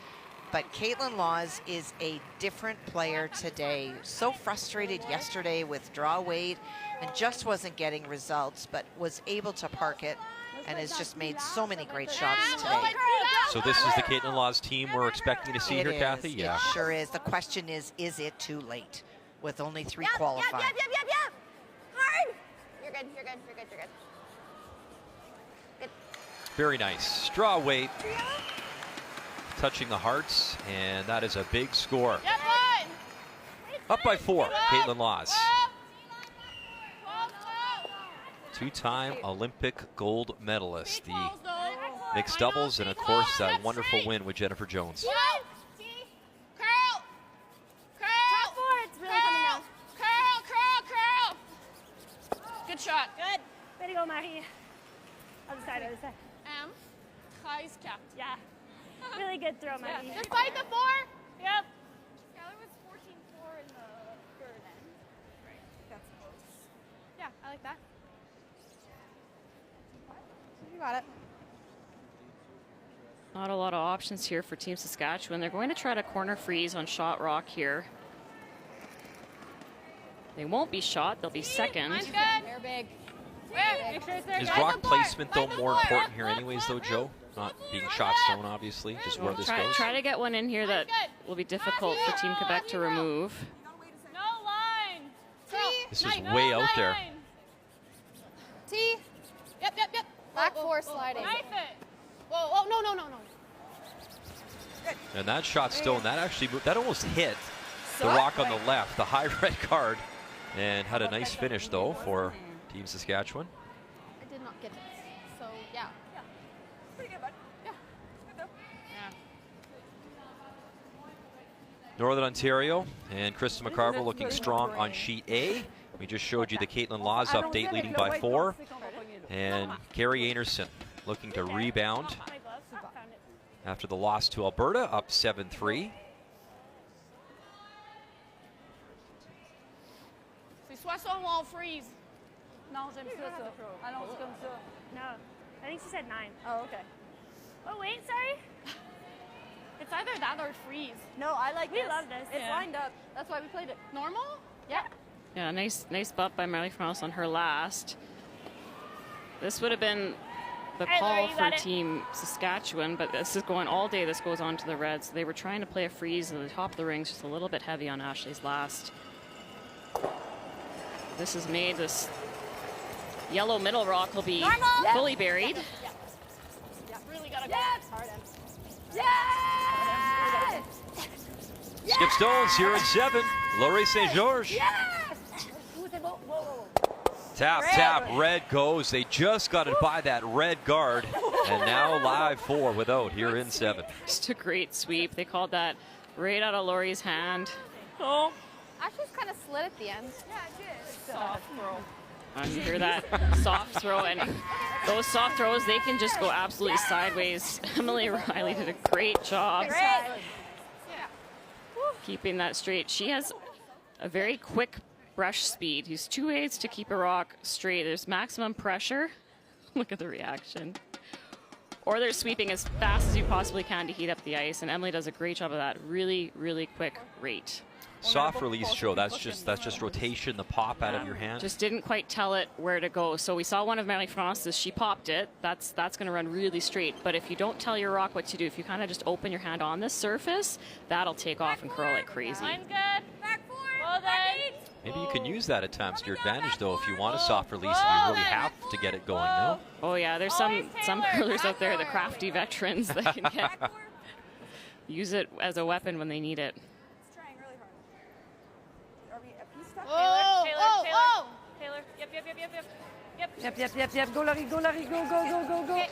But Caitlin Laws is a different player today. So frustrated yesterday with draw weight and just wasn't getting results, but was able to park it and has just made so many great shots today. So this is the Caitlin Laws team we're expecting to see here, Kathy? Yeah. It sure is. The question is it too late with only 3 qualifying? Yep. Hard. You're good. Good. Very nice. Draw weight. Touching the hearts, and that is a big score. Up by 4, Caitlin Laws. 2-time Olympic gold medalist, the mixed doubles, and of course that wonderful win with Jennifer Jones. Good shot. Good. Way to go, Marie. Other side. 13-4. Yeah. Really good throw, Marie. Just fight the 4. Yep. Skylar was 14-4 in the third end. Right. That's close. Yeah, I like that. You got it. Not a lot of options here for Team Saskatchewan. They're going to try to corner freeze on shot rock here. They won't be shot, they'll be second. Mine's good. They're big. Make sure it's there. Is rock placement, though, more important here anyways, though, Joe? Not being shot stone, obviously, just where this goes. Try to get one in here that will be difficult for Team Quebec to remove. No line. This is way out there. T. Yep. Back 4 sliding. Knife it. Whoa, no. And that shot stone, that actually moved, that almost hit the rock on the left, the high red card, and had a nice finish, though, for Team Saskatchewan. I did not get it. So Yeah. Pretty good, bud. Yeah. Good though. Northern Ontario and Krista McCarville looking strong on sheet A. We just showed you the Caitlin Laws update, leading by 4. And Carrie Anderson looking to rebound after the loss to Alberta, up 7-3. C'est soit ça ou on freeze. Non, j'aime ça. Allons-y comme ça. No, I think she said 9. Oh, okay. Oh, wait, sorry. It's either that or freeze. No, I like We this. love this. It's Yeah. lined up. That's why we played it. Normal? Yeah. Yeah, nice bump by Marley France on her last. This would have been the Hey, Laura, call you for got it. Team Saskatchewan, but this is going all day. This goes on to the Reds. They were trying to play a freeze at the top of the rings, just a little bit heavy on Ashley's last. This has made this yellow middle rock will be fully buried. Really gotta Yes! go hard. Yes! Skip Stones here at 7. Laurie St. George. Yes! Ooh, c'est beau. Whoa, whoa, whoa. Tap, tap, red goes. They just got it by that red guard. And now live 4 without here in 7. Just a great sweep. They called that right out of Laurie's hand. Oh. Actually, it's kind of slid at the end. Yeah, it did. Soft throw. And you hear that soft throw, and those soft throws, they can just go absolutely sideways. Emily Riley did a great job keeping that straight. She has a very quick brush speed. Use 2 ways to keep a rock straight. There's maximum pressure. Look at the reaction. Or they're sweeping as fast as you possibly can to heat up the ice, and Emily does a great job of that. Really, really quick rate. Soft release show. That's just rotation, the pop out of your hand. Just didn't quite tell it where to go. So we saw one of Marley France's. She popped it. That's going to run really straight. But if you don't tell your rock what to do, if you kind of just open your hand on this surface, that'll take off and curl like crazy. Line's good. Back 4. Well done. Maybe you can use that at times to your advantage, though, if you want a soft release and you really have to get it going. No. Oh yeah, there's some curlers out there, the crafty veterans that can use it as a weapon when they need it. It's trying really hard. Are we a piece stuck? Taylor. Yep. Go, Laurie, go.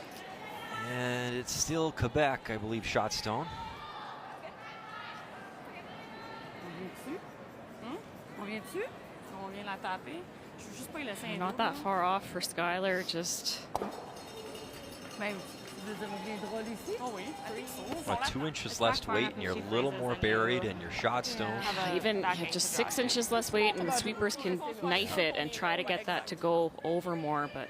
And it's still Quebec, I believe, shot stone. On vient dessus? On vient la taper. Je veux juste pas y laisser un Not that far off for Skylar, just Ben, tu veux dire, on vient de roller ici? Oh oui, I think so. About 2 inches less weight, and you're a little more buried, and your shot stone. even just 6 inches less weight, and the sweepers can knife it and try to get that to go over more, but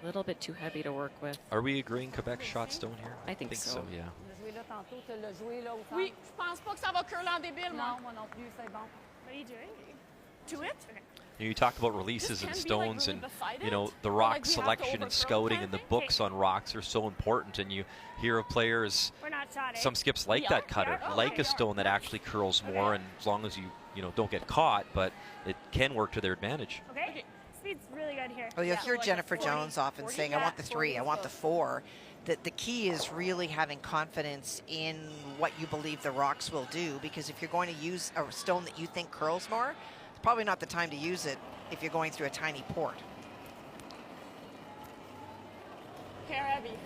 a little bit too heavy to work with. Are we agreeing Quebec shot stone here? I think so. Yeah. Le jouer là tantôt, tu l'as joué là au centre. Oui, je pense pas que ça va curler en débile, moi. Non, moi non plus, c'est bon. What are you doing? To it? You talk about releases and This can be, like, stones, really and beside you know it, the or, rock like, we have to selection and overcurl scouting kind and the of books on rocks are so important. And you hear of players, We're not shotting. some skips like We that are, cutter, we are. like a stone that actually curls more, and as long as you don't get caught, but it can work to their advantage. Okay. Speed's really good here. Well, you'll hear like a Jennifer 40, Jones often 40, saying, I want the 3, I want the close. 4. The key is really having confidence in what you believe the rocks will do, because if you're going to use a stone that you think curls more, it's probably not the time to use it if you're going through a tiny port. Hair heavy.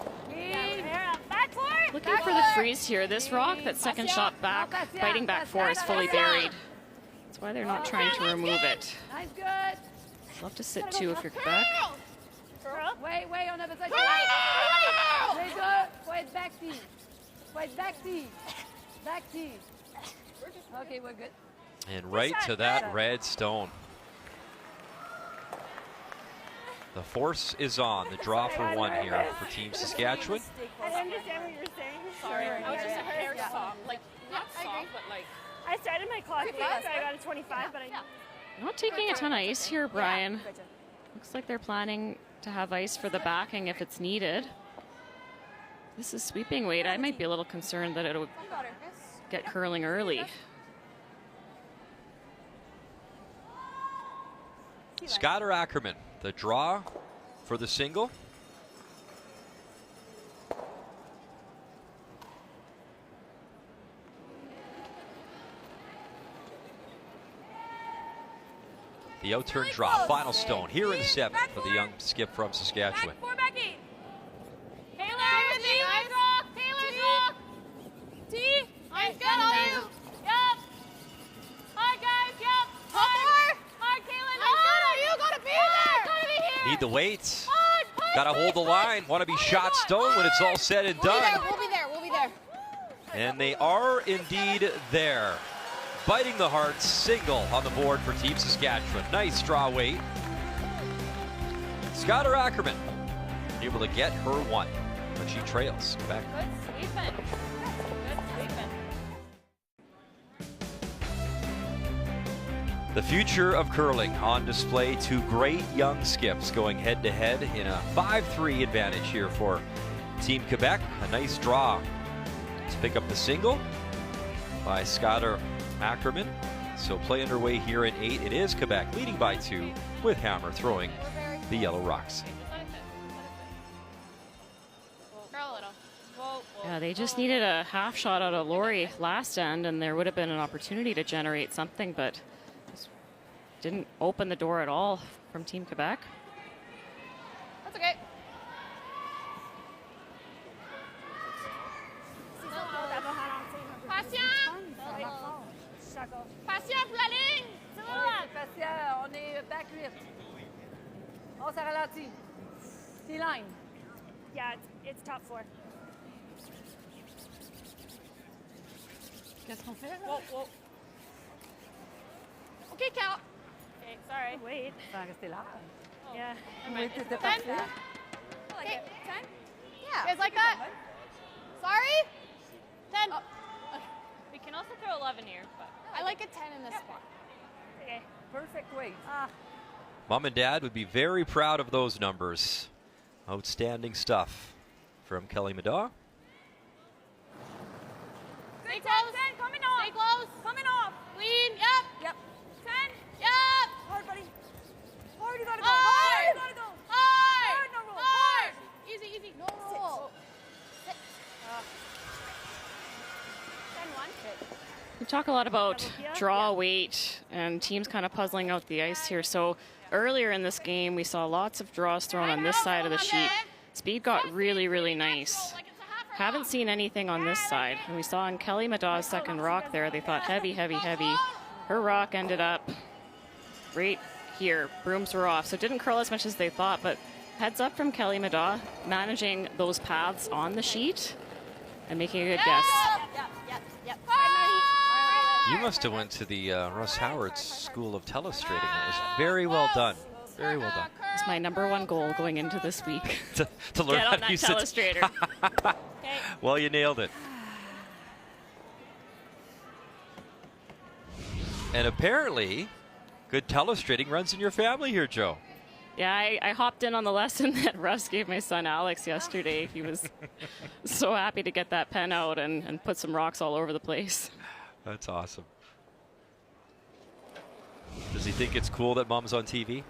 Back four. Looking for the freeze here. This rock, that second shot back, fighting back 4 is fully buried. That's why they're not trying to remove it. Nice, good. Love to sit 2 if you're Quebec. Wait, on a besoin de... Les deux, faut être back tee. Faut être back tee. Back tee. Okay, we're good. And right to that red stone. The force is on. The draw for 1 here for Team Saskatchewan. I didn't understand what you were saying. Sorry. I was just a hair soft. Like, not soft, but like... I started my clock late, so I got a 25, but I... Not taking a ton of ice here, Brian. Looks like they're planning to have ice for the backing if it's needed. This is sweeping weight. I might be a little concerned that it'll get curling early. Scott or Ackerman, the draw for the single. The outturn draw, final stone here in 7 for the young skip from Saskatchewan. Back 4, Becky. need the weight. Got to hold the line. Want to be shot stone when it's all said and done. We'll be there. We'll be there. And they are indeed there. Biting the heart, single on the board for Team Saskatchewan. Nice draw weight. Scott Ackerman able to get her one, but she trails back. Good sweeping. Good sweeping. The future of curling on display. Two great young skips going head-to-head in a 5-3 advantage here for Team Quebec. A nice draw to pick up the single by Scott Ackerman. So play underway here in 8. It is Quebec leading by 2 with Hammer throwing the yellow rocks. Yeah, they just needed a half shot out of Laurie last end, and there would have been an opportunity to generate something, but just didn't open the door at all from Team Quebec. That's okay. Patient pour la ligne. Patient, on est back 8. On s'est ralenti. T-line. Yeah, it's top 4. Qu'est-ce qu'on fait là? Whoa. Okay, Cal. Okay, sorry. Wait. Ça va rester là. Yeah. Oui, t'étais parfait. Okay. 10? Yeah. You guys like that? Sorry? 10. We can also throw 11 here, but I like a 10 in this spot. okay. Perfect weight. Mom and Dad would be very proud of those numbers. Outstanding stuff from Kelly Madaw. Stay close. 10, coming off. Stay close. Coming off. Clean. Yep. 10. Yep. Hard, buddy. Hard, you gotta go. Hard. You gotta go. Hard. No roll. Hard. Easy. No roll. 6. 10-1. We talk a lot about draw weight and teams kind of puzzling out the ice here. So earlier in this game, we saw lots of draws thrown on this side of the sheet. Speed got really, really nice. Haven't seen anything on this side. And we saw on Kelly Madaw's second rock there, they thought heavy. Her rock ended up right here. Brooms were off. So it didn't curl as much as they thought, but heads up from Kelly Madaw, managing those paths on the sheet and making a good guess. Yep. You must have went to the Russ Howard School of Telestrating. That was very well done. Very well done. It's my #1 goal going into this week. to learn Get how on to that use it. telestrator. Well, you nailed it. And apparently, good telestrating runs in your family here, Joe. Yeah, I hopped in on the lesson that Russ gave my son Alex yesterday. He was so happy to get that pen out and put some rocks all over the place. That's awesome. Does he think it's cool that Mom's on TV?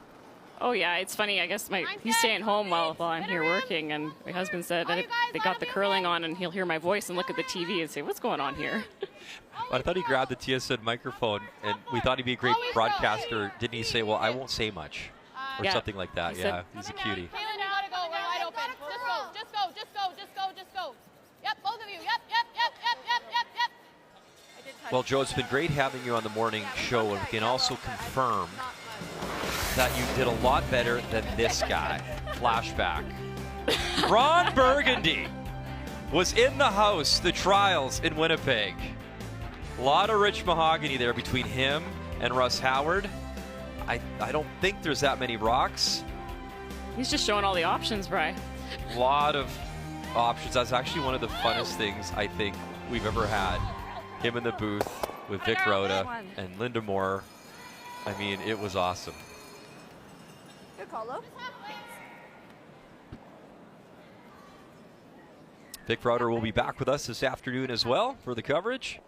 Oh yeah, it's funny. I guess he's staying home while I'm here working, and my husband said that they got the curling on, and he'll hear my voice and look at the TV and say, "What's going on here?" I thought he grabbed the TSN microphone, and we thought he'd be a great broadcaster. Didn't he say, "Well, I won't say much," or Yeah. something like that? He Yeah, said- he's a cutie. Kaylin, you gotta go. We're wide open. Just go. Yep, both of you. Yep. Well, Joe, it's been great having you on the morning show, and we can also confirm that you did a lot better than this guy. Flashback. Ron Burgundy was in the house, the trials in Winnipeg. A lot of rich mahogany there between him and Russ Howard. I don't think there's that many rocks. He's just showing all the options, Bri. A lot of options. That's actually one of the funnest things I think we've ever had. Him in the booth with Vic Rhoda and Linda Moore. I mean, it was awesome. Good call, Lo. Vic Rhoda will be back with us this afternoon as well for the coverage.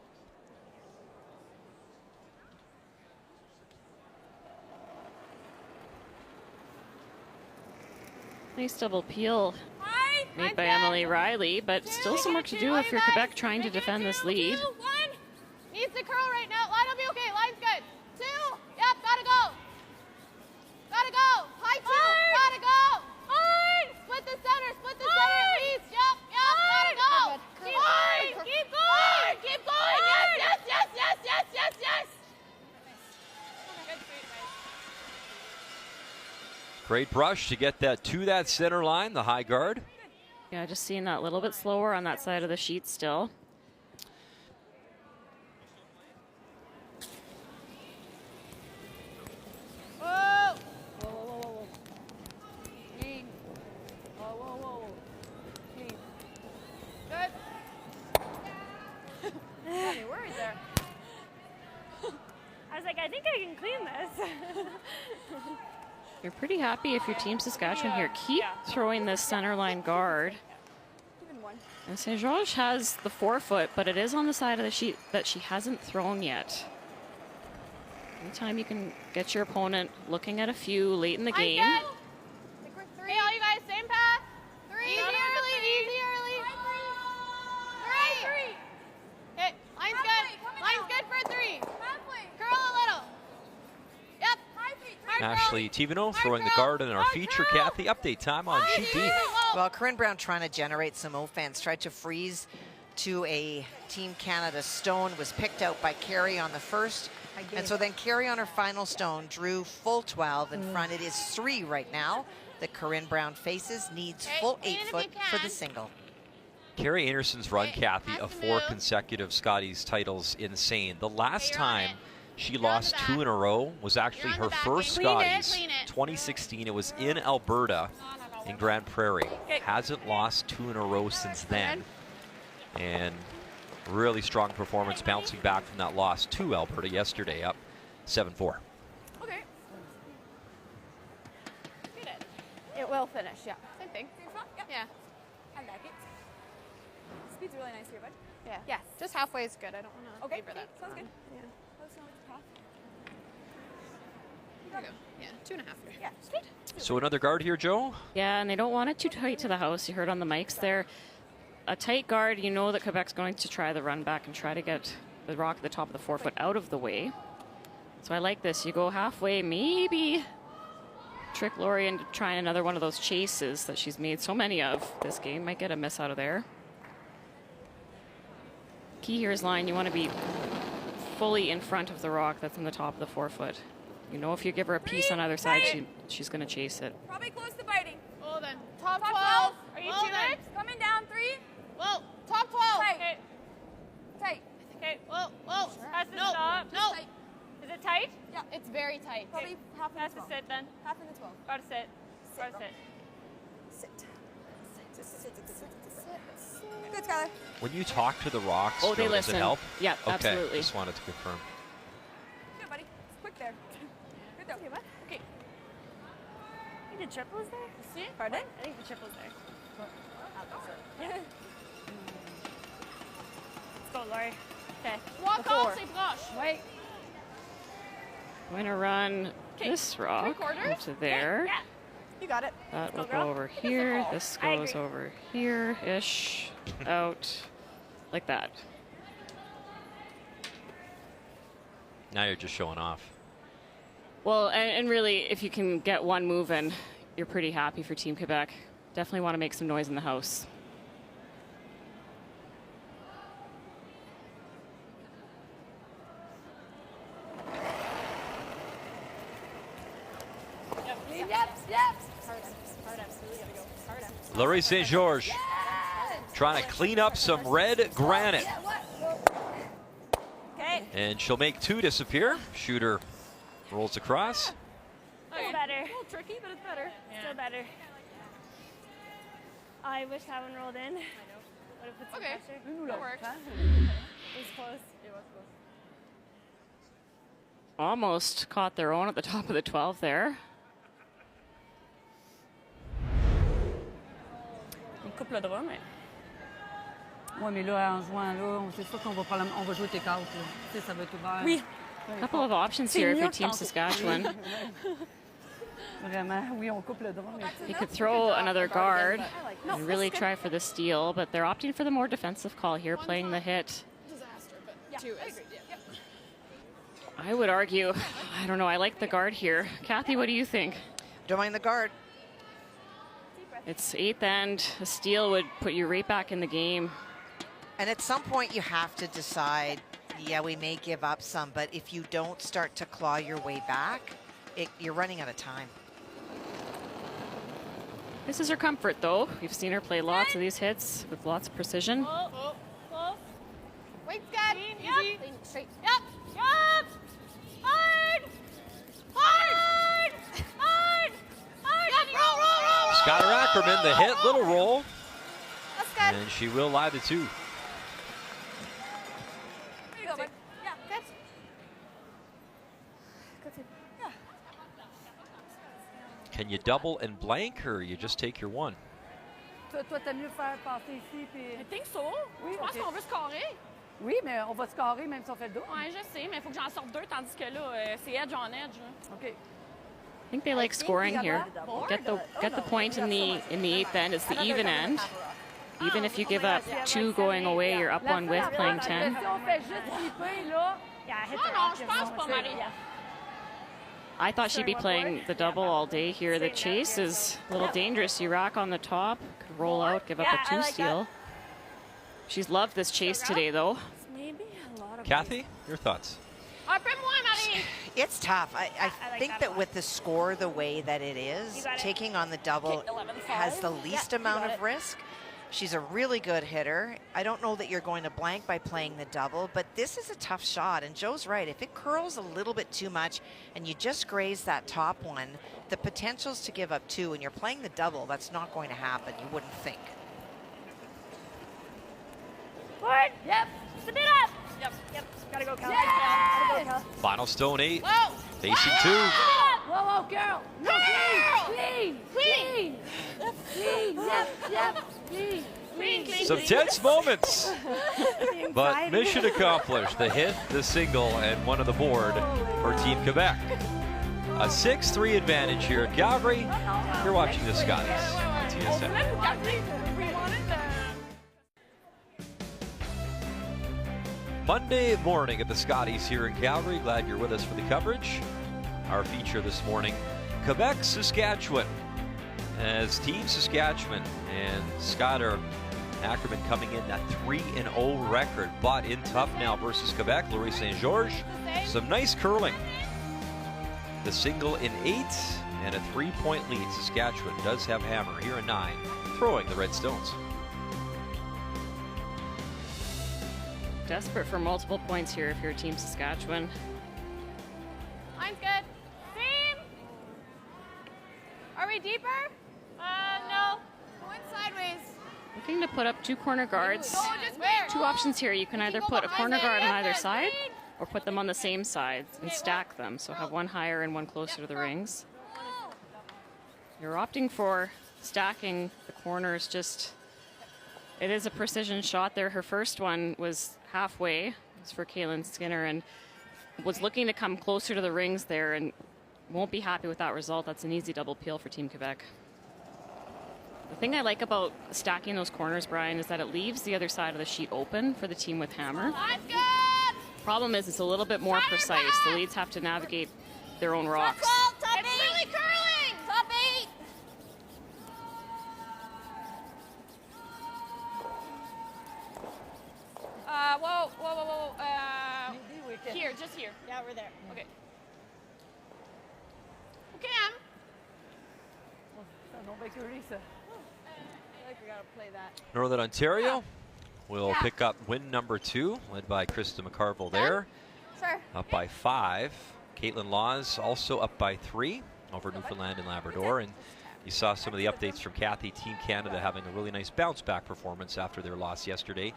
Nice double peel made by Emily Riley, but still some work to do if you're Quebec trying to defend this lead. 1. Needs to curl right now. Line will be okay. Line's good. 2. Yep, gotta go. High 2. Gotta go. Split the center at least. Yep, gotta go. Keep going. Yes. Great brush to get that to that center line, the high guard. Yeah, just seeing that a little bit slower on that side of the sheet still. Whoa! Whoa, whoa, whoa, whoa. Clean. Whoa, whoa, whoa. Clean. Good. Got me worried there. I was like, I think I can clean this. You're pretty happy if your team Saskatchewan here keep throwing this center line guard. Even one. And St. George has the 4-foot, but it is on the side of the sheet that she hasn't thrown yet. Anytime you can get your opponent looking at a few late in the game. Hey, all you guys, same path. Easy early, easy early. Three. Okay, line's good. Line's good for 3. Curl a little. Yep. Ashley Tivino throwing the guard in our feature. Kathy, update time on sheet D. Well, Corinne Brown trying to generate some offense, tried to freeze to a Team Canada stone, was picked out by Carey on the first. And so then Carey on her final stone drew full 12 in front. It is 3 right now that Corinne Brown faces, needs full 8-foot for the single. Carey Anderson's run, Kathy, of 4 consecutive Scotties titles, insane. The last time she lost 2 in a row was actually her first Scotties, 2016. It was in Alberta in Grand Prairie. Hasn't lost 2 in a row since then. And really strong performance bouncing back from that loss to Alberta yesterday, up 7-4. Okay. It will finish, yeah. Same thing. Yeah. Yeah. I like it. Speed's really nice here, bud. Yeah. Yes. Just halfway is good. I don't want to Okay, favor that. sounds good. Yeah. Let us know what's the path. There you go. Yeah. 2.5 here. Yeah, sweet. So another guard here, Joe. Yeah, and they don't want it too tight to the house. You heard on the mics there. A tight guard, you know that Quebec's going to try the run back and try to get the rock at the top of the 4-foot out of the way. So I like this. You go halfway, maybe trick Laurie into trying another one of those chases that she's made so many of this game. Might get a miss out of there. Key here is line. You want to be fully in front of the rock that's in the top of the 4-foot. You know if you give her a piece on either side, she's going to chase it. Probably close to biting. Well then, top 12. 12. Are you Well too then. late? Coming down 3. Well, top 12. Tight. Okay. Tight. Okay. Well. Has to No. stop. No. Tight. Is it tight? Yeah. It's very tight. Probably half in Has the to 12. sit then. Half in the 12. Gotta sit. Gotta sit. Sit. Good, Skylar. When you talk to the rocks, Oh, they Joe, does listen. it help? Yeah, Okay, absolutely. just wanted to confirm. Good, buddy. It's quick there. Good though. Okay, what? Okay. I think the triple is there. See? Pardon? I think the triple's there. Yeah. Let's go, Laurie. Okay. Walk Before. off, say brush. Wait. I'm going to run this rock quarters. to there. Yeah. You got it. That will Go, girl. go over here. This I goes agree. over here-ish, out, like that. Now you're just showing off. Well, and really, if you can get one move in, you're pretty happy for Team Quebec. Definitely want to make some noise in the house. Yep. Laurie St. George trying to clean up some red granite. Okay. And she'll make 2 disappear. Shooter rolls across. Still better. A little tricky, but it's better. Still better. I wish that one rolled in. Would have put some Okay. pressure. That works. It was close. Almost caught their own at the top of the 12 there. On coupe le drum, mais. Ouais, mais là, en jouant là, c'est sûr qu'on va on va jouer take out. Tu sais, ça va être ouvert. Oui. A couple of options here if you're Team Saskatchewan. Vraiment, oui, on coupe le drum. Mais... You could throw another guard and really try for the steal, but they're opting for the more defensive call here, playing the hit. Disaster, but 2 is. I would argue, I don't know, I like the guard here. Kathy, what do you think? Don't mind the guard. It's 8th end. A steal would put you right back in the game. And at some point you have to decide, yeah, we may give up some, but if you don't start to claw your way back, you're running out of time. This is her comfort, though. We've seen her play lots of these hits with lots of precision. Close. Wait, Scott. Easy. Lean straight. Yep. Hard. Hard. Hard. Roll. Skylar Ackerman, the hit, little roll. That's good. And she will lie the 2. There you go, bud. Yeah, good. Good. Yeah. Can you double and blank, or you just take your 1? Toi, t'aimes mieux faire passer ici, puis... I think so. Oui, Je pense ok. qu'on veut scorer. Oui, mais on va scorer même si on fait le dos. Ouais, je sais, mais il faut que j'en sorte 2, tandis que là, c'est edge on edge. Là. OK. I think they like scoring here. Get the point in the 8th end. It's the even end. Even if you give up 2 going away, you're up 1 with playing 10. Si on fait juste flipper, là... Non, je pense pas, Marie. I thought she'd be playing the double all day here. The chase is a little dangerous. You rack on the top, could roll out, give up a 2 steal. She's loved this chase today, though. Maybe a lot of Kathy, your thoughts? Après-moi, Marie. It's tough. I think that with the score the way that it is, taking on the double has the least amount of risk. She's a really good hitter. I don't know that you're going to blank by playing the double, but this is a tough shot. And Joe's right. If it curls a little bit too much and you just graze that top one, the potential's to give up 2. When you're playing the double, that's not going to happen. You wouldn't think. Forward. Yep. Submit up. Yep. Gotta go, Cal. Yes! Gotta go, Cal. Final stone 8. Whoa. Facing 2. Whoa, girl! No, clean! Yep, clean! Some tense moments. But mission accomplished. The hit, the single, and 1 on the board for Team Quebec. A 6-3 advantage here at Calgary. You're watching the Scotties on TSN. Monday morning at the Scotties here in Calgary. Glad you're with us for the coverage. Our feature this morning, Quebec, Saskatchewan. As Team Saskatchewan and Skylar Ackerman coming in that 3-0 record, but in tough now versus Quebec. Laurie St. George, some nice curling. The single in 8 and a 3-point lead. Saskatchewan does have hammer here in 9, throwing the Red Stones. Desperate for multiple points here if you're Team Saskatchewan. Line's good. Team. Are we deeper? No. Going sideways. Looking to put up 2 corner guards. No, just where? 2 options here. You can either put a corner guard on either side or put them on the same side and stack them. So have 1 higher and 1 closer to the rings. You're opting for stacking the corners. Just, it is a precision shot there. Her first one was halfway. It's for Kaylin Skinner and was looking to come closer to the rings there and won't be happy with that result. That's an easy double peel for Team Quebec. The thing I like about stacking those corners, Brian, is that it leaves the other side of the sheet open for the team with hammer. Line's good. Problem is it's a little bit more precise. The leads have to navigate their own rocks. Top 8. It's really curling. Top 8. Whoa. Here, just here. Yeah, we're there. Okay. Okay, Northern Ontario will pick up win number 2, led by Krista McCarville there. Sure. Up by 5. Caitlin Laws also up by 3 over Newfoundland and Labrador. And you saw some of the updates from Kathy. Team Canada having a really nice bounce back performance after their loss yesterday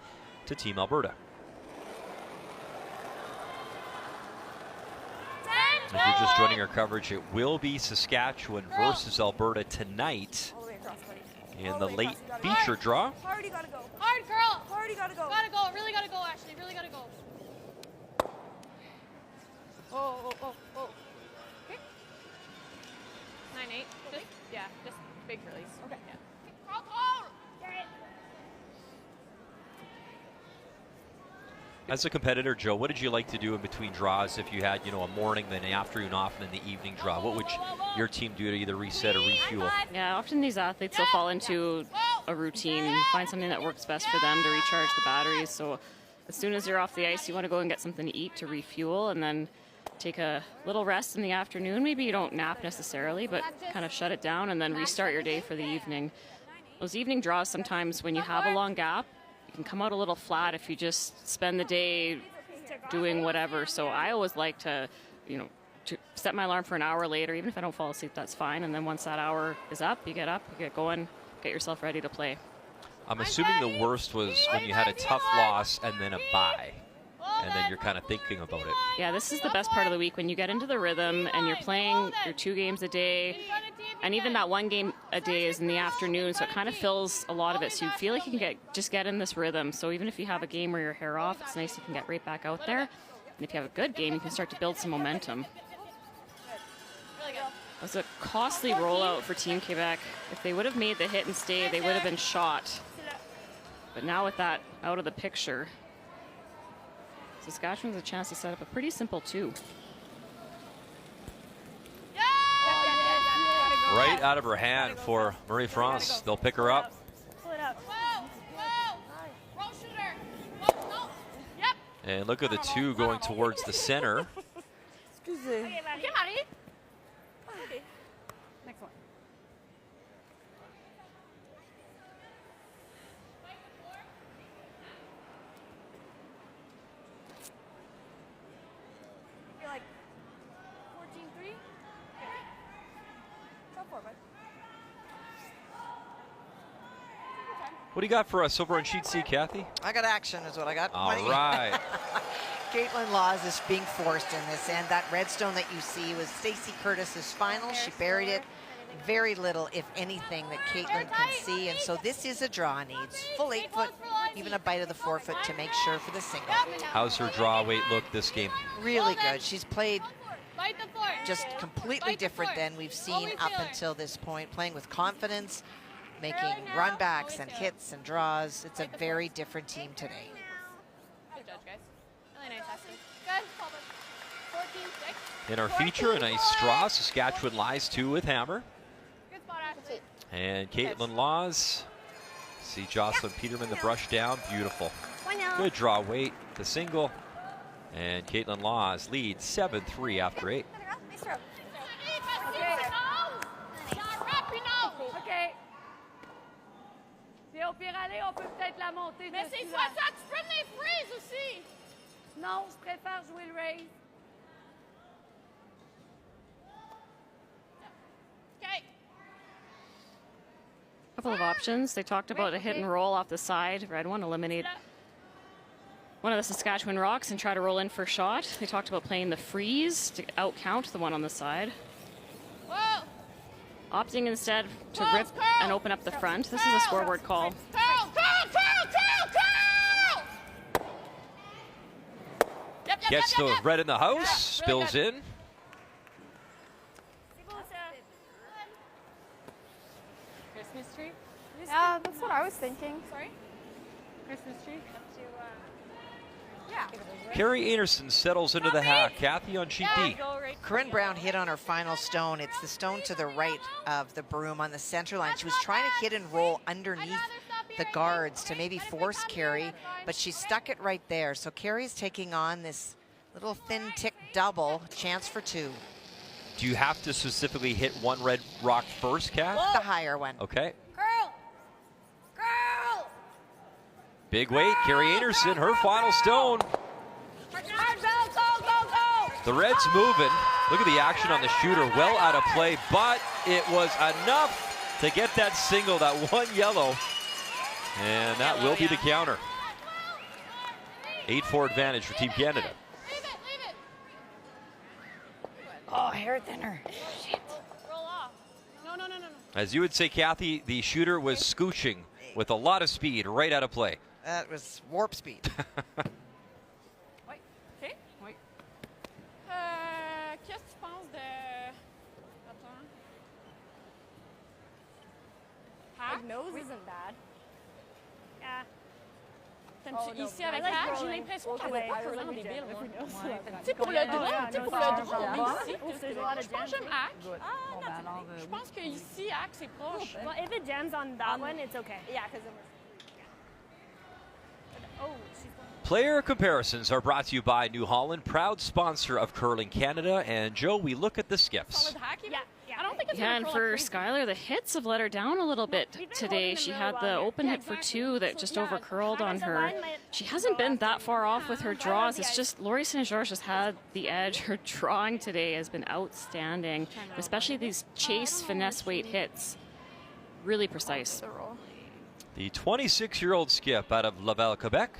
to Team Alberta. If you're just joining our coverage, it will be Saskatchewan versus Alberta tonight in the late feature draw. Hard, you gotta go. Hard, girl. Hard, you gotta go. Gotta go. Really gotta go, Ashley. Really gotta go. Oh. Okay. 9-8. Just big release. Okay. Yeah. Call. Get it. As a competitor, Joe, what did you like to do in between draws if you had, a morning, then an afternoon off, and then the evening draw? What would your team do to either reset or refuel? Yeah, often these athletes will fall into a routine, find something that works best for them to recharge the batteries. So as soon as you're off the ice, you want to go and get something to eat to refuel, and then take a little rest in the afternoon. Maybe you don't nap necessarily, but kind of shut it down and then restart your day for the evening. Those evening draws, sometimes when you have a long gap, you can come out a little flat if you just spend the day doing whatever. So I always like to, to set my alarm for an hour later. Even if I don't fall asleep, that's fine. And then once that hour is up, you get going, get yourself ready to play. I'm assuming the worst was when you had a tough loss and then a bye, and then you're kind of thinking about it. Yeah, this is the best part of the week when you get into the rhythm and you're playing your 2 games a day, and even that 1 game a day is in the afternoon, so it kind of fills a lot of it. So you feel like you can just get in this rhythm. So even if you have a game where your hair off, it's nice you can get right back out there. And if you have a good game, you can start to build some momentum. It was a costly rollout for Team Quebec. If they would have made the hit and stay, they would have been shot. But now with that out of the picture, Saskatchewan has a chance to set up a pretty simple 2. Right out of her hand for Marie-France. They'll pick her up. And look at the 2 going towards the center. Next one. You're like 14-3? Go for it, bud. What do you got for us over on Sheet C, Kathy? I got action is what I got. All right. Caitlin Laws is being forced in this, and that redstone that you see was Stacey Curtis's final. She buried it. Very little, if anything, that Caitlin can see, and so this is a draw. Needs full 8 foot, even a bite of the 4 foot to make sure for the single. How's her draw weight look this game? Really good. She's played just completely different than we've seen up until this point, playing with confidence, making run backs and hits and draws. It's a very different team today. Good judge, guys. Really nice, Ashley. Good. 14-6. In our feature, a nice draw. Saskatchewan lies 2 with hammer. Good spot, Ashley. And Caitlin Laws. See Jocelyn Peterman, the brush down. Beautiful. Good draw weight, the single. And Caitlin Laws leads 7-3 after 8. OK. Si au pire aller, on peut peut-être la monter. Mais c'est quoi ça? Tu peux me les freeze aussi? Non, je préfère jouer le raise. Okay. Couple of options. They talked about a hit and roll off the side. Red one, eliminate one of the Saskatchewan rocks and try to roll in for a shot. They talked about playing the freeze to out-count the one on the side. Whoa. Opting instead to rip and open up the front. This is a scoreboard call. Curl! Gets the red in the house, spills in. Christmas tree? Yeah, that's what I was thinking. Sorry? Christmas tree? Yeah. Carrie Anderson settles into the hack. Kathy on sheet D. Corinne Brown hit on her final stone. It's the stone to the right of the broom on the center line. She was trying to hit and roll underneath the guards to maybe force Carrie, but she stuck it right there. So Carrie's taking on this little thin tick double, chance for 2. Do you have to specifically hit one red rock first, Kath? The higher one. Okay. Girl! Girl! Big weight, Carrie Anderson, her final stone. The Reds moving. Look at the action on the shooter, well out of play, but it was enough to get that single, that one yellow. And that will be the counter. 8-4 advantage for Team Canada. Oh, hair thinner. Shit. Roll off. No. As you would say, Kathy, the shooter was scooching with a lot of speed right out of play. That was warp speed. Oui. OK. Oui. Qu'est-ce que tu penses de... Attends. Hack? Nose isn't bad. Yeah. Ici avec Hack, j'ai l'impression qu'elle va pas vraiment débile. Tu sais, pour le drone, mais ici, je pense que j'aime Hack. Je pense qu'ici, Hack, c'est proche. Well, if it jams on that one, it's okay. Yeah, because it was... Oh, she's... Player comparisons are brought to you by New Holland, proud sponsor of Curling Canada. And Joe, we look at the skips. I don't think it's and for Skylar, the hits have let her down a little bit today. She had the open hit for 2 that just over curled on her. She hasn't been that far off with her draws. It's just Laurie St. George has had the edge. Her drawing today has been outstanding, especially these chase finesse weight hits. Really precise. The 26-year-old skip out of Laval, Quebec.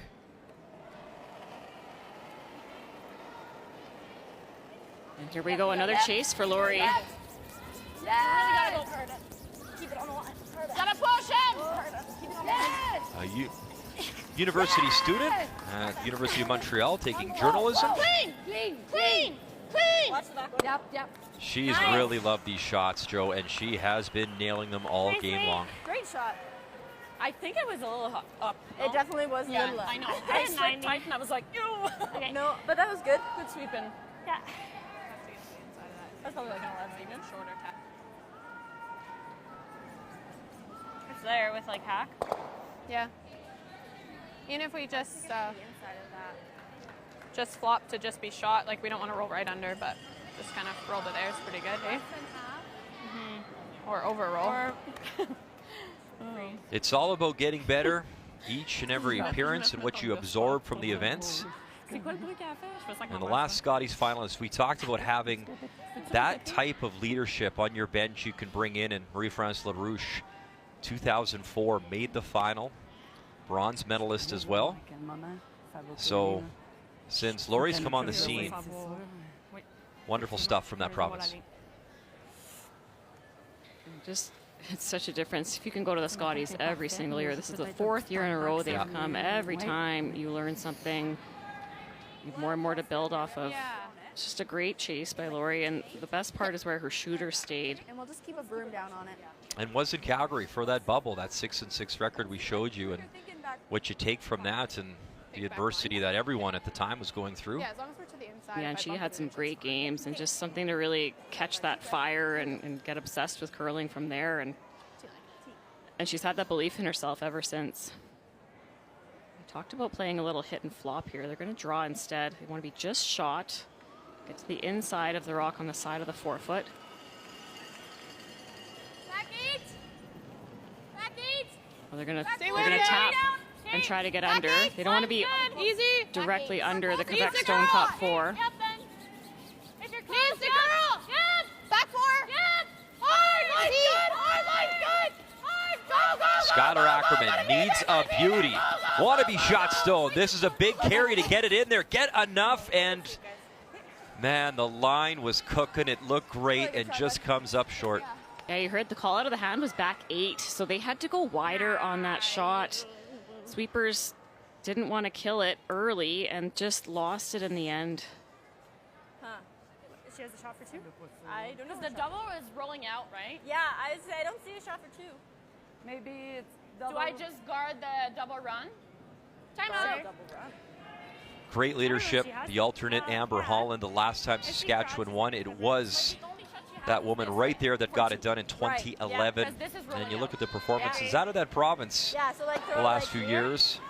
And here we go, another chase for Laurie. Yeah. Really gotta go. Keep it on the line. Gotta push him. University student at the University of Montreal, taking journalism. Clean. Watch the back. Yep. She's really loved these shots, Joe, and she has been nailing them all game long. Great shot. I think it was a little up. No? It definitely was a little up. I know. I slipped tight and I was like, ew. Okay. No, but that was good. Good sweeping. Yeah. That's probably like an 11, even shorter tap. It's there with like hack. Yeah. Even if we just flop to just be shot, like we don't want to roll right under, but just kind of roll to there is pretty good, eh? Or overroll. It's all about getting better each and every appearance and what you absorb from the events. And the last Scotties finalist, we talked about having that type of leadership on your bench you can bring in, and Marie-France LaRouche, 2004, made the final, bronze medalist as well. So since Laurie's come on the scene, wonderful stuff from that province. Just, it's such a difference. If you can go to the Scotties every single year, this is the 4th year in a row they've come. Every time you learn something, you have more and more to build off of. It's just a great chase by Laurie, and the best part is where her shooter stayed. And we'll just keep a broom down on it. And was in Calgary for that bubble, that 6-6 record we showed you, and what you take from that and the adversity that everyone at the time was going through. Yeah, as long as we're to the inside. Yeah, and she had some great games and just something to really catch that fire and get obsessed with curling from there. And she's had that belief in herself ever since. We talked about playing a little hit and flop here. They're going to draw instead. They want to be just shot, get to the inside of the rock on the side of the forefoot. Well, they're going to tap and try to get under. They don't want to be directly under the Quebec stone top 4. Back 4. Skylar Ackerman needs a beauty. Wannabe shot stone. This is a big carry to get it in there. Get enough, and man, the line was cooking. It looked great and just comes up short. Yeah, you heard the call out of the hand was back 8, so they had to go wider on that shot. Sweepers didn't want to kill it early and just lost it in the end. She has a shot for 2? I don't know. Because the double is rolling out, right? Yeah, I don't see a shot for 2. Maybe it's double. Do I just guard the double run? Time out. Great leadership. The alternate Amber Holland, the last time Saskatchewan won, it was that woman right there that got it done in 2011. And you look at the performances out of that province the last few years.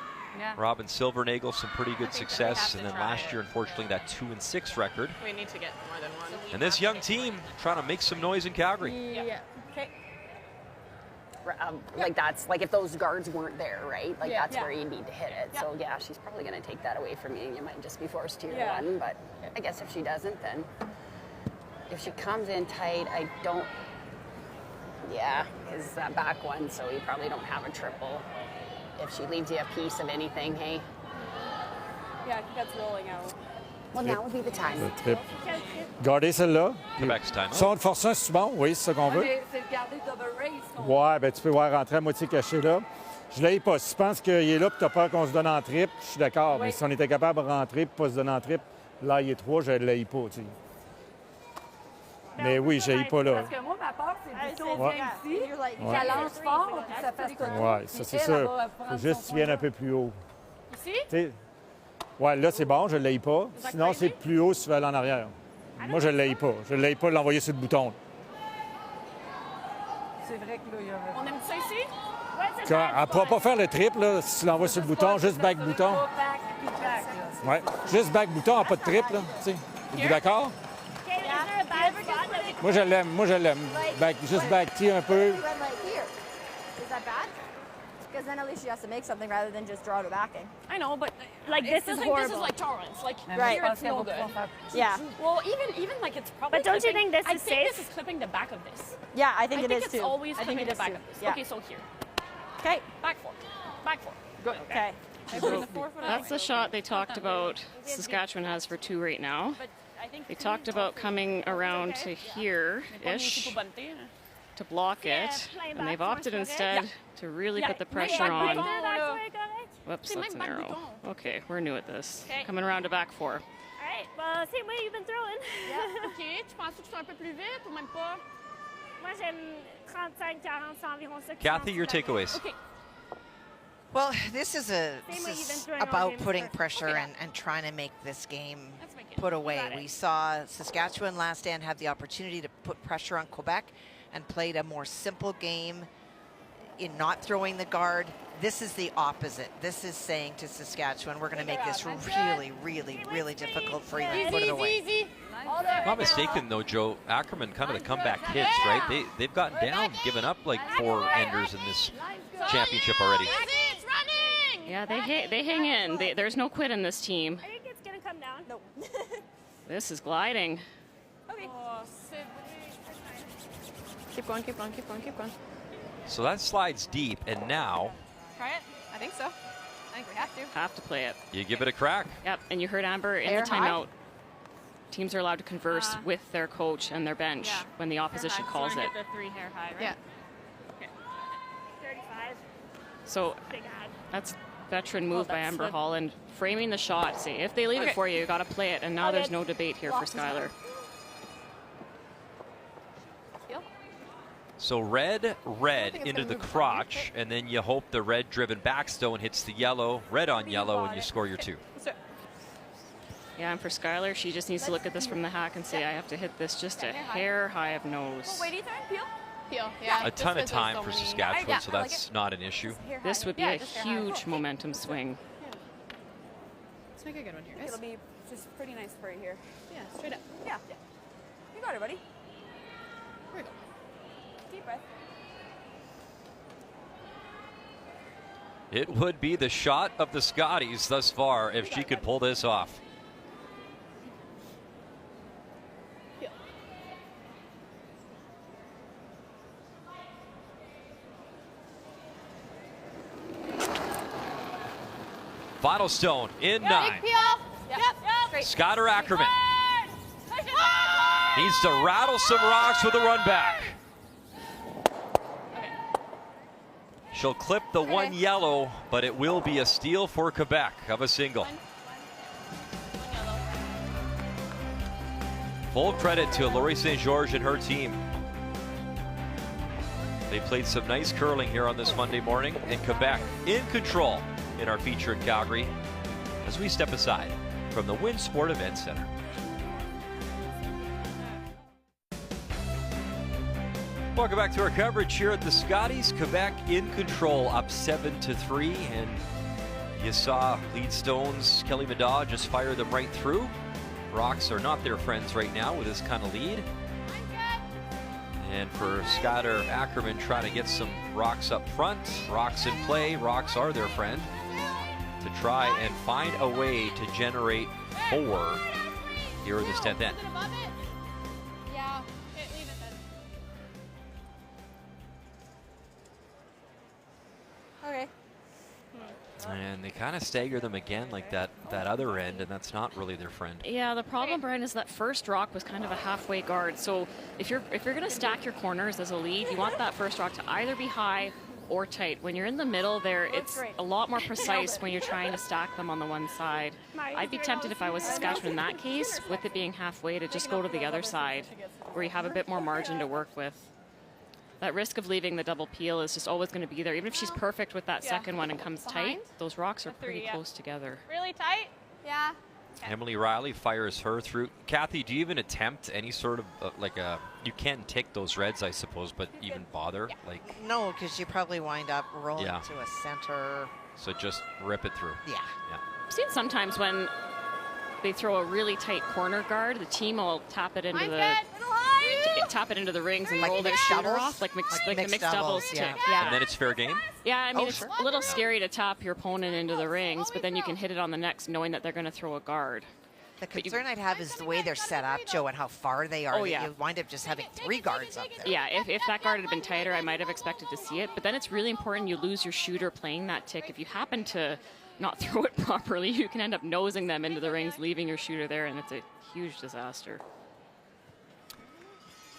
Robin Silvernagel, some pretty good success. And then last year, unfortunately, that 2-6 record. We need to get more than one. And this young team trying to make some noise in Calgary. Yeah. Okay. Like that's like if those guards weren't there, right? Like that's where you need to hit it. So yeah, she's probably going to take that away from you. You might just be forced to your one, but I guess if she doesn't, then if she comes in tight, I don't. Yeah, because that back one, so you probably don't have a triple. If she leaves you a piece of anything, hey. Yeah, I think that's rolling out. Well, now would be the time. Gardez celle-là. Quebec's time. Si on te force un, c'est bon? Oui, c'est ça qu'on veut. Mais c'est de garder double race. Ouais, ben tu peux voir rentrer à moitié caché là. Je l'ai pas. Si tu penses qu'il est là et tu as peur qu'on se donne en triple, je suis d'accord. Mais si on était capable de rentrer et pas se donner en triple, là, il est 3, je ne l'ai pas, tu sais. Mais oui, je l'ai pas là. Parce que moi, ma peur, c'est plutôt bien ici. Ça lance fort puis ça fasse tout. Ouais, ça c'est sûr. Faut juste que tu viennes un peu plus haut. Ici? T'sais, ouais, là, c'est bon, je ne l'ai pas. Sinon, c'est plus haut si tu veux aller en arrière. Moi, je ne l'ai pas. Je ne l'ai pas de l'envoyer sur le bouton. C'est vrai que là, il y a... On aime ça ici? Ouais, c'est Elle ne pourra pas faire le triple là, si tu l'envoies sur le bouton, juste back bouton. Ouais. Juste back bouton, pas de triple, là. Tu sais. Êtes-vous d'accord? Okay, is there a bad spot that we Moi, je l'aime. Moi, je l'aime. Juste back tee un peu. Run right here. Is that bad? Because then at least she has to make something rather than just draw to backing. I know, but like this is horrible. This is like tolerance. Like Right. here it's no good. Yeah. Well, even like it's probably. But don't you clipping- think this I is think safe? this is clipping the back of this. Yeah, I think I it think is it's too. always I think clipping it the is back too. of this. Yeah. Okay, so here, Okay. back four, back four. Good. Okay. That's the shot they talked about Saskatchewan has for 2 right now. But I think They talked about coming around to here-ish to block it, and they've opted instead to really put the pressure on. Whoops, that's an arrow. Okay, we're new at this. Coming around to back 4. All right, well, same way you've been throwing. Ok, tu penses que tu fais un peu plus vite ou même pas? Moi, j'aime 35-40, c'est environ ça. Kathy, your takeaways. Okay. Well, this is Same way you've been throwing all about games putting for- pressure Okay. and trying to make this game Let's make it. put away. Got it. We saw Saskatchewan last stand have the opportunity to put pressure on Quebec and played a more simple game in not throwing the guard. This is the opposite. This is saying to Saskatchewan, we're going to make this really, really, really difficult for you to put it away. Easy. If I'm not mistaken, though, Joe, Ackerman, kind of the comeback hits, right? They've gotten down, given up like 4 enders in this championship already. It's running. Yeah, they hang in. There's no quit in this team. I think it's going to come down. Nope. This is gliding. Okay. Oh, c'est Keep going, keep going, keep going, keep going. So that slides deep, and now Try it? I think so. I think we have to. Have to play it. you give it a crack. Yep, and you heard Amber in the Air high? timeout. Teams are allowed to converse with their coach and their bench Yeah. when the opposition calls it. Get the 3 hair high, right? Yeah. 35, So big ad. that's veteran move by that's Amber good. Holland, framing the shot. See, if they leave Okay. it for you, you got to play it. And now Okay. there's no debate here for Lost his Skylar. So red into the crotch, and then you hope the red-driven backstone hits the yellow, red on yellow, and you score your 2. Yeah, and for Skylar, she just needs to look at this from the hack and say, I have to hit this just a hair high of nose. Wait, Ethan, peel? Peel. Yeah. A ton of just 'cause there's time so for many- Saskatchewan, Yeah, so I like that's not an issue. This would be a huge momentum swing. Let's make a good one here, guys. It'll be just pretty nice for you here. Yeah, straight up. Yeah. You got it, buddy. Here we go. Deep breath. It would be the shot of the Scotties thus far if she could pull this off. Final stone in 9. Peel. Yep. Straight. Skylar Ackerman needs to rattle some rocks with a run back. She'll clip the 1 yellow, but it will be a steal for Quebec of a single. Full credit to Laurie St. George and her team. They played some nice curling here on this Monday morning, and Quebec in control in our feature in Calgary as we step aside from the Win Sport Event Center. Welcome back to our coverage here at the Scotties. Quebec in control, up 7-3, and you saw lead stones. Kelly Madaw just fired them right through. Rocks are not their friends right now with this kind of lead. And for Skylar Ackerman trying to get some rocks up front, rocks in play, rocks are their friend, to try and find a way to generate 4 here in this 10th end. Yeah. Okay, leave it then. Okay. And they kind of stagger them again like that other end, and that's not really their friend. Yeah, the problem, Brian, is that first rock was kind of a halfway guard. So if you're going to stack your corners as a lead, you want that first rock to either be high or tight. When you're in the middle there, it's a lot more precise when you're trying to stack them on the one side. I'd be tempted if I was Saskatchewan in that case, with it being halfway, to just go to the other side where you have a bit more margin to work with. That risk of leaving the double peel is just always going to be there. Even if she's perfect with that second one and comes tight, those rocks are pretty close together. Really tight? Yeah. Emily Riley fires her through. Kathy, do you even attempt any sort of you can't take those reds, I suppose, but even bother? No, because you probably wind up rolling Yeah. to a center. So just rip it through. Yeah. I've seen sometimes when they throw a really tight corner guard. The team will tap it into the rings and Like roll their mixed shooter doubles? off, like Like the mixed doubles. yeah. And then it's fair game? Yeah, I mean, it's sure. a little scary to tap your opponent into the rings, but then you can hit it on the next knowing that they're going to throw a guard. The concern I'd have is the way they're set up, Joe, and how far they are. Oh, yeah. You wind up just having 3 guards up there. Yeah, if that guard had been tighter, I might have expected to see it. But then it's really important you lose your shooter playing that tick. If you happen to not throw it properly, you can end up nosing them into the rings, leaving your shooter there, and it's a huge disaster.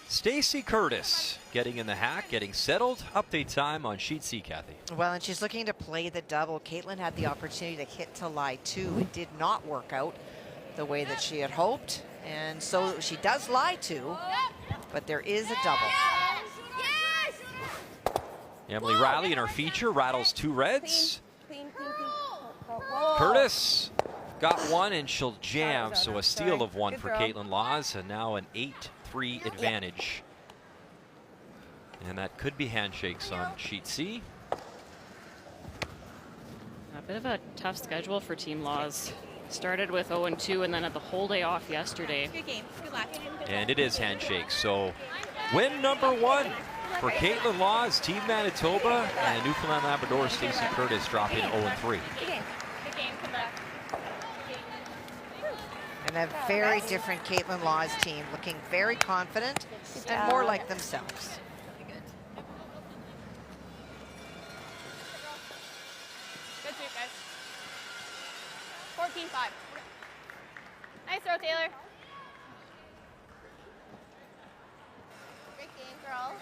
Stacey Curtis getting in the hack, getting settled. Update time on Sheet C, Kathy. Well, and she's looking to play the double. Caitlin had the opportunity to hit to lie 2. It did not work out the way that she had hoped. And so she does lie 2, but there is a double. Emily Riley in our feature rattles 2 reds. Curtis got 1 and she'll jam, so a steal of 1 for Caitlin Laws, and now an 8-3 advantage. And that could be handshakes on Sheet C. A bit of a tough schedule for Team Laws. Started with 0-2 and then had the whole day off yesterday. Good game. Good luck. And it is handshakes. So win number 1 for Caitlin Laws, Team Manitoba, and Newfoundland Labrador Stacey Curtis dropping 0-3. Good game. Good game. Good luck. And a very different Caitlin Laws team, looking very confident and more like themselves. Good shoot, guys. 14-5. Nice throw, Taylor. Great game, girls.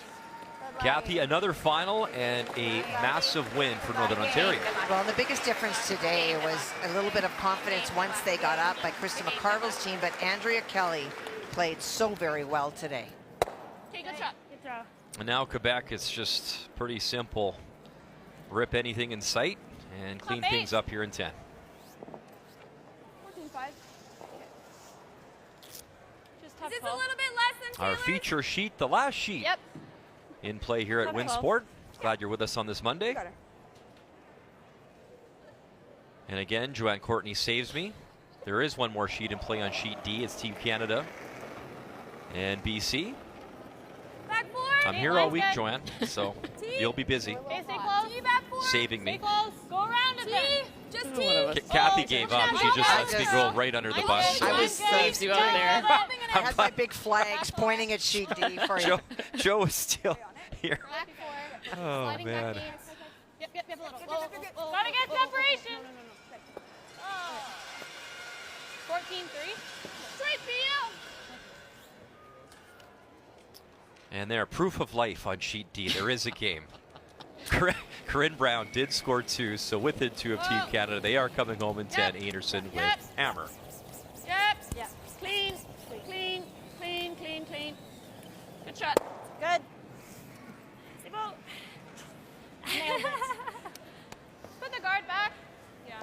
Kathy, another final and a massive win for Northern Ontario. Well, and the biggest difference today was a little bit of confidence once they got up by Krista McCarville's team, but Andrea Kelly played so very well today. Okay, good shot. Good throw. And now Quebec, it's just pretty simple. Rip anything in sight and clean things up here in 10. 14-5. Just tough This is a call. little bit less than Our Taylor's. feature sheet, the last sheet Yep. in play here at Winsport. Glad you're with us on this Monday. And again, Joanne Courtney saves me. There is one more sheet in play on sheet D. It's Team Canada and BC. Back 4. I'm here all week, Joanne, so you'll be busy Okay, stay close. T back 4. saving me. Stay close. Go around it then. Just T. Kathy gave up. She just lets me go right under the bus. I was Saves you out there. I had my big flags pointing at sheet D for you. Joe is still here. Back 4. Oh, Sliding man. back in. Yep, a little. Gotta get separation. 14-3. Straight for you. And there, proof of life on sheet D. There is a game. Corinne Brown did score 2, so within 2 of Team Canada. They are coming home in 10. Anderson with hammer. Yep. Yeah. Clean. Clean. Clean. Clean. Clean. Good shot. Good. Nailed it. Put the guard back. Yeah.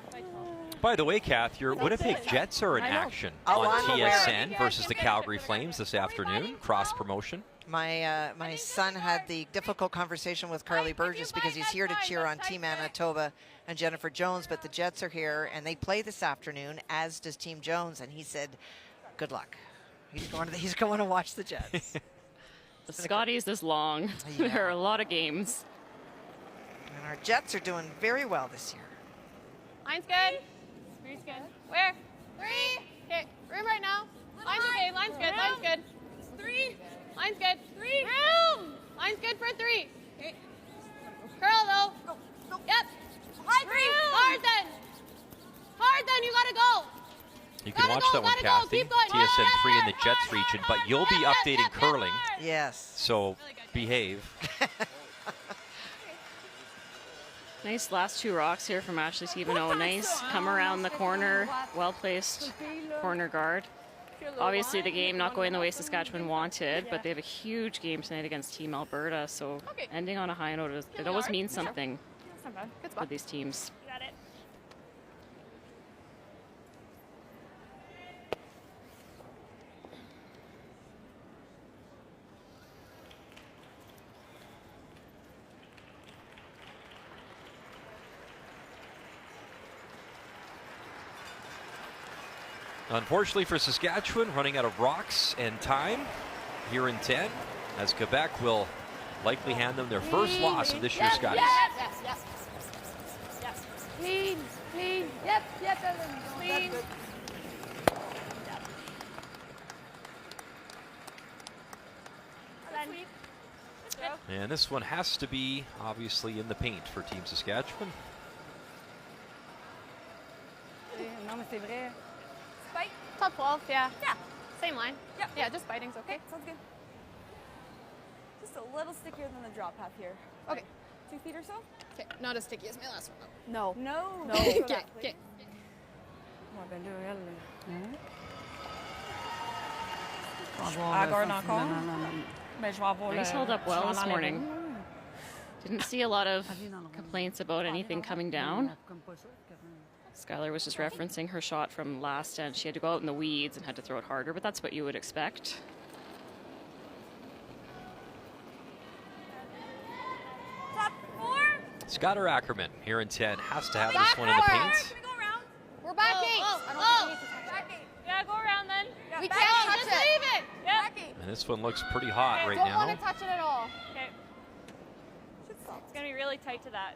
By the way, Kath, your Winnipeg Jets are in action on I'm aware. TSN versus the Calgary Flames this afternoon. Cross promotion. My son had the difficult conversation with Carly Burgess because he's here to cheer on Team Manitoba and Jennifer Jones, but the Jets are here and they play this afternoon, as does Team Jones, and he said, good luck. He's going to watch the Jets. The Scotties is long. Yeah. There are a lot of games. And our Jets are doing very well this year. Line's good. Three's good. Where? 3. Okay. Room right now. Line's okay. Line's good. Line's good. 3. Line's good. 3. Room. Line's good for 3. Okay. Curl though. Yep. High 3. Hard then. Hard then. You gotta go. You can watch that one, Kathy. TSN 3 in the Jets region, but you'll be updating curling. Yes. So behave. Nice last 2 rocks here from Ashley Thibodeau. Nice come around the corner. Well-placed corner guard. Obviously the game not going the way Saskatchewan wanted, but they have a huge game tonight against Team Alberta, so ending on a high note, it always means something for these teams. Got it. Unfortunately for Saskatchewan, running out of rocks and time here in 10, as Quebec will likely hand them their first loss of this year's Scotties. Yes. Clean. Yep. Clean. And this one has to be obviously in the paint for Team Saskatchewan. Spike. Top 12, yeah. Yeah. Same line. Yep. Yeah, just biting's okay. Sounds good. Just a little stickier than the drop half here. Okay. 2 feet or so? Okay, not as sticky as my last one. No. Okay. He's held up well this morning. Didn't see a lot of complaints about anything coming down. Skylar was just referencing her shot from last end. She had to go out in the weeds and had to throw it harder, but that's what you would expect. Top 4. Scott or Ackerman here in 10 has to have this one in the paint. We're back 8. Yeah, go around then. We can't touch it. Leave it. Yeah. And this one looks pretty hot right Don't now. want to touch it at all. Okay. It's going to be really tight to that.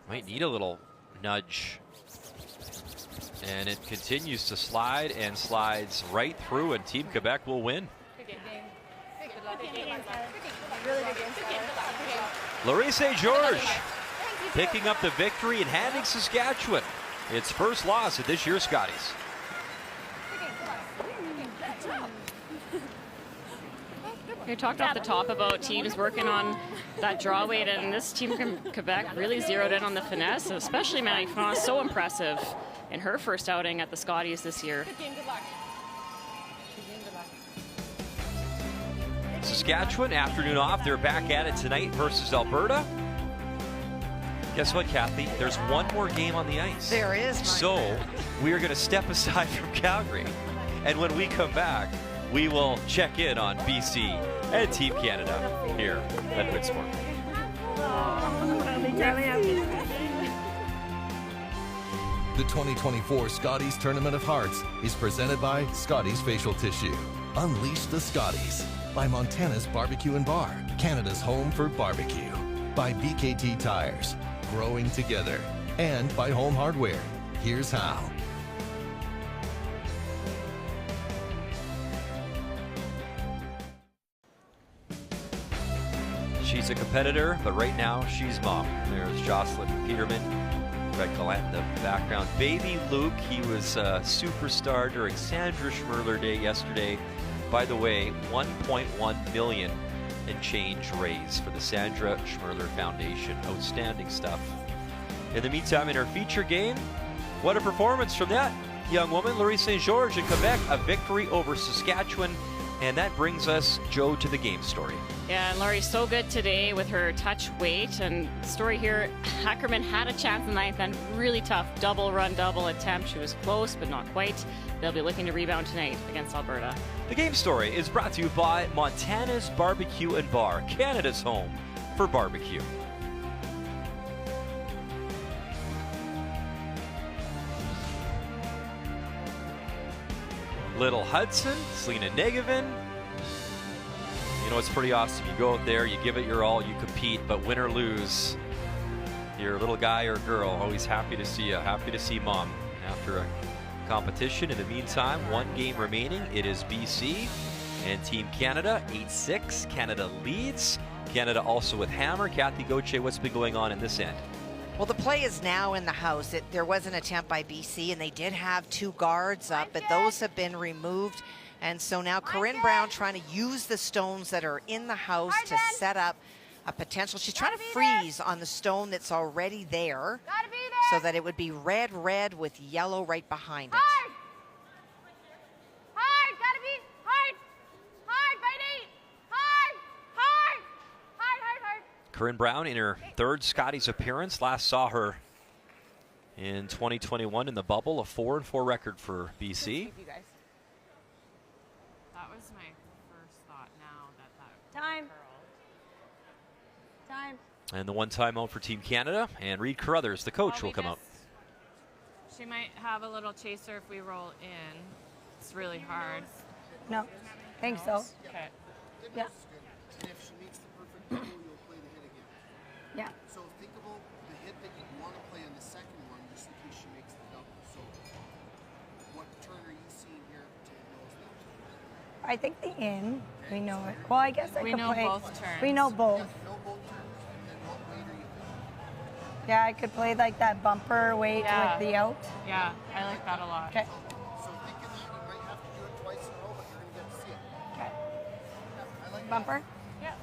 Might need a little nudge. And it continues to slide and slides right through, and Team Quebec will win. Good game. Really good game. Laurie St. George picking up the victory and handing Saskatchewan its first loss at this year's Scotties. You talked off the top about teams working on that draw weight, and this team from Quebec really zeroed in on the finesse, especially Maddie Frost, so impressive in her first outing at the Scotties this year. Saskatchewan, afternoon off. They're back at it tonight versus Alberta. Guess what, Kathy? There's one more game on the ice. There is. So we are going to step aside from Calgary. And when we come back, we will check in on BC and Team Canada here at Win Sport. The 2024 Scotties Tournament of Hearts is presented by Scotties Facial Tissue. Unleash the Scotties. By Montana's Barbecue and Bar, Canada's home for barbecue. By BKT Tires, growing together. And by Home Hardware. Here's how. She's a competitor, but right now she's mom. There's Jocelyn Peterman, Red Gallant in the background. Baby Luke, he was a superstar during Sandra Schmerler Day yesterday. By the way, $1.1 million in change raised for the Sandra Schmerler Foundation. Outstanding stuff. In the meantime, in her feature game, what a performance from that young woman, Laurie St. George in Quebec, a victory over Saskatchewan. And that brings us, Joe, to the game story. Yeah, and Laurie's so good today with her touch weight. And the story here, Ackerman had a chance in the ninth and really tough double run, double attempt. She was close, but not quite. They'll be looking to rebound tonight against Alberta. The game story is brought to you by Montana's Barbecue and Bar, Canada's home for barbecue. Little Hudson, Selena Negevin. You know, it's pretty awesome. You go out there, you give it your all, you compete, but win or lose, your little guy or girl, always happy to see you, happy to see mom after a competition. In the meantime, one game remaining. It is BC and Team Canada, 8-6. Canada leads. Canada also with hammer. Kathy Gauthier, what's been going on in this end? Well, the play is now in the house. There was an attempt by BC, and they did have 2 guards up, but those have been removed. And so now Corinne Brown trying to use the stones that are in the house to set up a potential. She's trying to freeze on the stone that's already there so that it would be red with yellow right behind it. Hard, gotta be hard. Hard, bite 8. Hard. Corinne Brown in her 3rd Scotties appearance. Last saw her in 2021 in the bubble, a 4-4 record for BC. That was my first thought now that Time. And the one timeout for Team Canada, and Reed Carruthers, the coach, will come out. She might have a little chaser if we roll in. It's really hard. No, think so. Okay. Yeah. And if she makes the perfect double, you'll play the hit again. Yeah. So think about the hit that you want to play on the second one, just in case she makes the double. So what turn are you seeing here to knows that? I think the in, we know it. Well, I guess I We could know play. both turns. We know both. Yeah, know both turns. And then what weight are you thinking? Yeah, I could play like that bumper weight Yeah. with the out. Yeah, I like that a lot. Okay. So thinking that you might have to do it twice in a row, but you're going to get to see it. Okay. Yeah, I like Bumper. Yeah.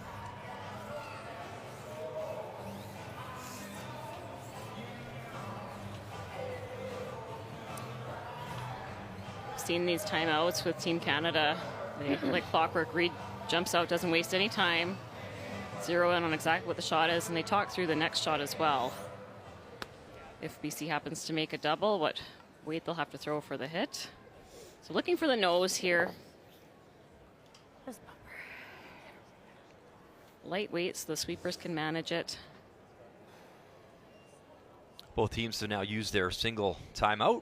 Seen these timeouts with Team Canada. They, like clockwork, Reed jumps out, doesn't waste any time. Zero in on exactly what the shot is, and they talk through the next shot as well. If BC happens to make a double, what weight they'll have to throw for the hit. So looking for the nose here. Lightweight, so the sweepers can manage it. Both teams have now used their single timeout.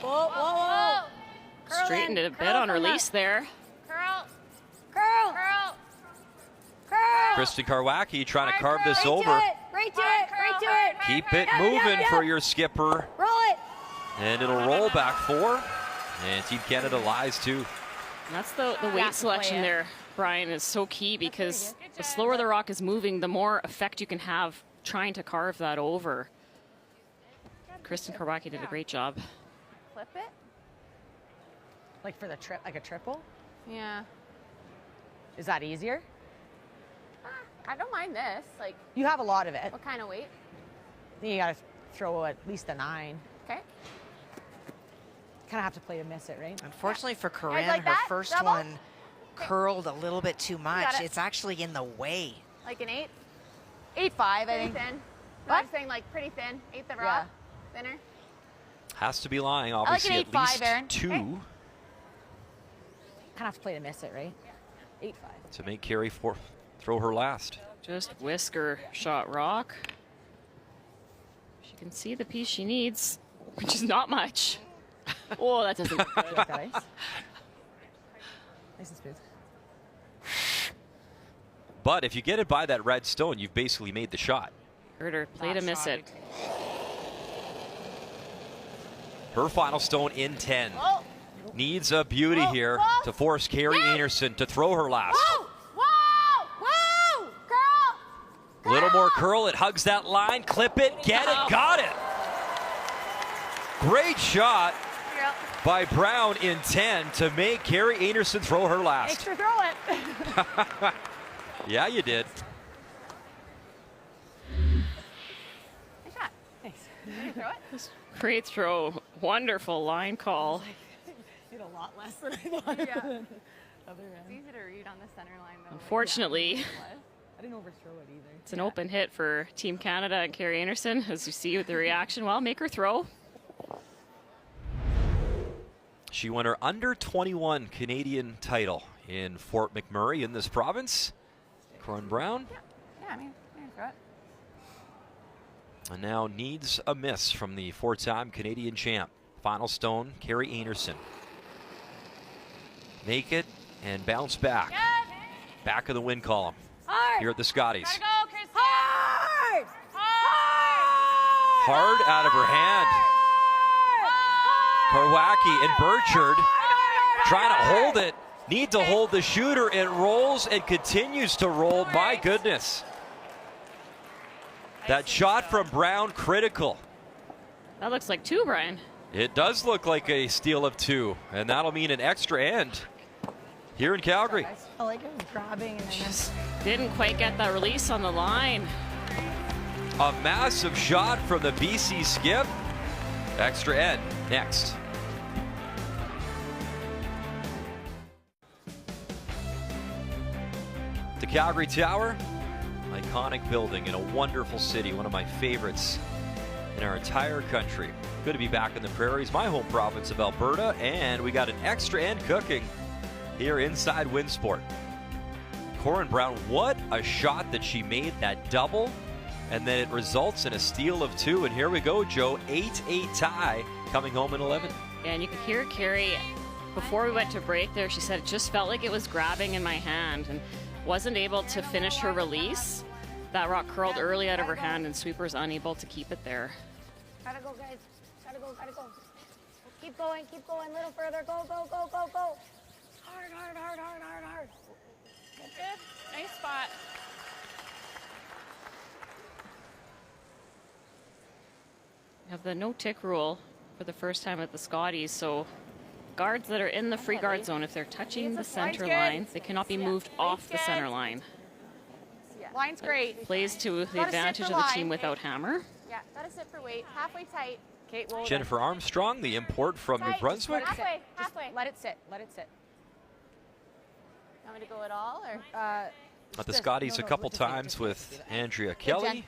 Whoa, whoa, whoa. Straightened it a bit on release there. Curl. Curl. Curl. Curl. Kristen Karwacki trying to carve this Right over. to it. Right to it. Right to it. Keep it Yeah, moving yeah. for your skipper. Roll it. And it'll roll back 4. And Team Canada lies 2. And that's the weight selection there, Brian, is so key because the slower the rock is moving, the more effect you can have trying to carve that over. Kristen Karwacki did a great job. Flip it. Like for the trip, like a triple? Yeah. Is that easier? I don't mind this. Like, You have a lot of it. what kind of weight? You got to throw at least a 9. Okay. Kind of have to play to miss it, right? Unfortunately for Guys Corinne, like her that? first Double? one curled a little bit too much. got it. It's actually in the way. Like an 8? 8.5, I Pretty think. thin. No, What? I'm saying like pretty thin. 8th of Yeah. raw. Thinner. Has to be lying, like obviously, an at 8.5, least Aaron. 2 Okay. Kind of have to play to miss it, right? 8.5. to make Carey throw her last. Just whisker shot rock. She can see the piece she needs, which is not much. Oh, that doesn't look Do you good. like that ice? Nice and smooth. But if you get it by that red stone, you've basically made the shot. Heard her play to miss it. Her final stone in 10. Whoa. Needs a beauty here whoa. to force Carey Anderson to throw her last. Whoa! Whoa! Whoa! Curl! Little more curl, it hugs that line, clip it, get it, got it. Great shot by Brown in 10 to make Carey Anderson throw her Make last. sure throw it. Yeah, you did. Nice shot. Thanks. Can you throw it? Great throw. Wonderful line call. Did a lot less than I thought. Yeah. Other end. It's easy to read on the center line though. Unfortunately, I didn't overthrow it either. it's an open hit for Team Canada and Carey Anderson, as you see with the reaction. Well, make her throw. She won her under 21 Canadian title in Fort McMurray in this province. Corinne Brown. Yeah, I mean, throw it. And now needs a miss from the 4-time Canadian champ. Final stone, Carey Anderson. Make it and bounce back. Good. Back of the win column Hard. here at the Scotties. Gotta go, Kristen. Hard. Hard. Hard out of her hand. Karwacki and Burchard trying to hold it. Need to hold the shooter. It rolls and continues to roll. My goodness. That shot from Brown, critical. That looks like 2, Brian. It does look like a steal of 2, and that'll mean an extra end here in Calgary. I like it grabbing and then Just didn't quite get that release on the line. A massive shot from the BC skip. Extra end next. The Calgary Tower, iconic building in a wonderful city, one of my favorites in our entire country. Good to be back in the prairies, my home province of Alberta, and we got an extra end cooking here inside Winsport. Corin Brown, what a shot that she made, that double. And then it results in a steal of 2. And here we go, Joe, 8-8 tie coming home in 11. And you could hear Carrie, before we went to break there, she said it just felt like it was grabbing in my hand and wasn't able to finish her release. That rock curled early out of her hand and Sweeper's unable to keep it there. Gotta go, guys. Gotta go, gotta go. Keep going, a little further. Go, go, go, go, go. Hard, hard, hard, hard, hard, hard. Good. Nice spot. We have the no-tick rule for the first time at the Scotties, so guards that are in the free guard zone, if they're touching the center line, they cannot be moved off the center line. Line's great. Plays to the advantage of the team without hammer. Yeah, gotta sit for weight. Halfway tight. Kate, roll. Jennifer Armstrong, the import from New Brunswick. Halfway, halfway. Let it sit. Let it sit. Want me to go at all, or? At the Scotties a couple times with Andrea Kelly.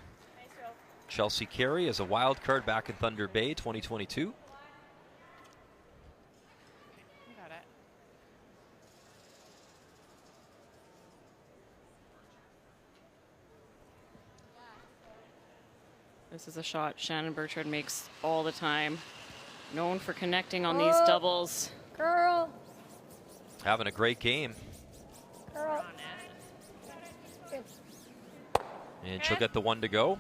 Chelsea Carey as a wild card back in Thunder Bay 2022. Got it. This is a shot Shannon Burchard makes all the time. Known for connecting on these doubles. Girl. Having a great game. Girl. And she'll get the 1 to go.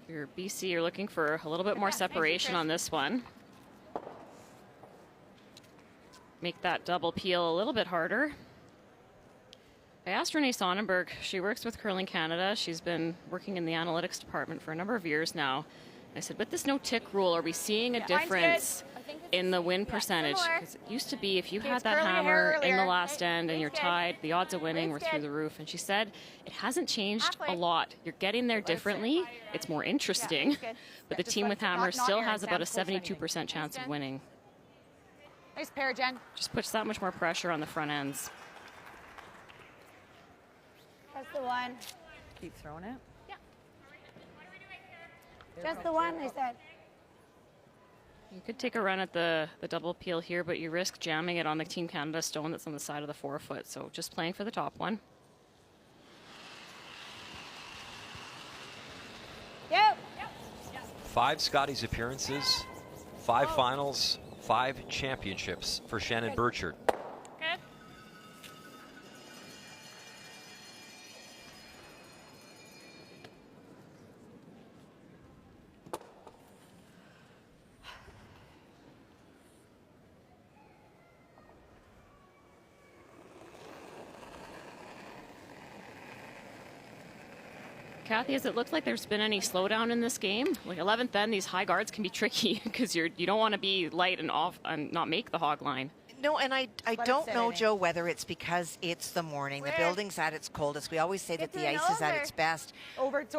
Your BC, you're looking for a little bit more separation on this one. Make that double peel a little bit harder. I asked Renee Sonnenberg, she works with Curling Canada. She's been working in the analytics department for a number of years now. I said, with this no-tick rule, are we seeing a difference in the win percentage? Because it used to be if you had that hammer in the last end and you're tied, the odds of winning were through the roof. And she said, it hasn't changed a lot. You're getting there differently. It's more interesting. But the team with hammer still has about a 72% chance of winning. Nice pair, Jen. Just puts that much more pressure on the front ends. That's the one. Keep throwing it. Just the one, I said. You could take a run at the double peel here, but you risk jamming it on the Team Canada stone that's on the side of the forefoot. So just playing for the top one. Yep. 5 Scotties appearances, 5 finals, 5 championships for Shannon Burchard. Good. Kathy, has it looked like there's been any slowdown in this game? Like 11th end, these high guards can be tricky because you don't want to be light and off and not make the hog line. No, and I don't know, Joe, whether it's because it's the morning. The building's at its coldest. We always say that the ice is at its best.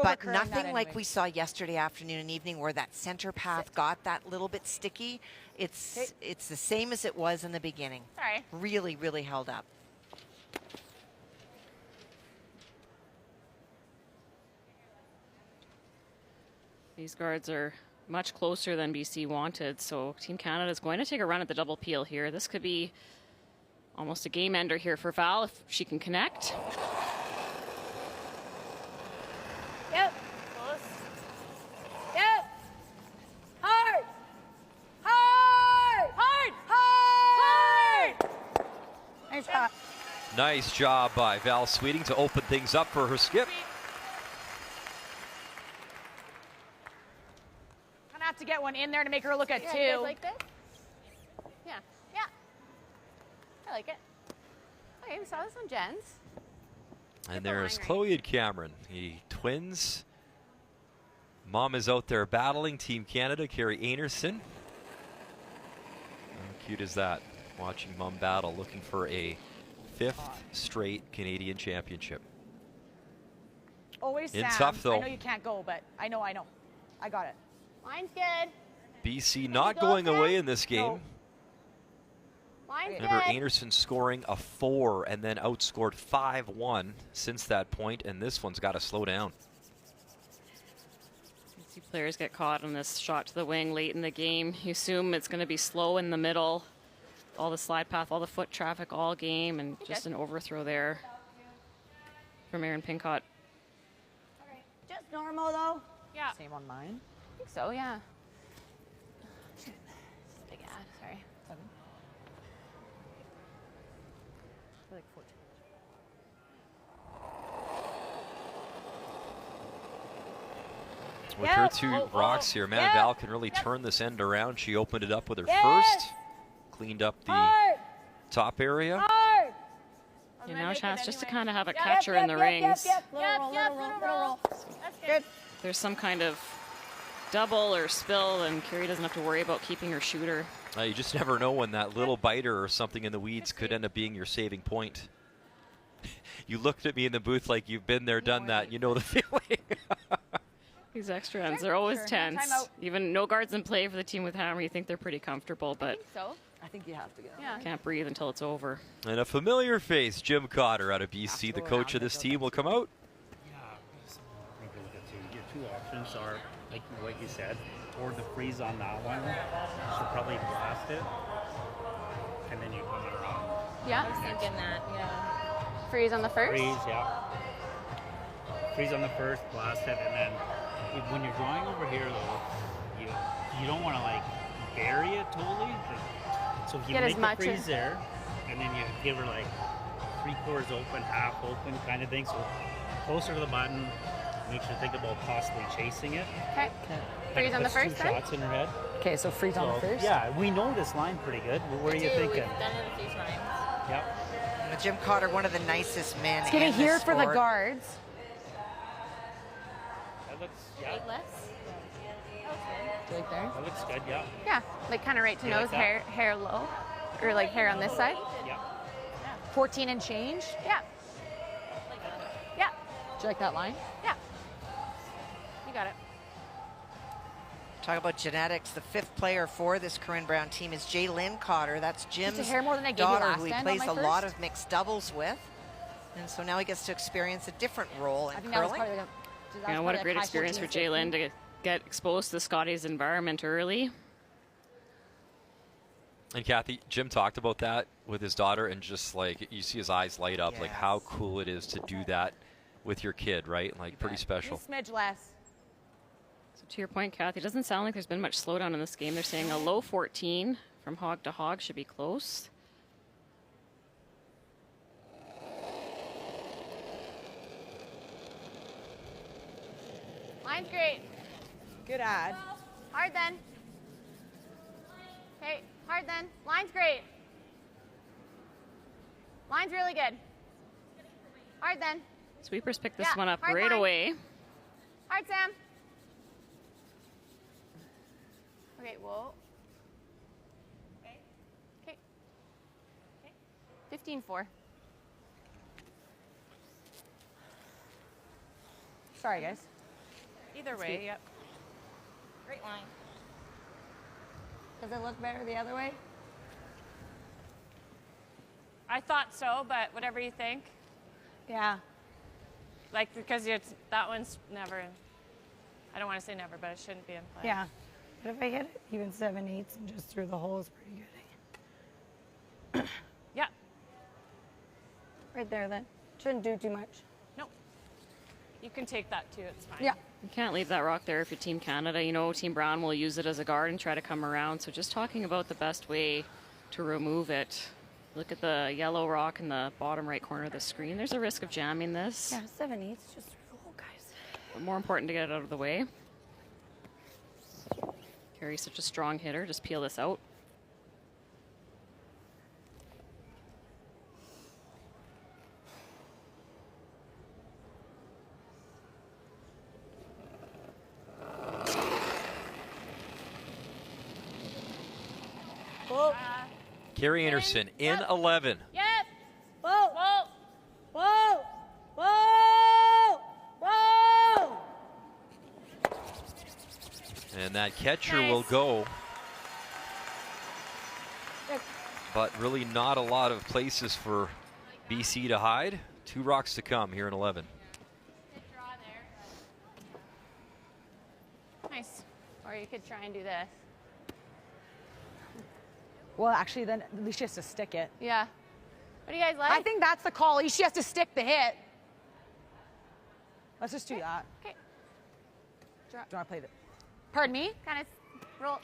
But nothing like we saw yesterday afternoon and evening where that center path got that little bit sticky. It's the same as it was in the beginning. Sorry. Really, really held up. These guards are much closer than BC wanted, so Team Canada is going to take a run at the double peel here. This could be almost a game ender here for Val if she can connect. Yep. Yep. Hard. Hard. Hard. Hard. Nice shot. Nice job by Val Sweeting to open things up for her skip. Have to get one in there to make her look at 2. You guys like this? Yeah. Yeah. I like it. Okay, we saw this one, Jen's. And there's Chloe and Cameron, the twins. Mom is out there battling Team Canada, Carrie Anerson. How cute is that? Watching Mom battle, looking for a 5th straight Canadian championship. Always In Sam. tough, though. I know you can't go, but I know. I got it. Mine's good. BC not going away in this game. No. Mine's Remember, good. Anerson scoring a 4 and then outscored 5-1 since that point, and this one's got to slow down. See players get caught on this shot to the wing late in the game. You assume it's going to be slow in the middle. all the slide path, all the foot traffic all game, and just an overthrow there from Erin Pincott. Just normal though. Yeah. Same on mine. I think so, yeah. Shit. It's a big ad, sorry. 7. I feel like 14. With her 2 rocks here, Amanda Val can really turn this end around. She opened it up with her first, cleaned up the top area. And now she has just to kind of have a catcher in the rings. Little roll. Good. There's some kind of double or spill, and Carrie doesn't have to worry about keeping her shooter. You just never know when that little biter or something in the weeds could end up being your saving point. You looked at me in the booth like you've been there, done that. You know the feeling. These extra ends, they're always tense. Even no guards in play for the team with hammer, you think they're pretty comfortable, but I think you have to go. can't breathe until it's over. And a familiar face, Jim Cotter out of BC, the coach of this team, will come out. Maybe look at two. Your 2 options are, like what you said, or the freeze on that one. So probably blast it, and then you come around. Yeah. I was thinking that, Freeze on the first? Freeze, yeah. Freeze on the first, blast it, and then when you're drawing over here, though, you don't want to like bury it totally. So if you make the freeze there, and then you give her like 3/4 open, half open kind of thing. So closer to the button, make sure to think about possibly chasing it. Okay. Freeze on the first, 2 shots in her head. Okay, so freeze on the first? Yeah, we know this line pretty good. What are you thinking? We've done it a few times. Yep. Jim Cotter, one of the nicest men. It's getting in here this for the sport. guards. That looks, yeah. Less? Right there? That looks good, yeah. Yeah, like kind of right to You nose, like that? hair low, or like hair on this side. Yeah. 14 and change? Yeah. Yeah. Do you like that line? Yeah. You got it. Talk about genetics. The 5th player for this Corinne Brown team is Jaylyn Cotter. That's Jim's a hair more than I gave you daughter, last who he end on plays my a lot first. of mixed doubles with. And so now he gets to experience a different role in I think that was curling. probably Yeah, what a great experience for Jaylyn to get exposed to the Scotties environment early. And Kathy, Jim talked about that with his daughter, and just like you see his eyes light up, like how cool it is to do that with your kid, right? Like pretty special. Just a smidge less. So to your point, Kathy, it doesn't sound like there's been much slowdown in this game. They're saying a low 14 from hog to hog should be close. Line's great. Good ad. Hard then. Okay, hard then. Line's great. Line's really good. Hard then. Sweepers pick this Yeah, one up hard right line. away. Hard, Sam. Okay, whoa. Okay. Okay. 15-4. Sorry, guys. Either way, yep. Great line. Does it look better the other way? I thought so, but whatever you think. Yeah. Like, because it's, that one's never, I don't want to say never, but it shouldn't be in play. Yeah. But if I hit it even 7/8 and just through the hole is pretty good. Yeah. Right there then. Shouldn't do too much. Nope. You can take that too, it's fine. Yeah. You can't leave that rock there if you're Team Canada. You know, Team Brown will use it as a guard and try to come around. So just talking about the best way to remove it. Look at the yellow rock in the bottom right corner of the screen. There's a risk of jamming this. Yeah, 7/8 just through the hole, guys. But more important to get it out of the way. Carrie's such a strong hitter. Just peel this out. Carrie Anderson in 11. Yep. Whoa. Whoa. Whoa. Whoa. Whoa. And that catcher will go. But really not a lot of places for BC to hide. 2 rocks to come here in 11. Nice. Or you could try and do this. Well, actually, then at least she has to stick it. Yeah. What do you guys like? I think that's the call. She has to stick the hit. Let's just do that. Okay. Do you want to play the... Pardon me? Kind of roll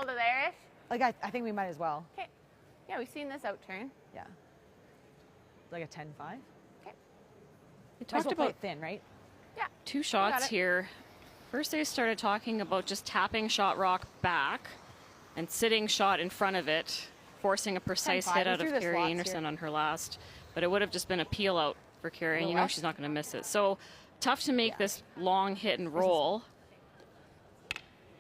to there-ish. Like, I think we might as well. Okay. Yeah, we've seen this out turn. Yeah. Like a 10-5. Okay. We talked play about it thin, right? Yeah. 2 shots here. First, they started talking about just tapping shot rock back and sitting shot in front of it, forcing a precise 10-5. hit out We of threw this Carrie lots Anderson here. on her last. But it would have just been a peel out for Carrie, and you know left? she's not going to miss it. So tough to make this long hit and roll.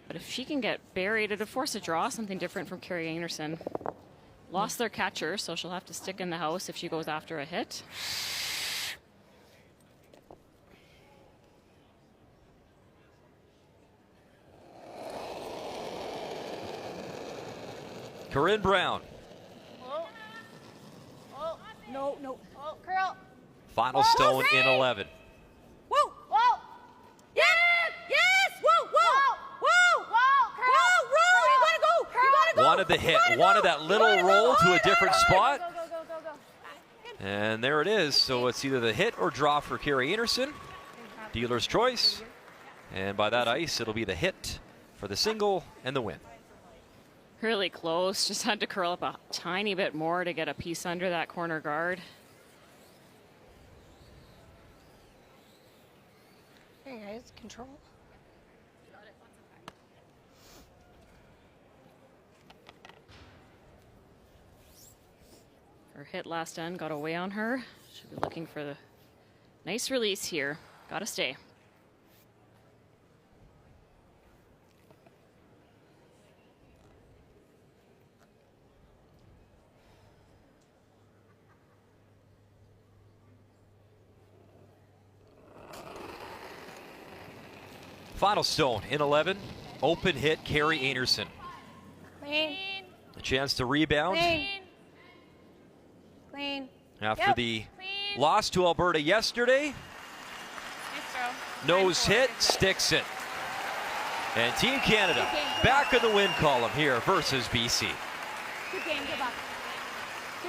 But if she can get buried, it'll force a draw, something different from Carrie Anderson. Lost their catcher, so she'll have to stick in the house if she goes after a hit. Corinne Brown. No, no. Oh, curl. Final stone in 11. Whoa! Whoa! Yes! Yes! Whoa! Whoa! Whoa! Whoa! Curl. Whoa! Roll! You gotta go! You gotta go! Wanted the hit, wanted that little roll to a different spot. Go, go, go, go, go. And there it is. So it's either the hit or draw for Carrie Anderson. Dealer's choice. And by that ice, it'll be the hit for the single and the win. Really close. Just had to curl up a tiny bit more to get a piece under that corner guard. Hey guys, control. Her hit last end got away on her. Should be looking for the nice release here. Gotta stay. Final stone in 11. Open hit, Carrie Anderson. Clean. A chance to rebound Clean. Clean. after the loss to Alberta yesterday. Nose hit, sticks it. And Team Canada back in the win column here versus BC. Good game, good luck.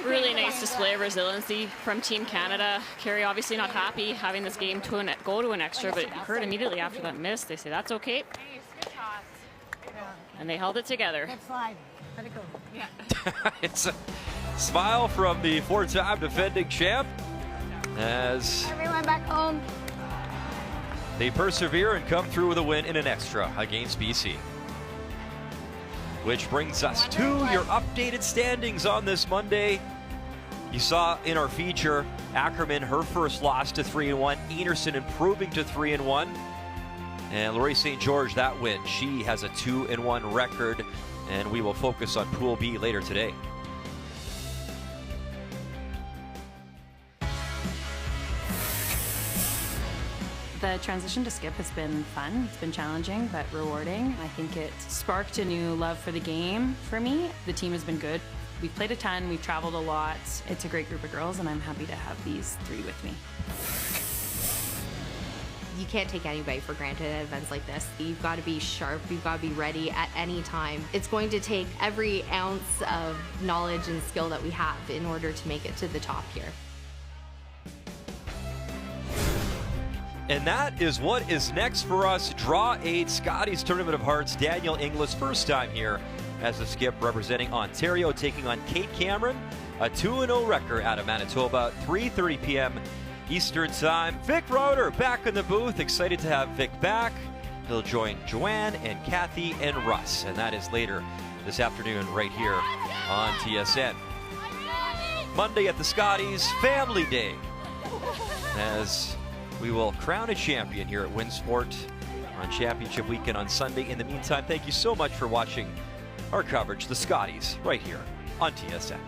Really nice display of resiliency from Team Canada. Carrie obviously not happy having this game go to an extra, but heard immediately after that miss, they say that's okay. And they held it together. Good slide. Let it go. Yeah. It's a smile from the 4-time defending champ as Everyone back home. they persevere and come through with a win in an extra against BC. Which brings us to your updated standings on this Monday. You saw in our feature, Ackerman, her first loss to 3-1. Anderson improving to 3-1. And Laurie St. George, that win. She has a 2-1 record. And we will focus on Pool B later today. The transition to skip has been fun. It's been challenging, but rewarding. I think it sparked a new love for the game for me. The team has been good. We've played a ton, we've traveled a lot. It's a great group of girls, and I'm happy to have these 3 with me. You can't take anybody for granted at events like this. You've got to be sharp, you've got to be ready at any time. It's going to take every ounce of knowledge and skill that we have in order to make it to the top here. And that is what is next for us. Draw 8, Scotties Tournament of Hearts. Daniel Inglis, first time here as the skip representing Ontario, taking on Kate Cameron. A 2-0 record out of Manitoba, 3:30 p.m. Eastern Time. Vic Roeder back in the booth. Excited to have Vic back. He'll join Joanne and Kathy and Russ. And that is later this afternoon right here on TSN. Monday at the Scotties, Family Day. As we will crown a champion here at Winsport on Championship Weekend on Sunday. In the meantime, thank you so much for watching our coverage, the Scotties, right here on TSN.